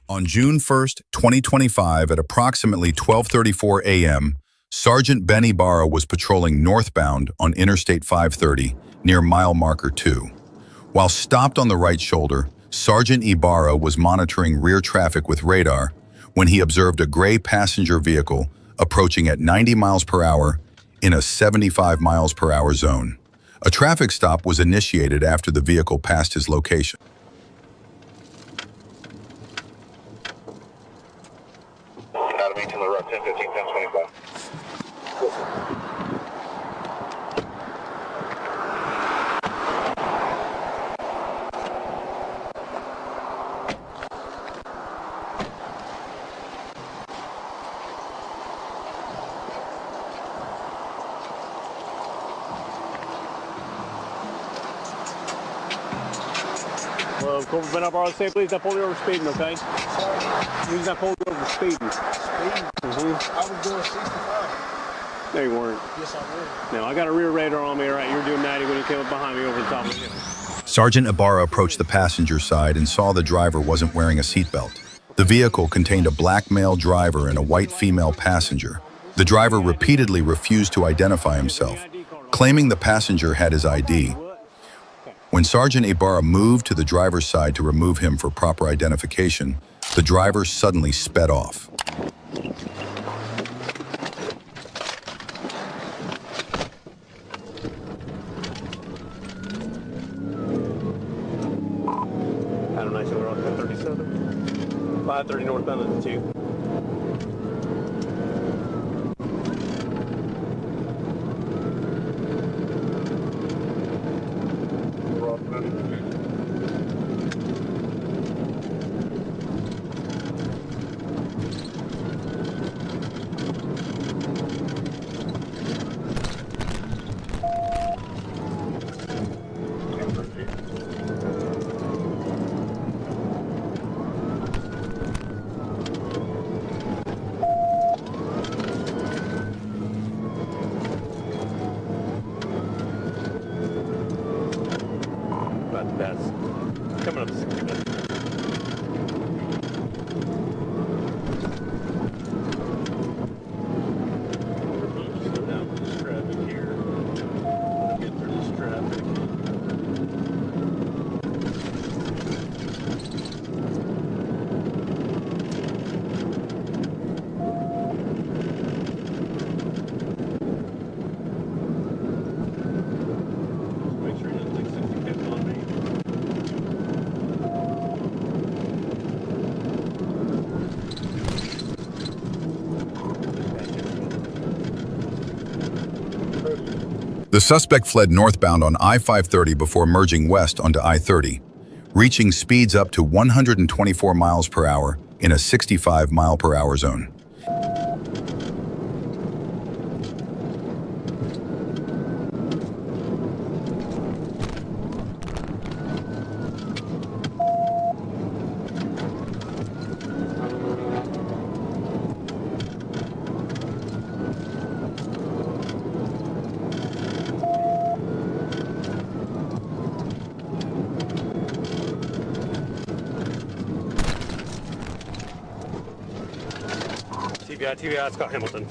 On June 1st, 2025, at approximately 12:34 a.m., Sergeant Ben Ibarra was patrolling northbound on Interstate 530 near mile marker 2. While stopped on the right shoulder, Sergeant Ibarra was monitoring rear traffic with radar when he observed a gray passenger vehicle approaching at 90 miles per hour in a 75 miles per hour zone. A traffic stop was initiated after the vehicle passed his location. Academy to the right, 10, 15, 10, 25. Well, Corporal Ben Ibarra, say please, I pulled you over speeding, okay? Please, I pulled you over speeding. Speeding? I was doing 65. No, you weren't. Yes, I was. No, I got a rear radar on me, all right? You were doing 90 when you came up behind me over the top of the hill. Sergeant Ibarra approached the passenger side and saw the driver wasn't wearing a seatbelt. The vehicle contained a black male driver and a white female passenger. The driver repeatedly refused to identify himself, claiming the passenger had his ID. When Sergeant Ibarra moved to the driver's side to remove him for proper identification, the driver suddenly sped off. Adam 19, we're on 1037. 530 northbound of the 2. That's coming up 60 minutes. Slow down with this traffic here. Get through this traffic. Make sure you don't take 60 on me. The suspect fled northbound on I-530 before merging west onto I-30. reaching speeds up to 124 miles per hour in a 65 mile per hour zone. TBI, Scott Hamilton.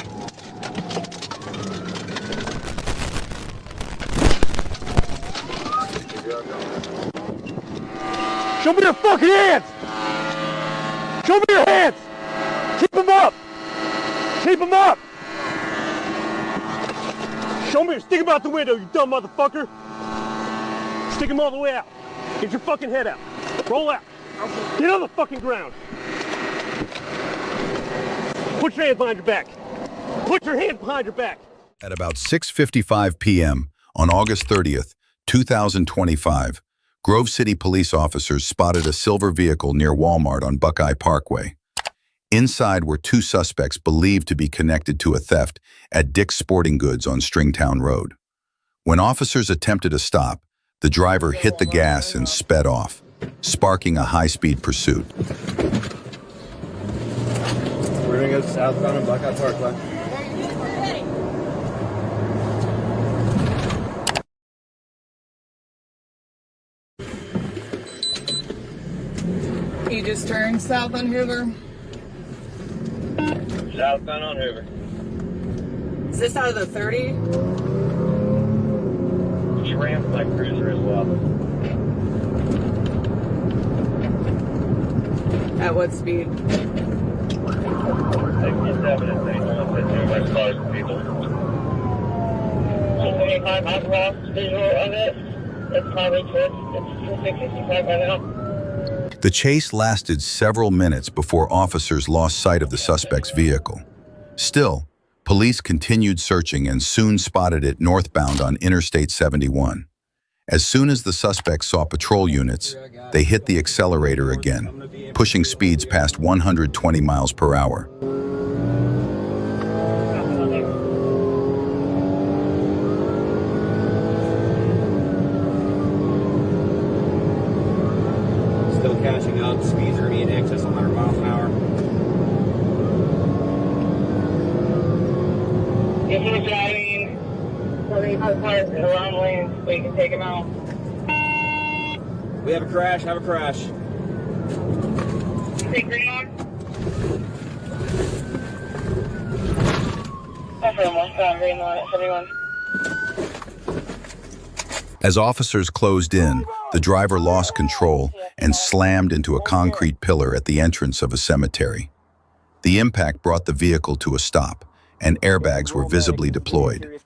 Show me your fucking hands! Show me your hands! Keep them up! Keep them up! Show me, stick them out the window, you dumb motherfucker! Stick them all the way out. Get your fucking head out. Roll out. Get on the fucking ground. Put your hands behind your back. Put your hands behind your back. At about 6:55 p.m. on August 30th, 2025, Grove City police officers spotted a silver vehicle near Walmart on Buckeye Parkway. Inside were two suspects believed to be connected to a theft at Dick's Sporting Goods on Stringtown Road. When officers attempted a stop, the driver hit the gas and sped off, sparking a high-speed pursuit. We're gonna go southbound on Buckeye Parkway. You just turned south on Hoover. Southbound on Hoover. Is this out of the 30? She ran my cruiser as well. At what speed? 67 and 31, that's cars and people. 25 miles per hour, visual of it. It's probably close. It's 65 by now. The chase lasted several minutes before officers lost sight of the suspect's vehicle. Still, police continued searching and soon spotted it northbound on Interstate 71. As soon as the suspects saw patrol units, they hit the accelerator again, pushing speeds past 120 miles per hour. Still catching up. Speeds are in excess of 100 miles an hour. If he's driving 75 cars in the wrong lanes, we can take him out. We have a crash. Have a crash. Take green on. That's almost green on at 71. As officers closed in, the driver lost control and slammed into a concrete pillar at the entrance of a cemetery. The impact brought the vehicle to a stop, and airbags were visibly deployed.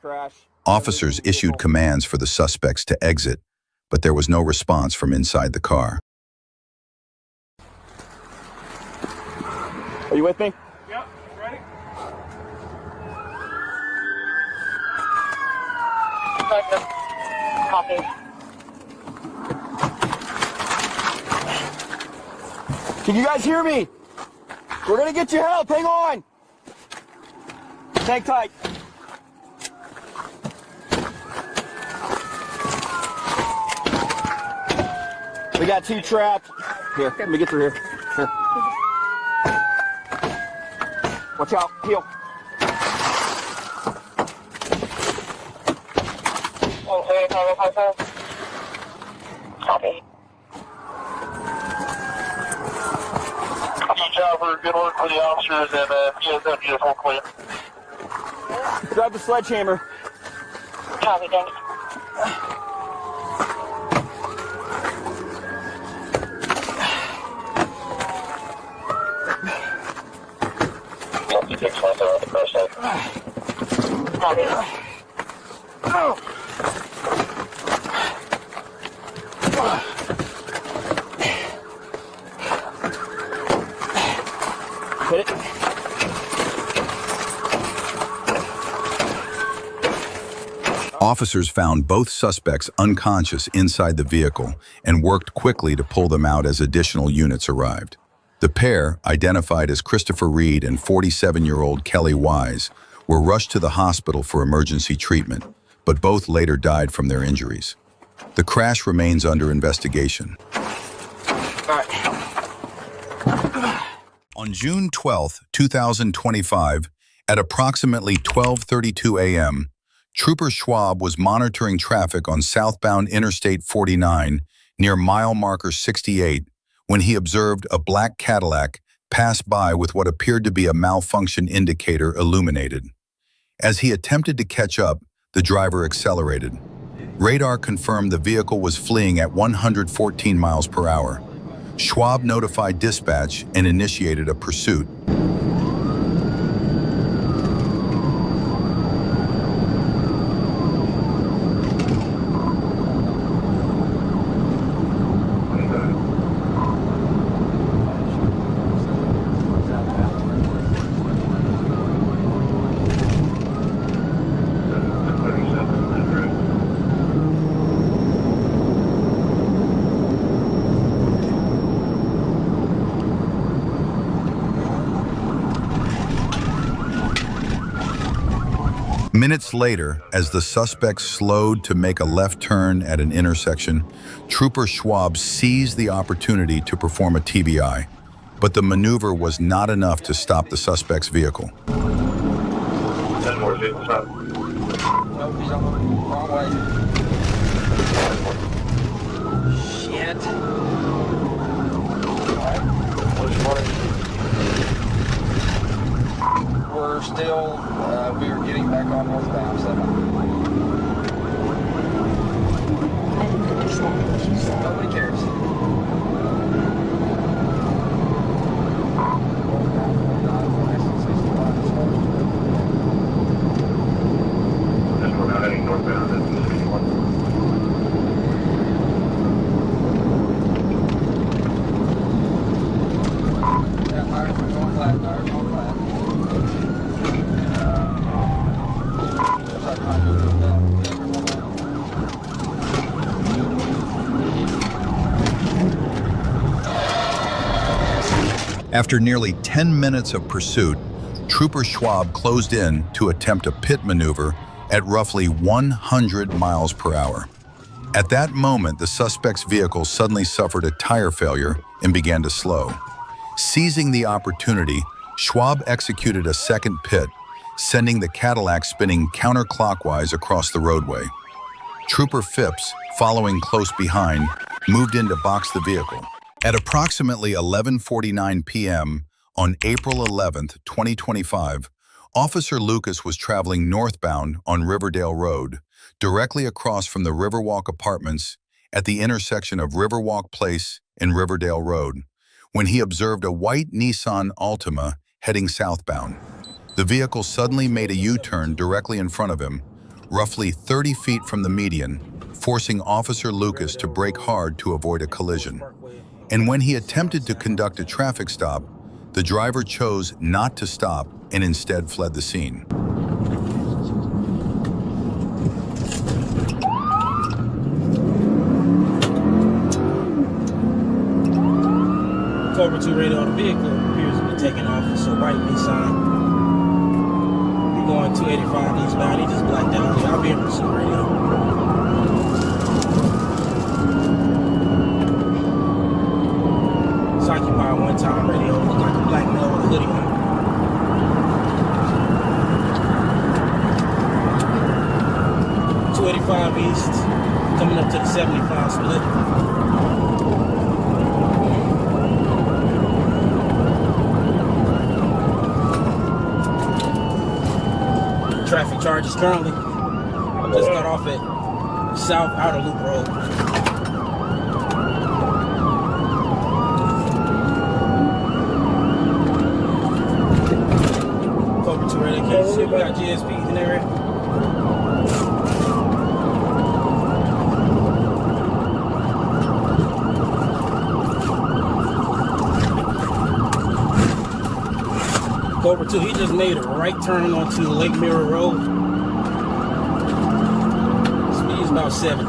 Officers issued commands for the suspects to exit, but there was no response from inside the car. Are you with me? Yep, ready? Copy. Can you guys hear me? We're gonna get you help. Hang on. Hang tight. We got two trapped. Here, let me get through here. Here. Watch out. Heel. Copy. Good job, good work for the officers, and yeah, that beautiful clear. Grab the sledgehammer. Copy, thanks. You take something out the car side. Copy. Oh! Hit it. Officers found both suspects unconscious inside the vehicle and worked quickly to pull them out as additional units arrived. The pair, identified as Christopher Reed and 47-year-old Kelly Wise, were rushed to the hospital for emergency treatment, but both later died from their injuries. The crash remains under investigation. On June 12, 2025, at approximately 12:32 a.m., Trooper Schwab was monitoring traffic on southbound Interstate 49 near mile marker 68 when he observed a black Cadillac pass by with what appeared to be a malfunction indicator illuminated. As he attempted to catch up, the driver accelerated. Radar confirmed the vehicle was fleeing at 114 miles per hour. Schwab notified dispatch and initiated a pursuit. Minutes later, as the suspect slowed to make a left turn at an intersection, Trooper Schwab seized the opportunity to perform a TBI, but the maneuver was not enough to stop the suspect's vehicle. Shit. We're still, we were getting back on northbound 7. I didn't understand what you said. Nobody cares. We're not heading northbound at 61. After nearly 10 minutes of pursuit, Trooper Schwab closed in to attempt a pit maneuver at roughly 100 miles per hour. At that moment, the suspect's vehicle suddenly suffered a tire failure and began to slow. Seizing the opportunity, Schwab executed a second pit, sending the Cadillac spinning counterclockwise across the roadway. Trooper Phipps, following close behind, moved in to box the vehicle. At approximately 11:49 p.m. on April 11, 2025, Officer Lucas was traveling northbound on Riverdale Road, directly across from the Riverwalk Apartments at the intersection of Riverwalk Place and Riverdale Road, when he observed a white Nissan Altima heading southbound. The vehicle suddenly made a U-turn directly in front of him, roughly 30 feet from the median, forcing Officer Lucas to brake hard to avoid a collision. And when he attempted to conduct a traffic stop, the driver chose not to stop and instead fled the scene. Cobra 2 radio on the vehicle appears to be taking off. It's a white Nissan. We're going 285 eastbound. He just blacked out. I'll be in pursuit radio. Occupy one time radio, look like a black male with a hoodie on. .285 east, coming up to the 75 split. Traffic charges currently. Just got off at South Outer Loop Road. Can you see if we got GSPs in the area? Cobra 2, he just made a right turn onto Lake Mirror Road. about 70.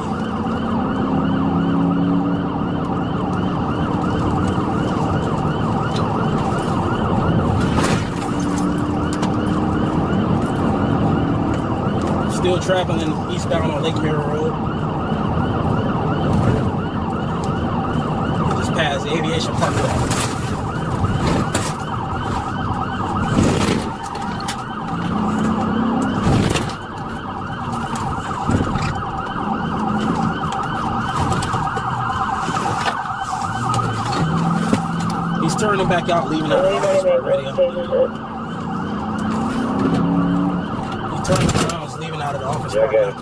Still traveling eastbound on Lake Mirror Road. Just past the aviation parking lot. He's turning back out, leaving out the office already. He's turning around, he's leaving out of the office already.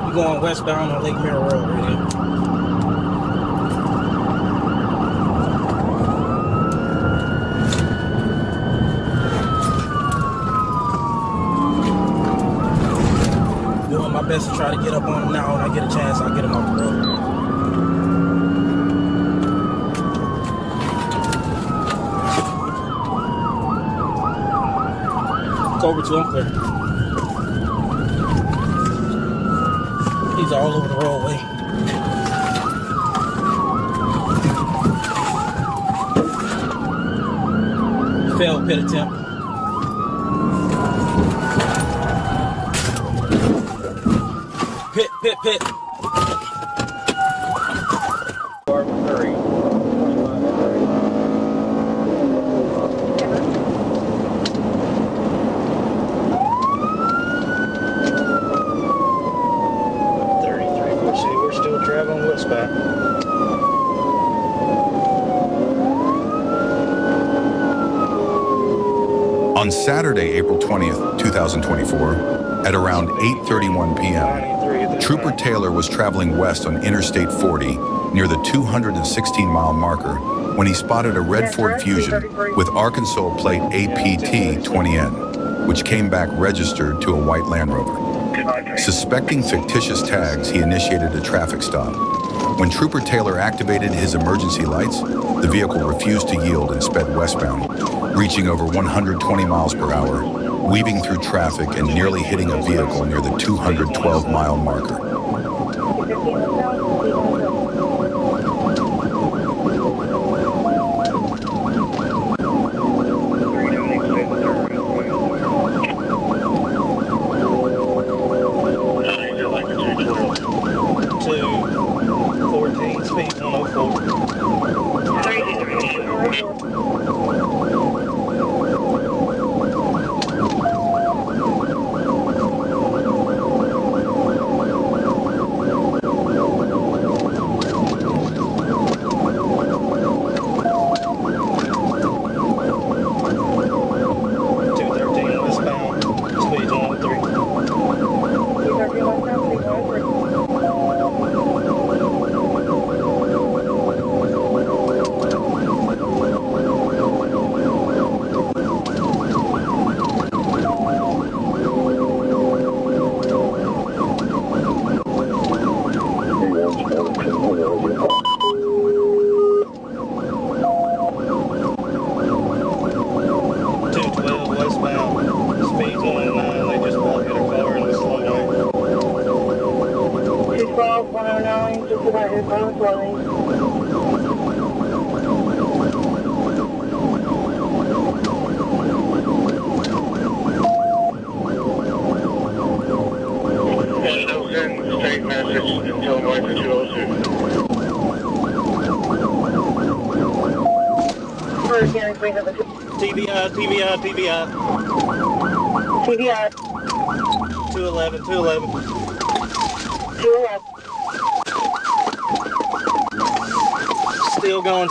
We're going westbound on Lake Mirror Road right here. Doing my best to try to get up on him now. When I get a chance, I'll get him off the road. It's over to him, clear. He's all over the roadway. Failed pit attempt. Pit. We're still traveling westbound. On Saturday, April 20th, 2024, at around 8:31 p.m., Trooper Taylor was traveling west on Interstate 40 near the 216-mile marker when he spotted a red Ford Fusion with Arkansas plate APT-20N, which came back registered to a white Land Rover. Suspecting fictitious tags, he initiated a traffic stop. When Trooper Taylor activated his emergency lights, the vehicle refused to yield and sped westbound, reaching over 120 miles per hour, weaving through traffic and nearly hitting a vehicle near the 212-mile marker. TBI. 211. 211. Still going.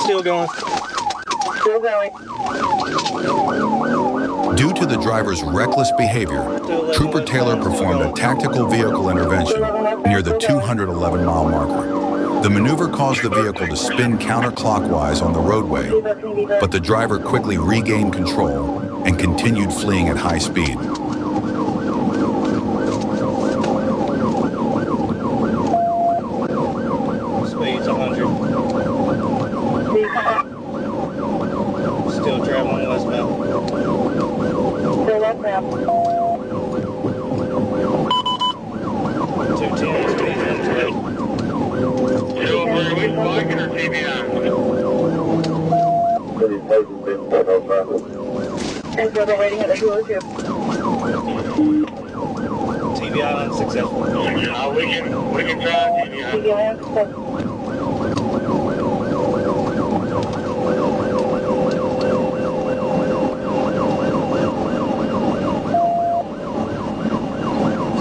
Due to the driver's reckless behavior, Trooper Taylor performed a tactical vehicle intervention near the 211-mile marker. The maneuver caused the vehicle to spin counterclockwise on the roadway, but the driver quickly regained control and continued fleeing at high speed. Speed's 100. Still traveling westbound. still waiting at the dealership. TBI unsuccessful. We can try TBI. TBI unsuccessful.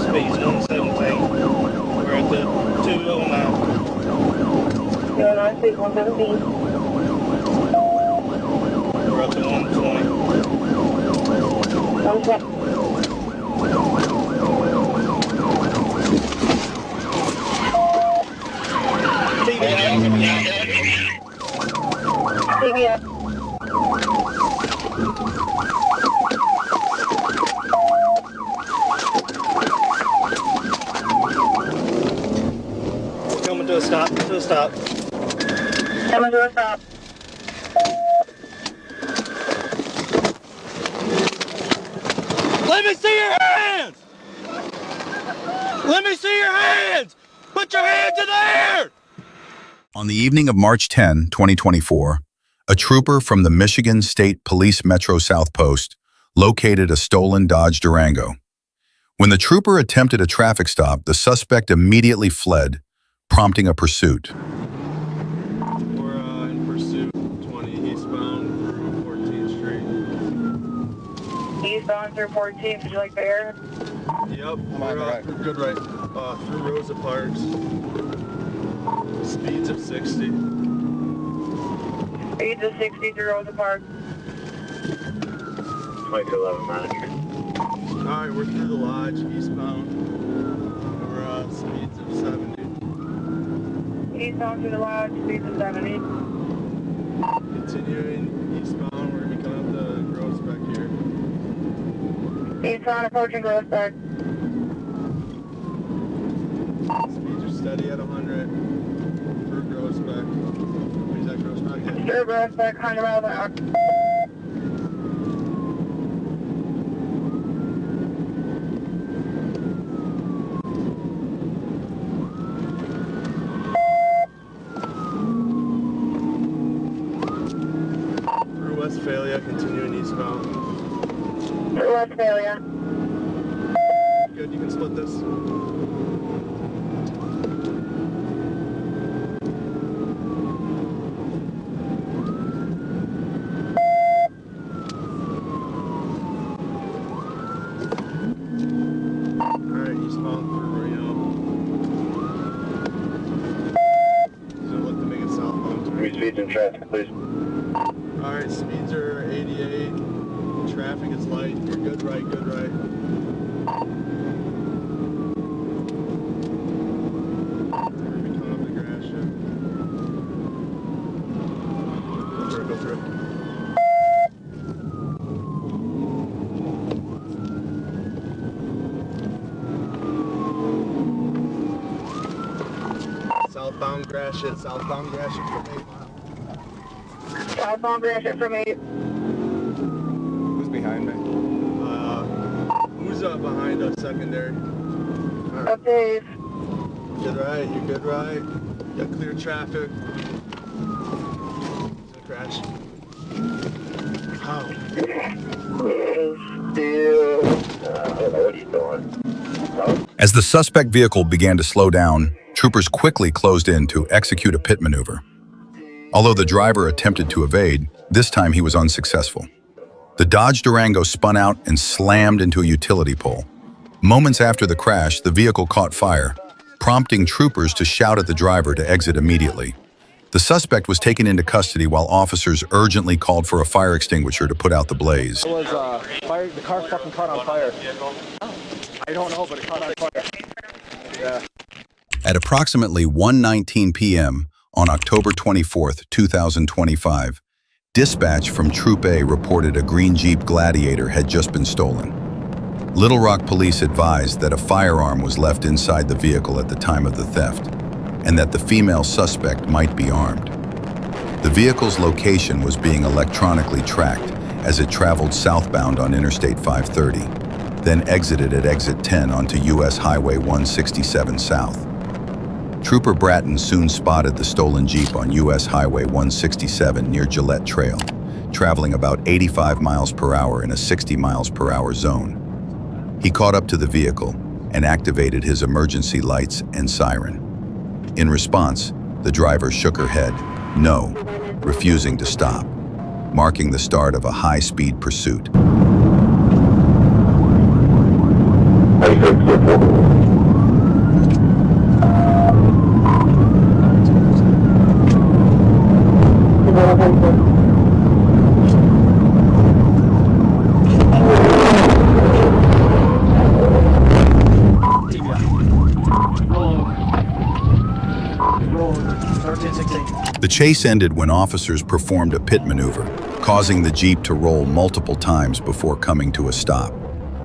Speed's 117. We're at the 209. 209, speed 117. We're up to 120. 120. TBI. Coming to a stop. To a stop. Coming to a stop. Let me see your hands! Let me see your hands! Put your hands in the air! On the evening of March 10, 2024, a trooper from the Michigan State Police Metro South Post located a stolen Dodge Durango. When the trooper attempted a traffic stop, the suspect immediately fled, prompting a pursuit. We're in pursuit, 20 eastbound through 14th Street. Eastbound through 14th, would you like the air? Yep, we're good right. Through Rosa Parks. Speeds of 60. Speeds of 60 through Rosa Park. 2211 manager. Alright, we're through the lodge, eastbound. We're speeds of 70. Eastbound through the lodge, speeds of 70. Continuing eastbound, we're going to be coming up the Grossbeck here. Eastbound approaching Grossbeck. Speeds are steady at 100. Through Grossbeck. Where's that Grossbeck? Through Grossbeck, 100 miles an hour. Westphalia, continuing eastbound. Through Westphalia. Good, you can split this. Alright, eastbound through Reno. He's gonna look to make it southbound. Three speeds in traffic, please. Alright, speeds are 88. Traffic is light. You're good right, good right. We're gonna be coming up the grass ship. Go through it. Southbound grass ship from 8 miles. Southbound Gratiot from 8. Who's behind me? Who's behind us, secondary? Right. Up Dave. Good right, you're good right. You got clear traffic. It's gonna crash. How? Still, I don't know what he's doing. As the suspect vehicle began to slow down, troopers quickly closed in to execute a pit maneuver. Although the driver attempted to evade, this time he was unsuccessful. The Dodge Durango spun out and slammed into a utility pole. Moments after the crash, the vehicle caught fire, prompting troopers to shout at the driver to exit immediately. The suspect was taken into custody while officers urgently called for a fire extinguisher to put out the blaze. It was fire. The car fucking caught on fire. I don't know, but it caught on fire. Yeah. At approximately 1:19 p.m. on October 24, 2025, dispatch from Troop A reported a green Jeep Gladiator had just been stolen. Little Rock police advised that a firearm was left inside the vehicle at the time of the theft, and that the female suspect might be armed. The vehicle's location was being electronically tracked as it traveled southbound on Interstate 530, then exited at exit 10 onto US Highway 167 South. Trooper Bratton soon spotted the stolen Jeep on US Highway 167 near Gillette Trail. traveling about 85 miles per hour in a 60 miles per hour zone. He caught up to the vehicle and activated his emergency lights and siren. In response, the driver shook her head, no, refusing to stop, marking the start of a high-speed pursuit. The chase ended when officers performed a pit maneuver, causing the Jeep to roll multiple times before coming to a stop.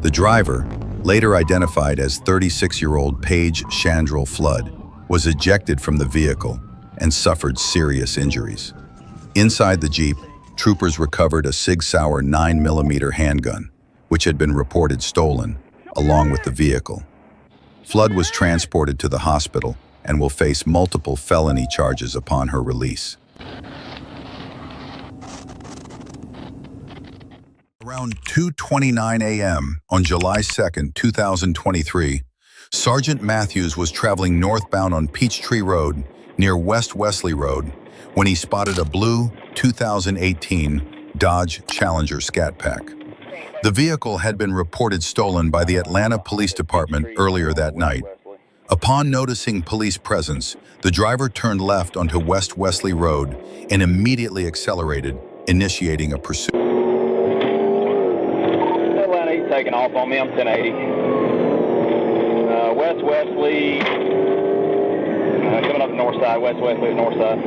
The driver, later identified as 36-year-old Paige Chandrell Flood, was ejected from the vehicle and suffered serious injuries. Inside the Jeep, troopers recovered a Sig Sauer 9mm handgun, which had been reported stolen, along with the vehicle. Flood was transported to the hospital and will face multiple felony charges upon her release. Around 2:29 a.m. on July 2, 2023, Sergeant Matthews was traveling northbound on Peachtree Road near West Wesley Road when he spotted a blue 2018 Dodge Challenger Scat Pack. The vehicle had been reported stolen by the Atlanta Police Department earlier that night. Upon noticing police presence, the driver turned left onto West Wesley Road and immediately accelerated, initiating a pursuit. Atlanta, he's taking off on me. I'm 1080. West Wesley, coming up the north side. West Wesley, north side.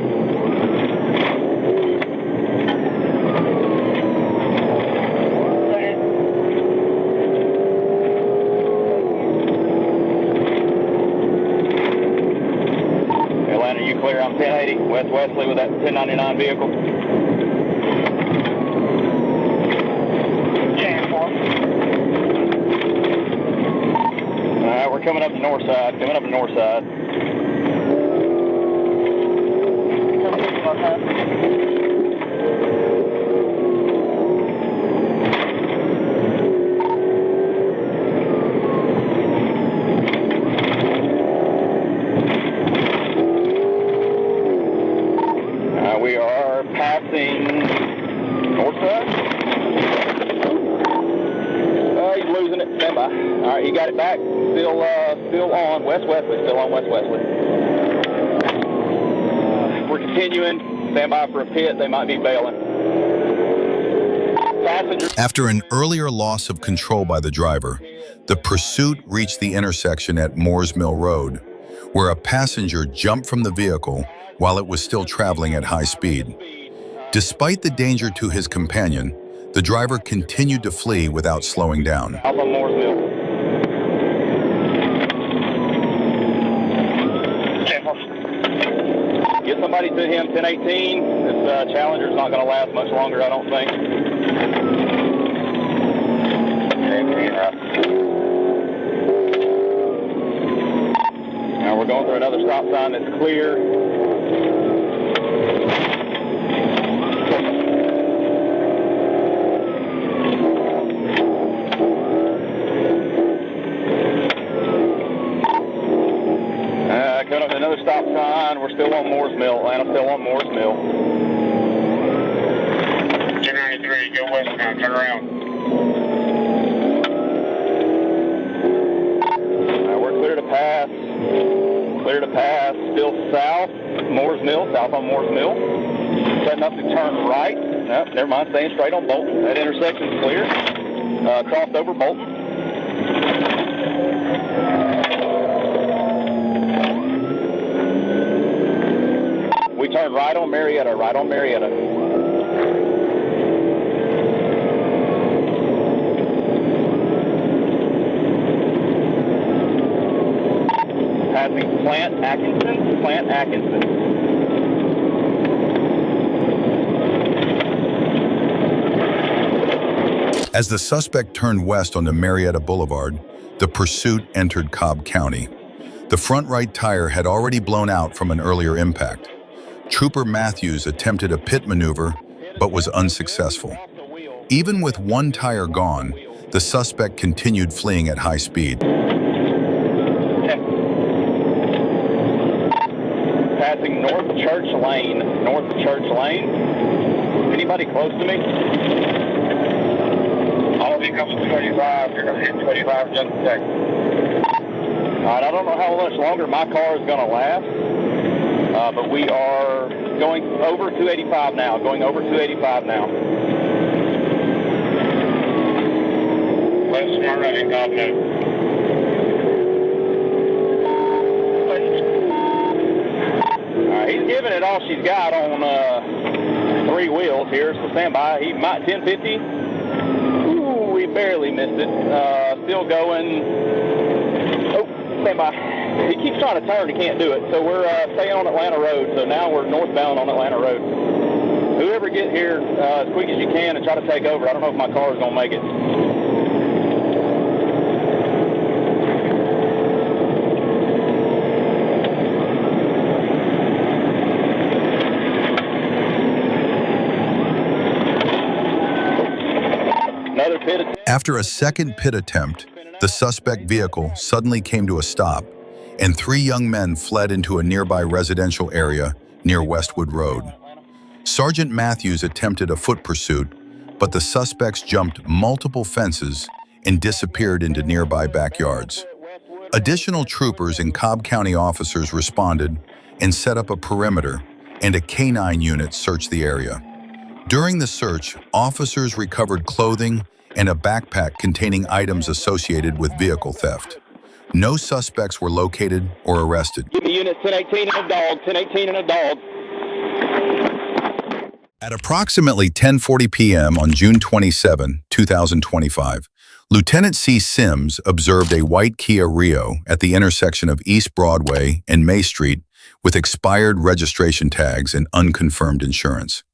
Clear on 1080, West Wesley with that 1099 vehicle. Alright, we're coming up the north side, We are passing north side. He's losing it. Stand by. All right, he got it back. Still on West Wesley. Still on West Wesley. We're continuing. Stand by for a pit. They might be bailing. Passenger. After an earlier loss of control by the driver, the pursuit reached the intersection at Moores Mill Road, where a passenger jumped from the vehicle while it was still traveling at high speed. Despite the danger to his companion, the driver continued to flee without slowing down. Up on Moores Mill. Get somebody to him, 1018. This Challenger's not going to last much longer, I don't think. Now we're going through another stop sign that's clear. Coming up to another stop sign. We're still on Moores Mill. Atlanta, still on Moores Mill. 293, go west now, turn around. We're clear to pass. Clear to pass. Still south, Moores Mill, south on Moores Mill. Setting up to turn right. No, never mind, staying straight on Bolton. That intersection's clear. Crossed over Bolton. We turn right on Marietta, right on Marietta. Passing Plant Atkinson. As the suspect turned west onto Marietta Boulevard, the pursuit entered Cobb County. The front right tire had already blown out from an earlier impact. Trooper Matthews attempted a pit maneuver but was unsuccessful. Even with one tire gone, the suspect continued fleeing at high speed. Passing North Church Lane. North Church Lane. Anybody close to me? All of you coming to 25. You're going to hit 25 in just a second. All right, I don't know how much longer my car is going to last, but we are going over 285 now. Going over 285 now. Let's start running confident. He's giving it all she's got on 3 wheels here, so stand by. He might 1050. Ooh, we barely missed it. Still going. Oh, stand by. He keeps trying to turn, he can't do it. So we're staying on Atlanta Road. So now we're northbound on Atlanta Road. Whoever get here as quick as you can and try to take over. I don't know if my car is going to make it. After a second pit attempt, the suspect vehicle suddenly came to a stop, and 3 young men fled into a nearby residential area near Westwood Road. Sergeant Matthews attempted a foot pursuit, but the suspects jumped multiple fences and disappeared into nearby backyards. Additional troopers and Cobb County officers responded and set up a perimeter, and a canine unit searched the area. During the search, officers recovered clothing and a backpack containing items associated with vehicle theft. No suspects were located or arrested. Give me units 1018 and a dog, 1018 and a dog. At approximately 10:40 p.m. on June 27, 2025, Lieutenant C. Sims observed a white Kia Rio at the intersection of East Broadway and May Street with expired registration tags and unconfirmed insurance.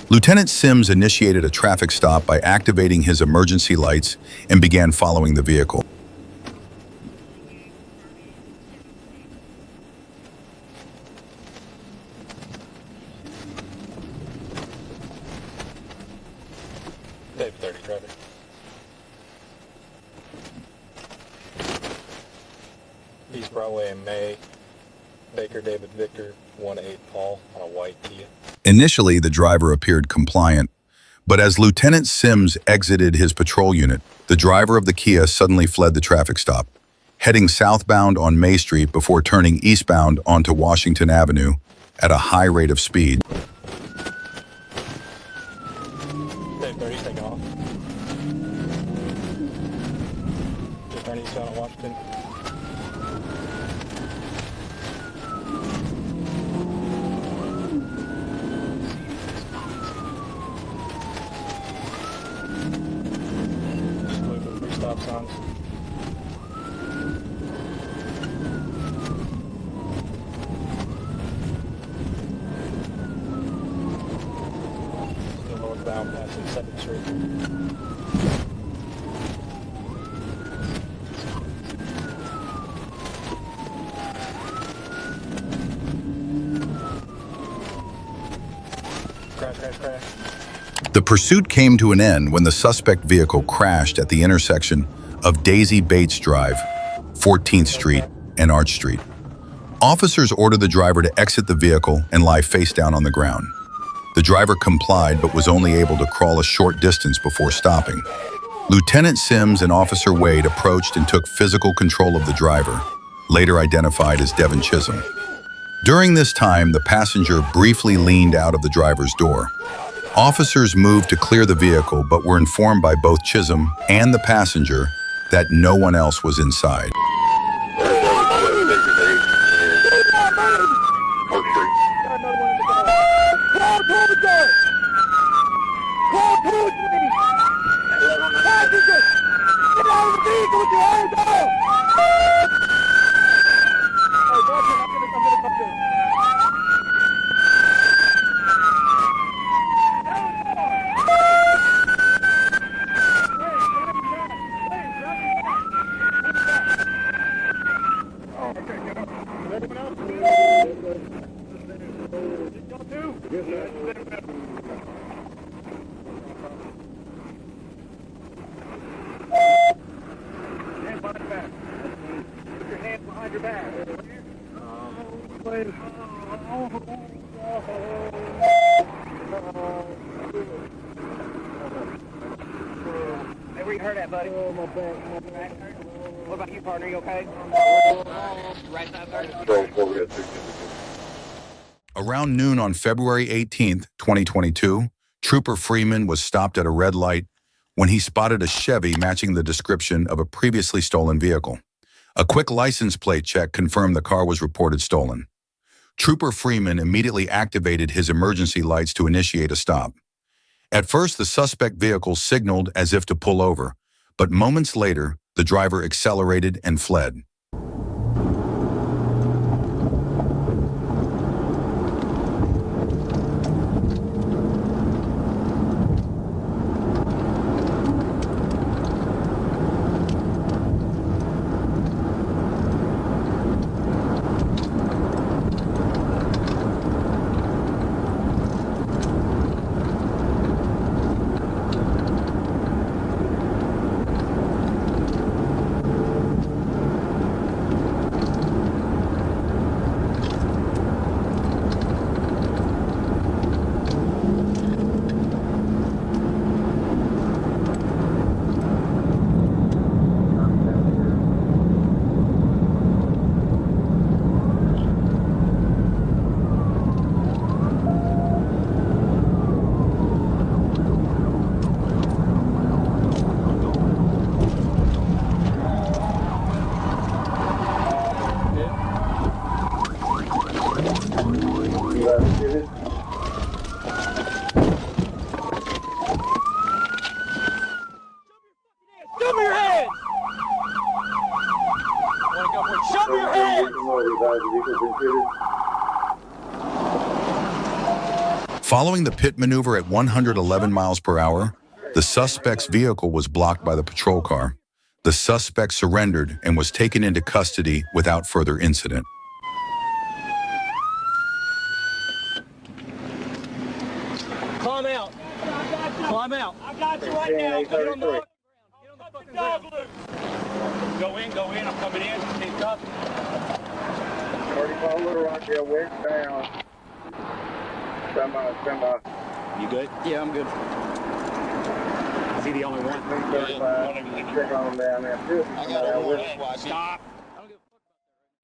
Lieutenant Sims initiated a traffic stop by activating his emergency lights and began following the vehicle. Dave 30 traffic. East Broadway and May. Baker David Victor 1-8 Paul on a white Kia. Initially, the driver appeared compliant, but as Lieutenant Sims exited his patrol unit, the driver of the Kia suddenly fled the traffic stop, heading southbound on May Street before turning eastbound onto Washington Avenue at a high rate of speed. Dave 30's taking off. Just turning eastbound on Washington. Stop signs. Still northbound passing 7th Street. Crash, crash, crash. The pursuit came to an end when the suspect vehicle crashed at the intersection of Daisy Bates Drive, 14th Street, and Arch Street. Officers ordered the driver to exit the vehicle and lie face down on the ground. The driver complied but was only able to crawl a short distance before stopping. Lieutenant Sims and Officer Wade approached and took physical control of the driver, later identified as Devin Chisholm. During this time, the passenger briefly leaned out of the driver's door. Officers moved to clear the vehicle but were informed by both Chisholm and the passenger that no one else was inside. Hey, where you hurt at, buddy? Oh, my back. What about you, partner? You okay? Right side, sir? Around noon on February 18th, 2022, Trooper Freeman was stopped at a red light when he spotted a Chevy matching the description of a previously stolen vehicle. A quick license plate check confirmed the car was reported stolen. Trooper Freeman immediately activated his emergency lights to initiate a stop. At first, the suspect vehicle signaled as if to pull over, but moments later, the driver accelerated and fled. Show me your hand! Show me your hand! Following the pit maneuver at 111 miles per hour, the suspect's vehicle was blocked by the patrol car. The suspect surrendered and was taken into custody without further incident. Climb out. Climb out. I got you right now. Get on the fucking dog loose. Go in. I'm coming in. Keep up. 45 Little Rock, yeah, westbound. Stand by. You good? Yeah, I'm good. Is he the only one? Check on him down there. Stop.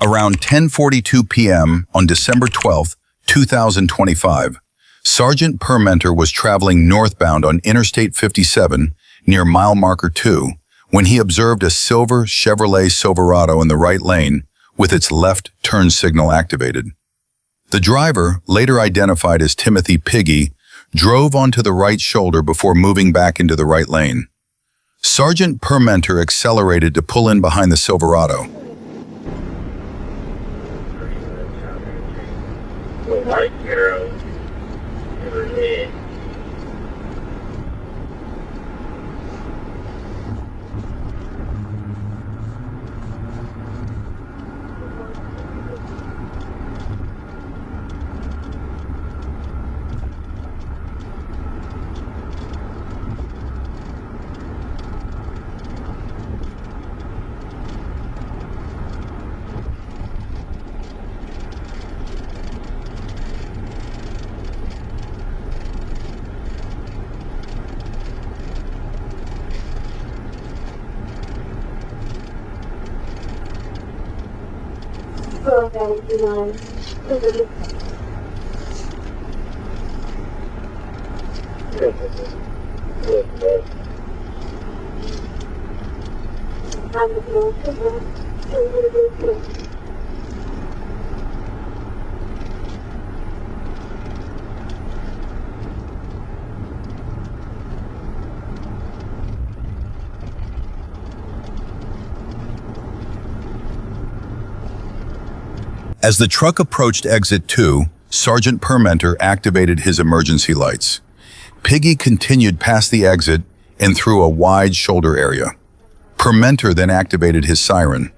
Around 10:42 p.m. on December 12, 2025, Sergeant Permenter was traveling northbound on Interstate 57 near mile marker 2 when he observed a silver Chevrolet Silverado in the right lane with its left turn signal activated. The driver, later identified as Timothy Piggy, drove onto the right shoulder before moving back into the right lane. Sergeant Permenter accelerated to pull in behind the Silverado. White arrow. As the truck approached exit 2, Sergeant Permenter activated his emergency lights. Piggy continued past the exit and through a wide shoulder area. Permenter then activated his siren.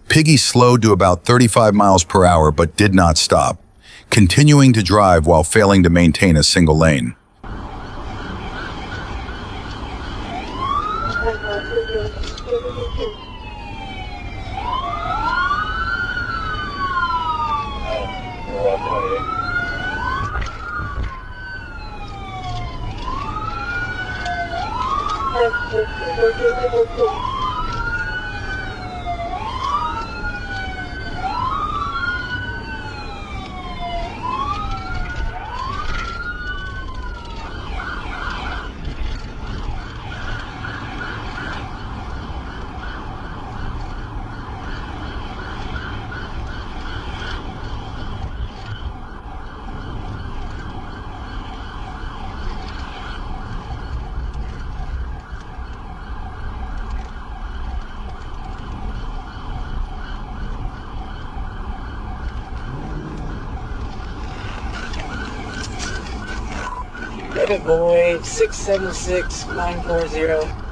Piggy slowed to about 35 miles per hour but did not stop, continuing to drive while failing to maintain a single lane. Private Boy 676940.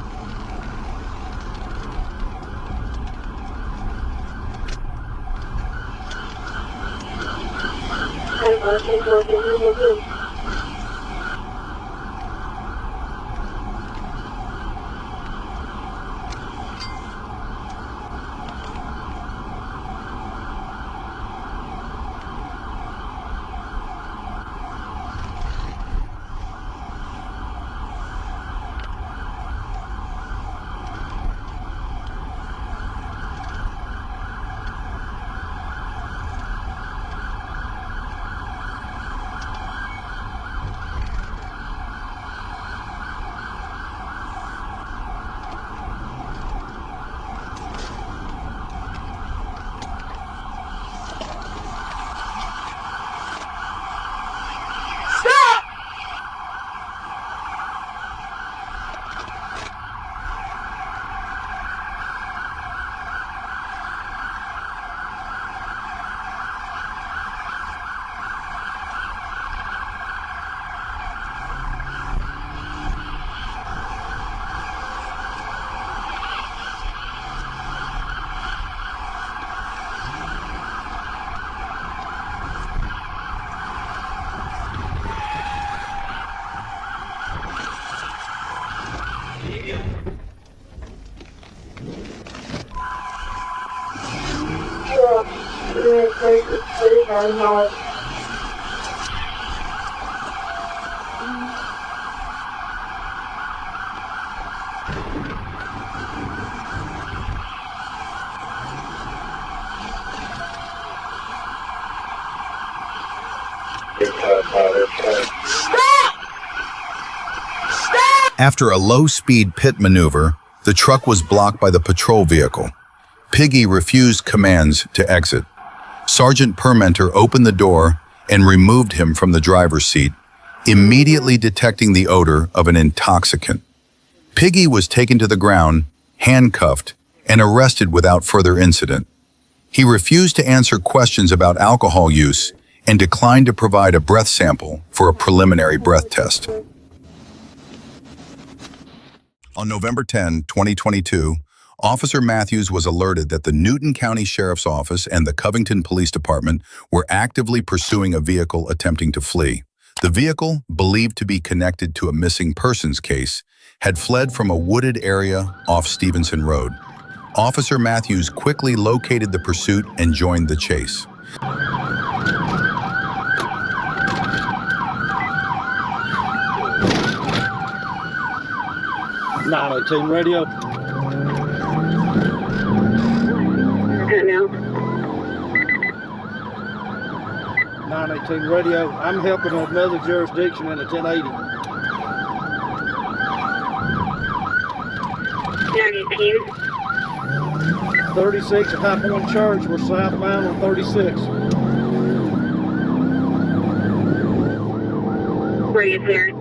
After a low-speed pit maneuver, the truck was blocked by the patrol vehicle. Piggy refused commands to exit. Sergeant Permenter opened the door and removed him from the driver's seat, immediately detecting the odor of an intoxicant. Piggy was taken to the ground, handcuffed, and arrested without further incident. He refused to answer questions about alcohol use and declined to provide a breath sample for a preliminary breath test. On November 10, 2022, Officer Matthews was alerted that the Newton County Sheriff's Office and the Covington Police Department were actively pursuing a vehicle attempting to flee. The vehicle, believed to be connected to a missing persons case, had fled from a wooded area off Stevenson Road. Officer Matthews quickly located the pursuit and joined the chase. 918 radio. Good now. 918 radio. I'm helping another jurisdiction in a 1080. 918. 36 at High Point Church. We're southbound on 36. Where are you cleared?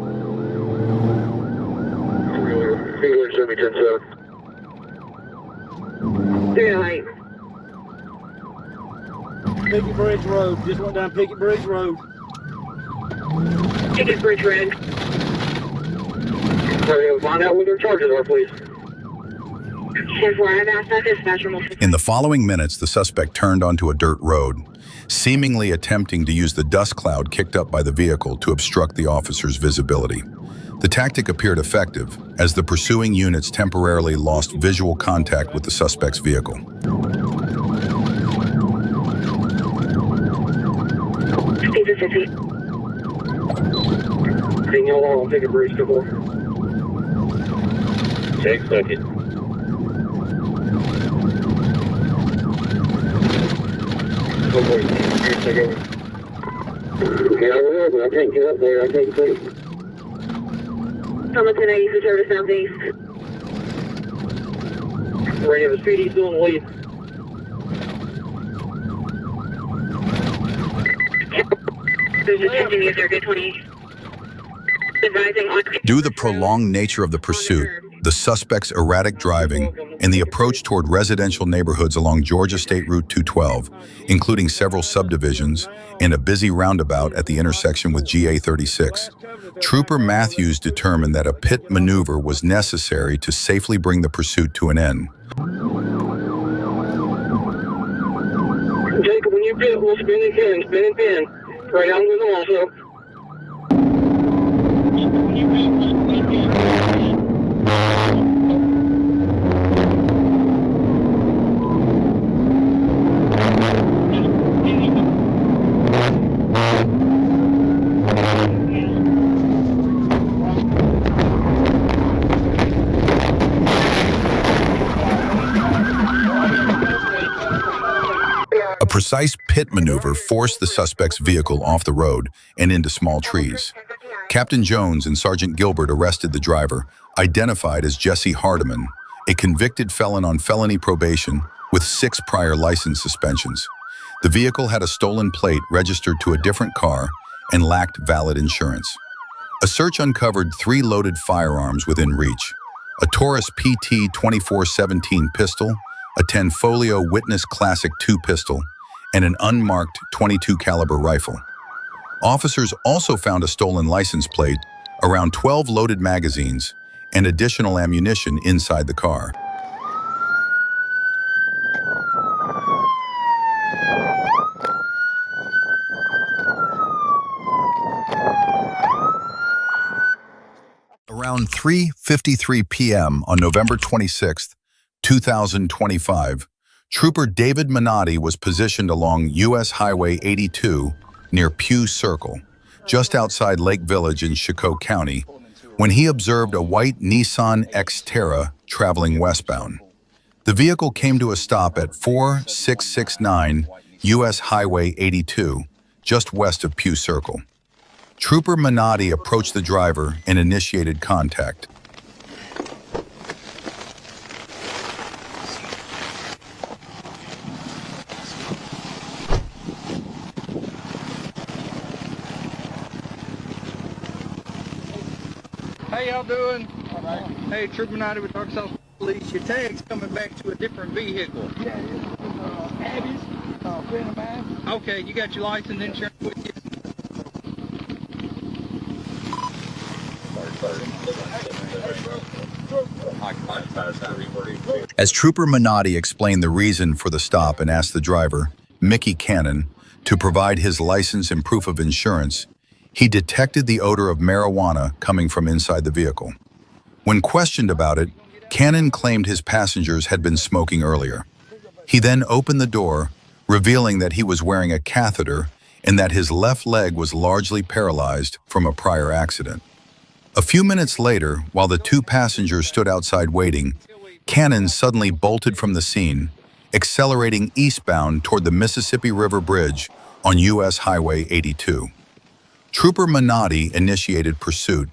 Feeler 710 308. Pickett Bridge Road. Just went down Pickett Bridge Road. Pickett Bridge Road. Find out what their charges are, please. In the following minutes, the suspect turned onto a dirt road, seemingly attempting to use the dust cloud kicked up by the vehicle to obstruct the officer's visibility. The tactic appeared effective, as the pursuing units temporarily lost visual contact with the suspect's vehicle. Seen y'all on Pickett Bridge before. Check circuit. Okay, I will, but I can't get up there. I can't see. Summit 1080 for service southeast. Radio is PD still in the lead. There's just continue circuit 20. Advising on. Due to the prolonged nature of the pursuit, the suspect's erratic driving, and the approach toward residential neighborhoods along Georgia State Route 212, including several subdivisions and a busy roundabout at the intersection with GA 36, Trooper Matthews determined that a pit maneuver was necessary to safely bring the pursuit to an end. Jacob, when you pit, we'll spin and pin, spin and pin. Right on with them also. A precise pit maneuver forced the suspect's vehicle off the road and into small trees. Captain Jones and Sergeant Gilbert arrested the driver, identified as Jesse Hardiman, a convicted felon on felony probation with 6 prior license suspensions. The vehicle had a stolen plate registered to a different car and lacked valid insurance. A search uncovered 3 loaded firearms within reach: a Taurus PT 2417 pistol, a Tenfolio Witness Classic 2 pistol, and an unmarked .22 caliber rifle. Officers also found a stolen license plate, around 12 loaded magazines, and additional ammunition inside the car. Around 3:53 p.m. on November 26, 2025, Trooper David Minotti was positioned along U.S. Highway 82 near Pew Circle, just outside Lake Village in Chicot County, when he observed a white Nissan Xterra traveling westbound. The vehicle came to a stop at 4669 U.S. Highway 82, just west of Pew Circle. Trooper Minotti approached the driver and initiated contact. How y'all doing? All right. Hey, Trooper Minotti with Arkansas Police. Your tag's coming back to a different vehicle. Yeah, it's Abby's, friend of mine. Okay, you got your license and insurance with you? As Trooper Minotti explained the reason for the stop and asked the driver, Mickey Cannon, to provide his license and proof of insurance, he detected the odor of marijuana coming from inside the vehicle. When questioned about it, Cannon claimed his passengers had been smoking earlier. He then opened the door, revealing that he was wearing a catheter and that his left leg was largely paralyzed from a prior accident. A few minutes later, while the 2 passengers stood outside waiting, Cannon suddenly bolted from the scene, accelerating eastbound toward the Mississippi River Bridge on U.S. Highway 82. Trooper Minotti initiated pursuit.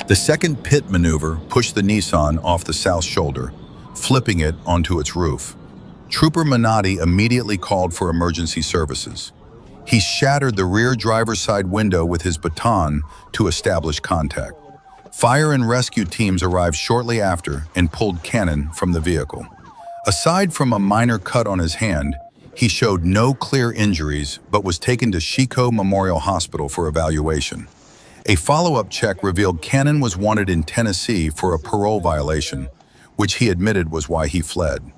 The second pit maneuver pushed the Nissan off the south shoulder, flipping it onto its roof. Trooper Minotti immediately called for emergency services. He shattered the rear driver's side window with his baton to establish contact. Fire and rescue teams arrived shortly after and pulled Cannon from the vehicle. Aside from a minor cut on his hand, he showed no clear injuries but was taken to Chico Memorial Hospital for evaluation. A follow-up check revealed Cannon was wanted in Tennessee for a parole violation, which he admitted was why he fled.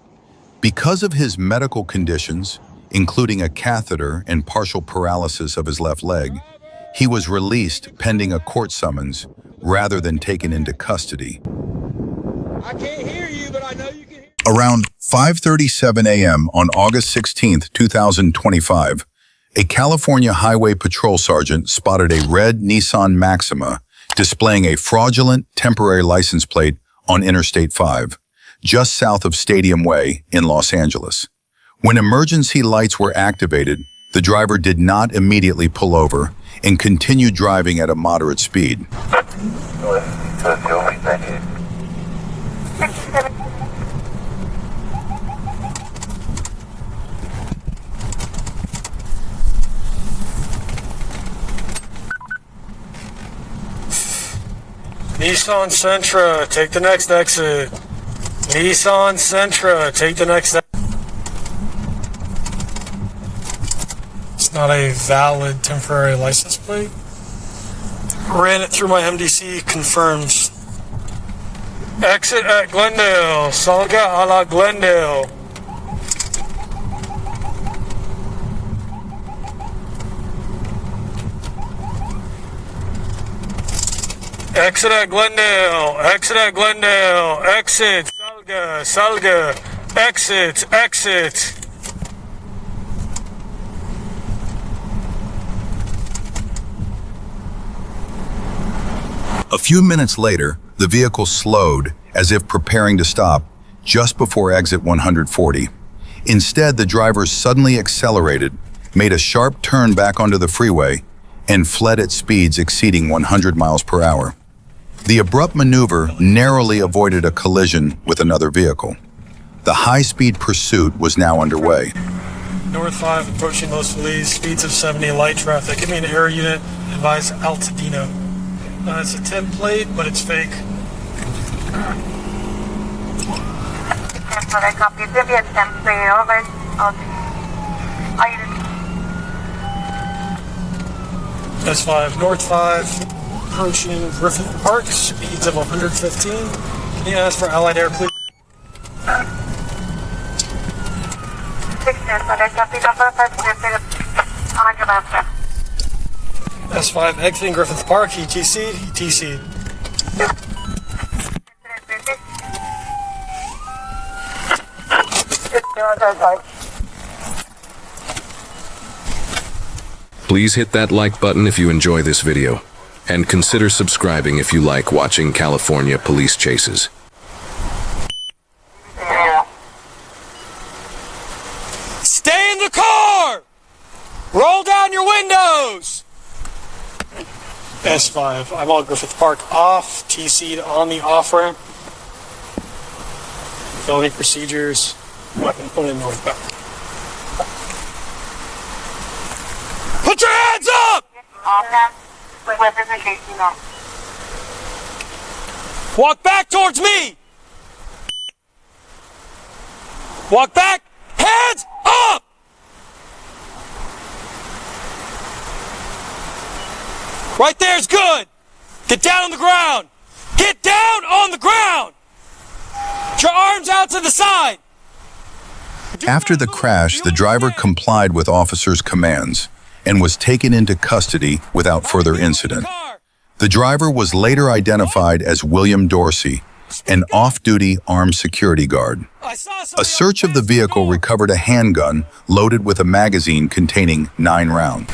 Because of his medical conditions, including a catheter and partial paralysis of his left leg, he was released pending a court summons rather than taken into custody. I can't hear you, but I know you can hear. Around 5:37 a.m. on August 16, 2025, a California Highway Patrol sergeant spotted a red Nissan Maxima displaying a fraudulent temporary license plate on Interstate 5, just south of Stadium Way in Los Angeles. When emergency lights were activated, the driver did not immediately pull over and continued driving at a moderate speed. Nissan Sentra, take the next exit. Nissan Sentra, take the next exit. It's not a valid temporary license plate. Ran it through my MDC, confirms. Exit at Glendale, Salga a la Glendale. Exit at Glendale, exit at Glendale, exit, Salga, Salga, exit, exit. A few minutes later, the vehicle slowed as if preparing to stop just before exit 140. Instead, the driver suddenly accelerated, made a sharp turn back onto the freeway, and fled at speeds exceeding 100 miles per hour. The abrupt maneuver narrowly avoided a collision with another vehicle. The high-speed pursuit was now underway. North 5 approaching Los Feliz, speeds of 70, light traffic. Give me an air unit, advise Altadino. It's a template, but it's fake. I copy the template, over. S5, North 5, approaching Griffith Park, speeds of 115. Can you ask for Allied Air, please? S5, exiting Griffith Park, ETC, ETC. Please hit that like button if you enjoy this video, and consider subscribing if you like watching California police chases. Stay in the car! Roll down your windows! S5, I'm on Griffith Park off, TC'd on the off-ramp. Felony procedures, weapon put in northbound. Put your hands up! Walk back towards me! Walk back! Hands up! Right there's good! Get down on the ground! Get down on the ground! Put your arms out to the side! After the crash, the driver complied with officers' commands and was taken into custody without further incident. The driver was later identified as William Dorsey, an off-duty armed security guard. A search of the vehicle recovered a handgun loaded with a magazine containing 9 rounds.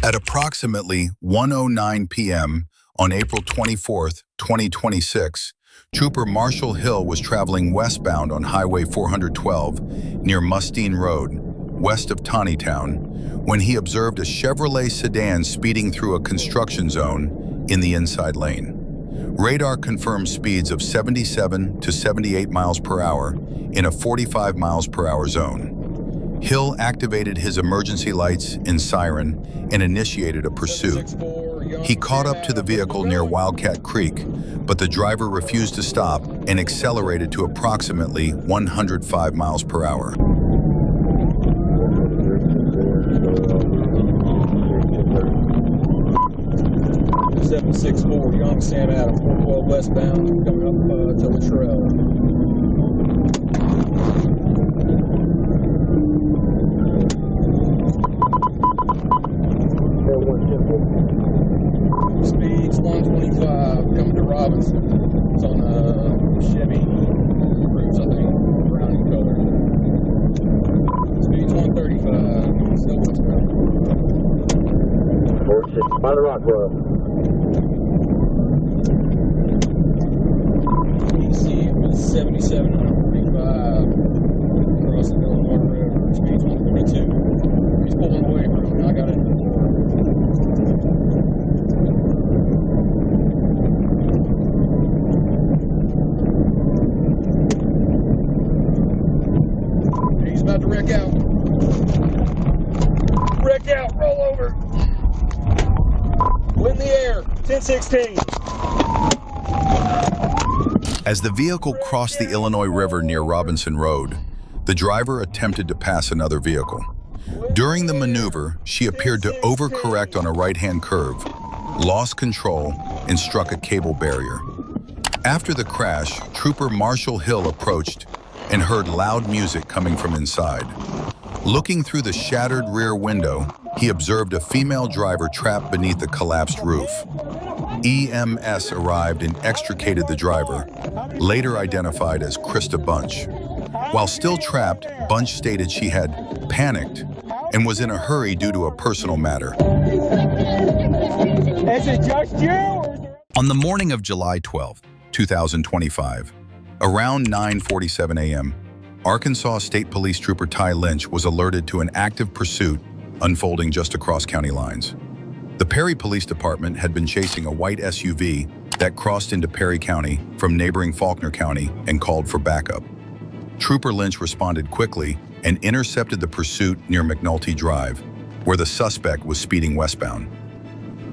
At approximately 1:09 p.m. on April 24, 2026, Trooper Marshall Hill was traveling westbound on Highway 412 near Mustine Road, west of Taneytown, when he observed a Chevrolet sedan speeding through a construction zone in the inside lane. Radar confirmed speeds of 77 to 78 miles per hour in a 45 miles per hour zone. Hill activated his emergency lights and siren and initiated a pursuit. He caught up to the vehicle near Wildcat Creek, but the driver refused to stop and accelerated to approximately 105 miles per hour. 764, Young Sam Adam, 412 westbound, coming up to Latrell. Speed's 125, coming to Robinson. It's on a Chevy Cruze, I think, brown in color. Speed's 135, still westbound. 46, by the rock club. EC was 77 and 45, crossing the Illinois River. Speed's 142. He's pulling away from me. I got it in the floor. He's about to wreck out. Wreck out, roll over. In the air, 1016. As the vehicle crossed the Illinois River near Robinson Road, the driver attempted to pass another vehicle. During the maneuver, she appeared to overcorrect on a right-hand curve, lost control, and struck a cable barrier. After the crash, Trooper Marshall Hill approached and heard loud music coming from inside. Looking through the shattered rear window, he observed a female driver trapped beneath the collapsed roof. EMS arrived and extricated the driver, later identified as Krista Bunch. While still trapped, Bunch stated she had panicked and was in a hurry due to a personal matter. Is it just you? On the morning of July 12, 2025, around 9:47 a.m., Arkansas State Police Trooper Ty Lynch was alerted to an active pursuit unfolding just across county lines. The Perry Police Department had been chasing a white SUV that crossed into Perry County from neighboring Faulkner County and called for backup. Trooper Lynch responded quickly and intercepted the pursuit near McNulty Drive, where the suspect was speeding westbound.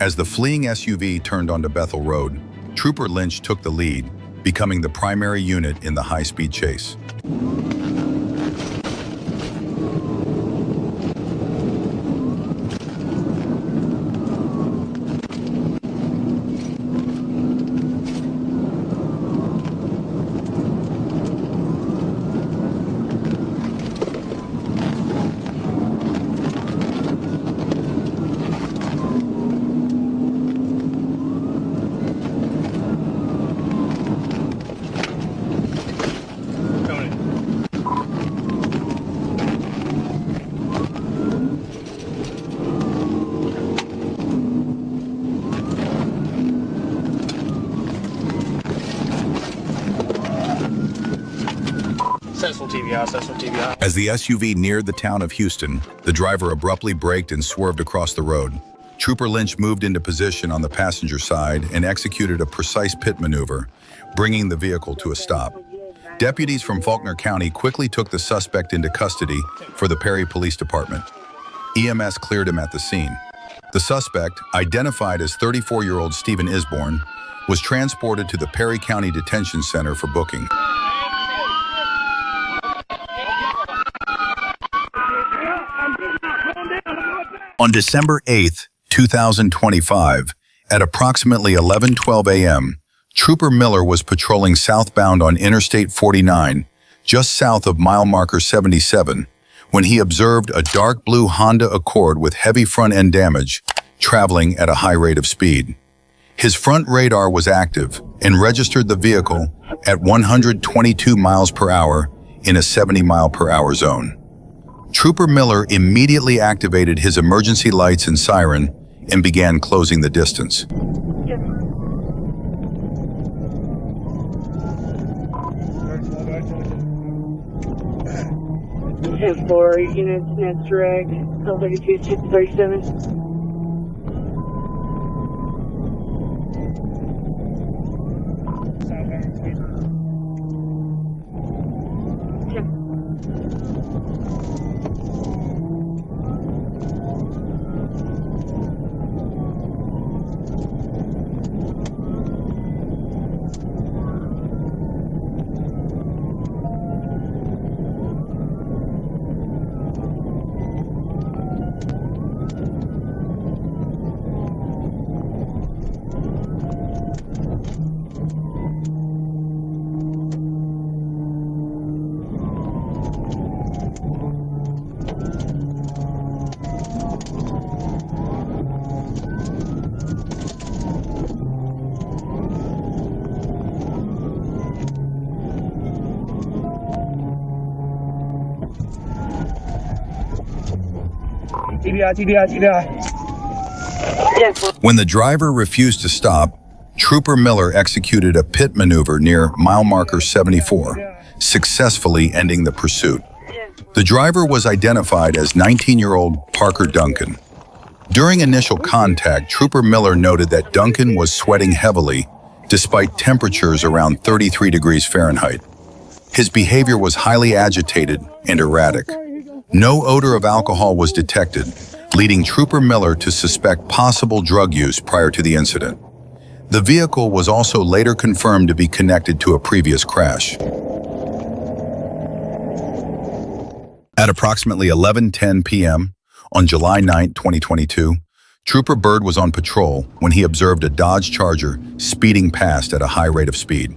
As the fleeing SUV turned onto Bethel Road, Trooper Lynch took the lead, becoming the primary unit in the high-speed chase. As the SUV neared the town of Houston, the driver abruptly braked and swerved across the road. Trooper Lynch moved into position on the passenger side and executed a precise pit maneuver, bringing the vehicle to a stop. Deputies from Faulkner County quickly took the suspect into custody for the Perry Police Department. EMS cleared him at the scene. The suspect, identified as 34-year-old Stephen Isborn, was transported to the Perry County Detention Center for booking. On December 8, 2025, at approximately 11:12 a.m., Trooper Miller was patrolling southbound on Interstate 49, just south of mile marker 77, when he observed a dark blue Honda Accord with heavy front-end damage, traveling at a high rate of speed. His front radar was active and registered the vehicle at 122 miles per hour in a 70 mile per hour zone. Trooper Miller immediately activated his emergency lights and siren and began closing the distance. 10-4 units, next direct, call 32-37. When the driver refused to stop, Trooper Miller executed a pit maneuver near mile marker 74, successfully ending the pursuit. The driver was identified as 19-year-old Parker Duncan. During initial contact, Trooper Miller noted that Duncan was sweating heavily despite temperatures around 33 degrees Fahrenheit. His behavior was highly agitated and erratic. No odor of alcohol was detected, leading Trooper Miller to suspect possible drug use prior to the incident. The vehicle was also later confirmed to be connected to a previous crash. At approximately 11:10 p.m. on July 9, 2022, Trooper Bird was on patrol when he observed a Dodge Charger speeding past at a high rate of speed.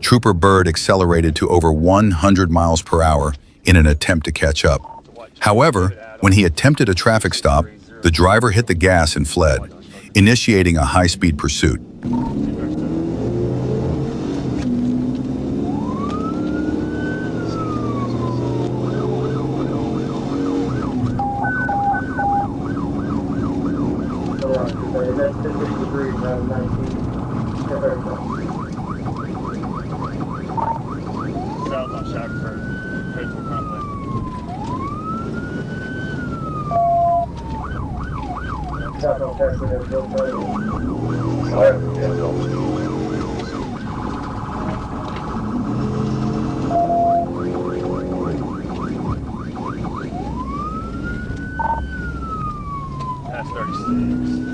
Trooper Bird accelerated to over 100 miles per hour in an attempt to catch up. However, when he attempted a traffic stop, the driver hit the gas and fled, initiating a high-speed pursuit. That's 36.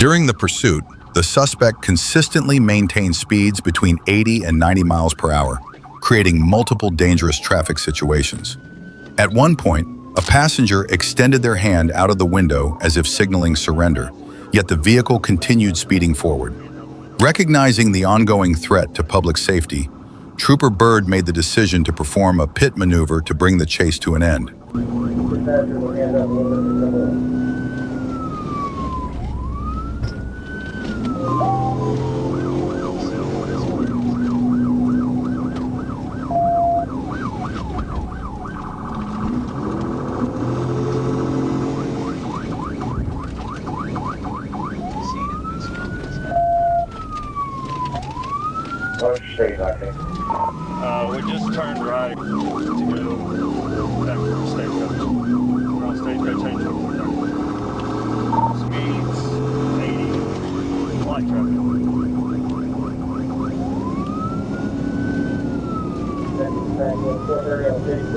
During the pursuit, the suspect consistently maintained speeds between 80 and 90 miles per hour, creating multiple dangerous traffic situations. At one point, a passenger extended their hand out of the window as if signaling surrender, yet the vehicle continued speeding forward. Recognizing the ongoing threat to public safety, Trooper Bird made the decision to perform a pit maneuver to bring the chase to an end. We just turned right to go back to the stagecoach. We're on stagecoach 824. Speeds 80, light traffic. Speeds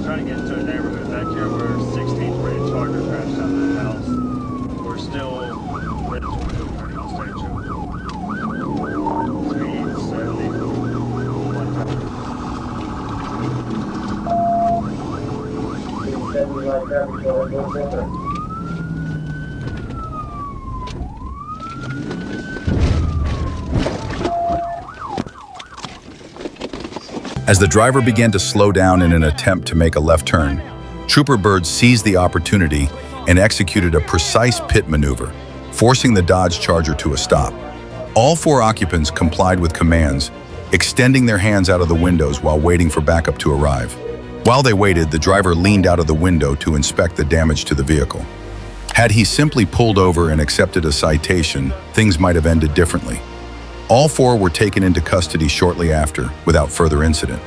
100. As the driver began to slow down in an attempt to make a left turn, Trooper Bird seized the opportunity and executed a precise pit maneuver, forcing the Dodge Charger to a stop. All 4 occupants complied with commands, extending their hands out of the windows while waiting for backup to arrive. While they waited, the driver leaned out of the window to inspect the damage to the vehicle. Had he simply pulled over and accepted a citation, things might have ended differently. All 4 were taken into custody shortly after, without further incident.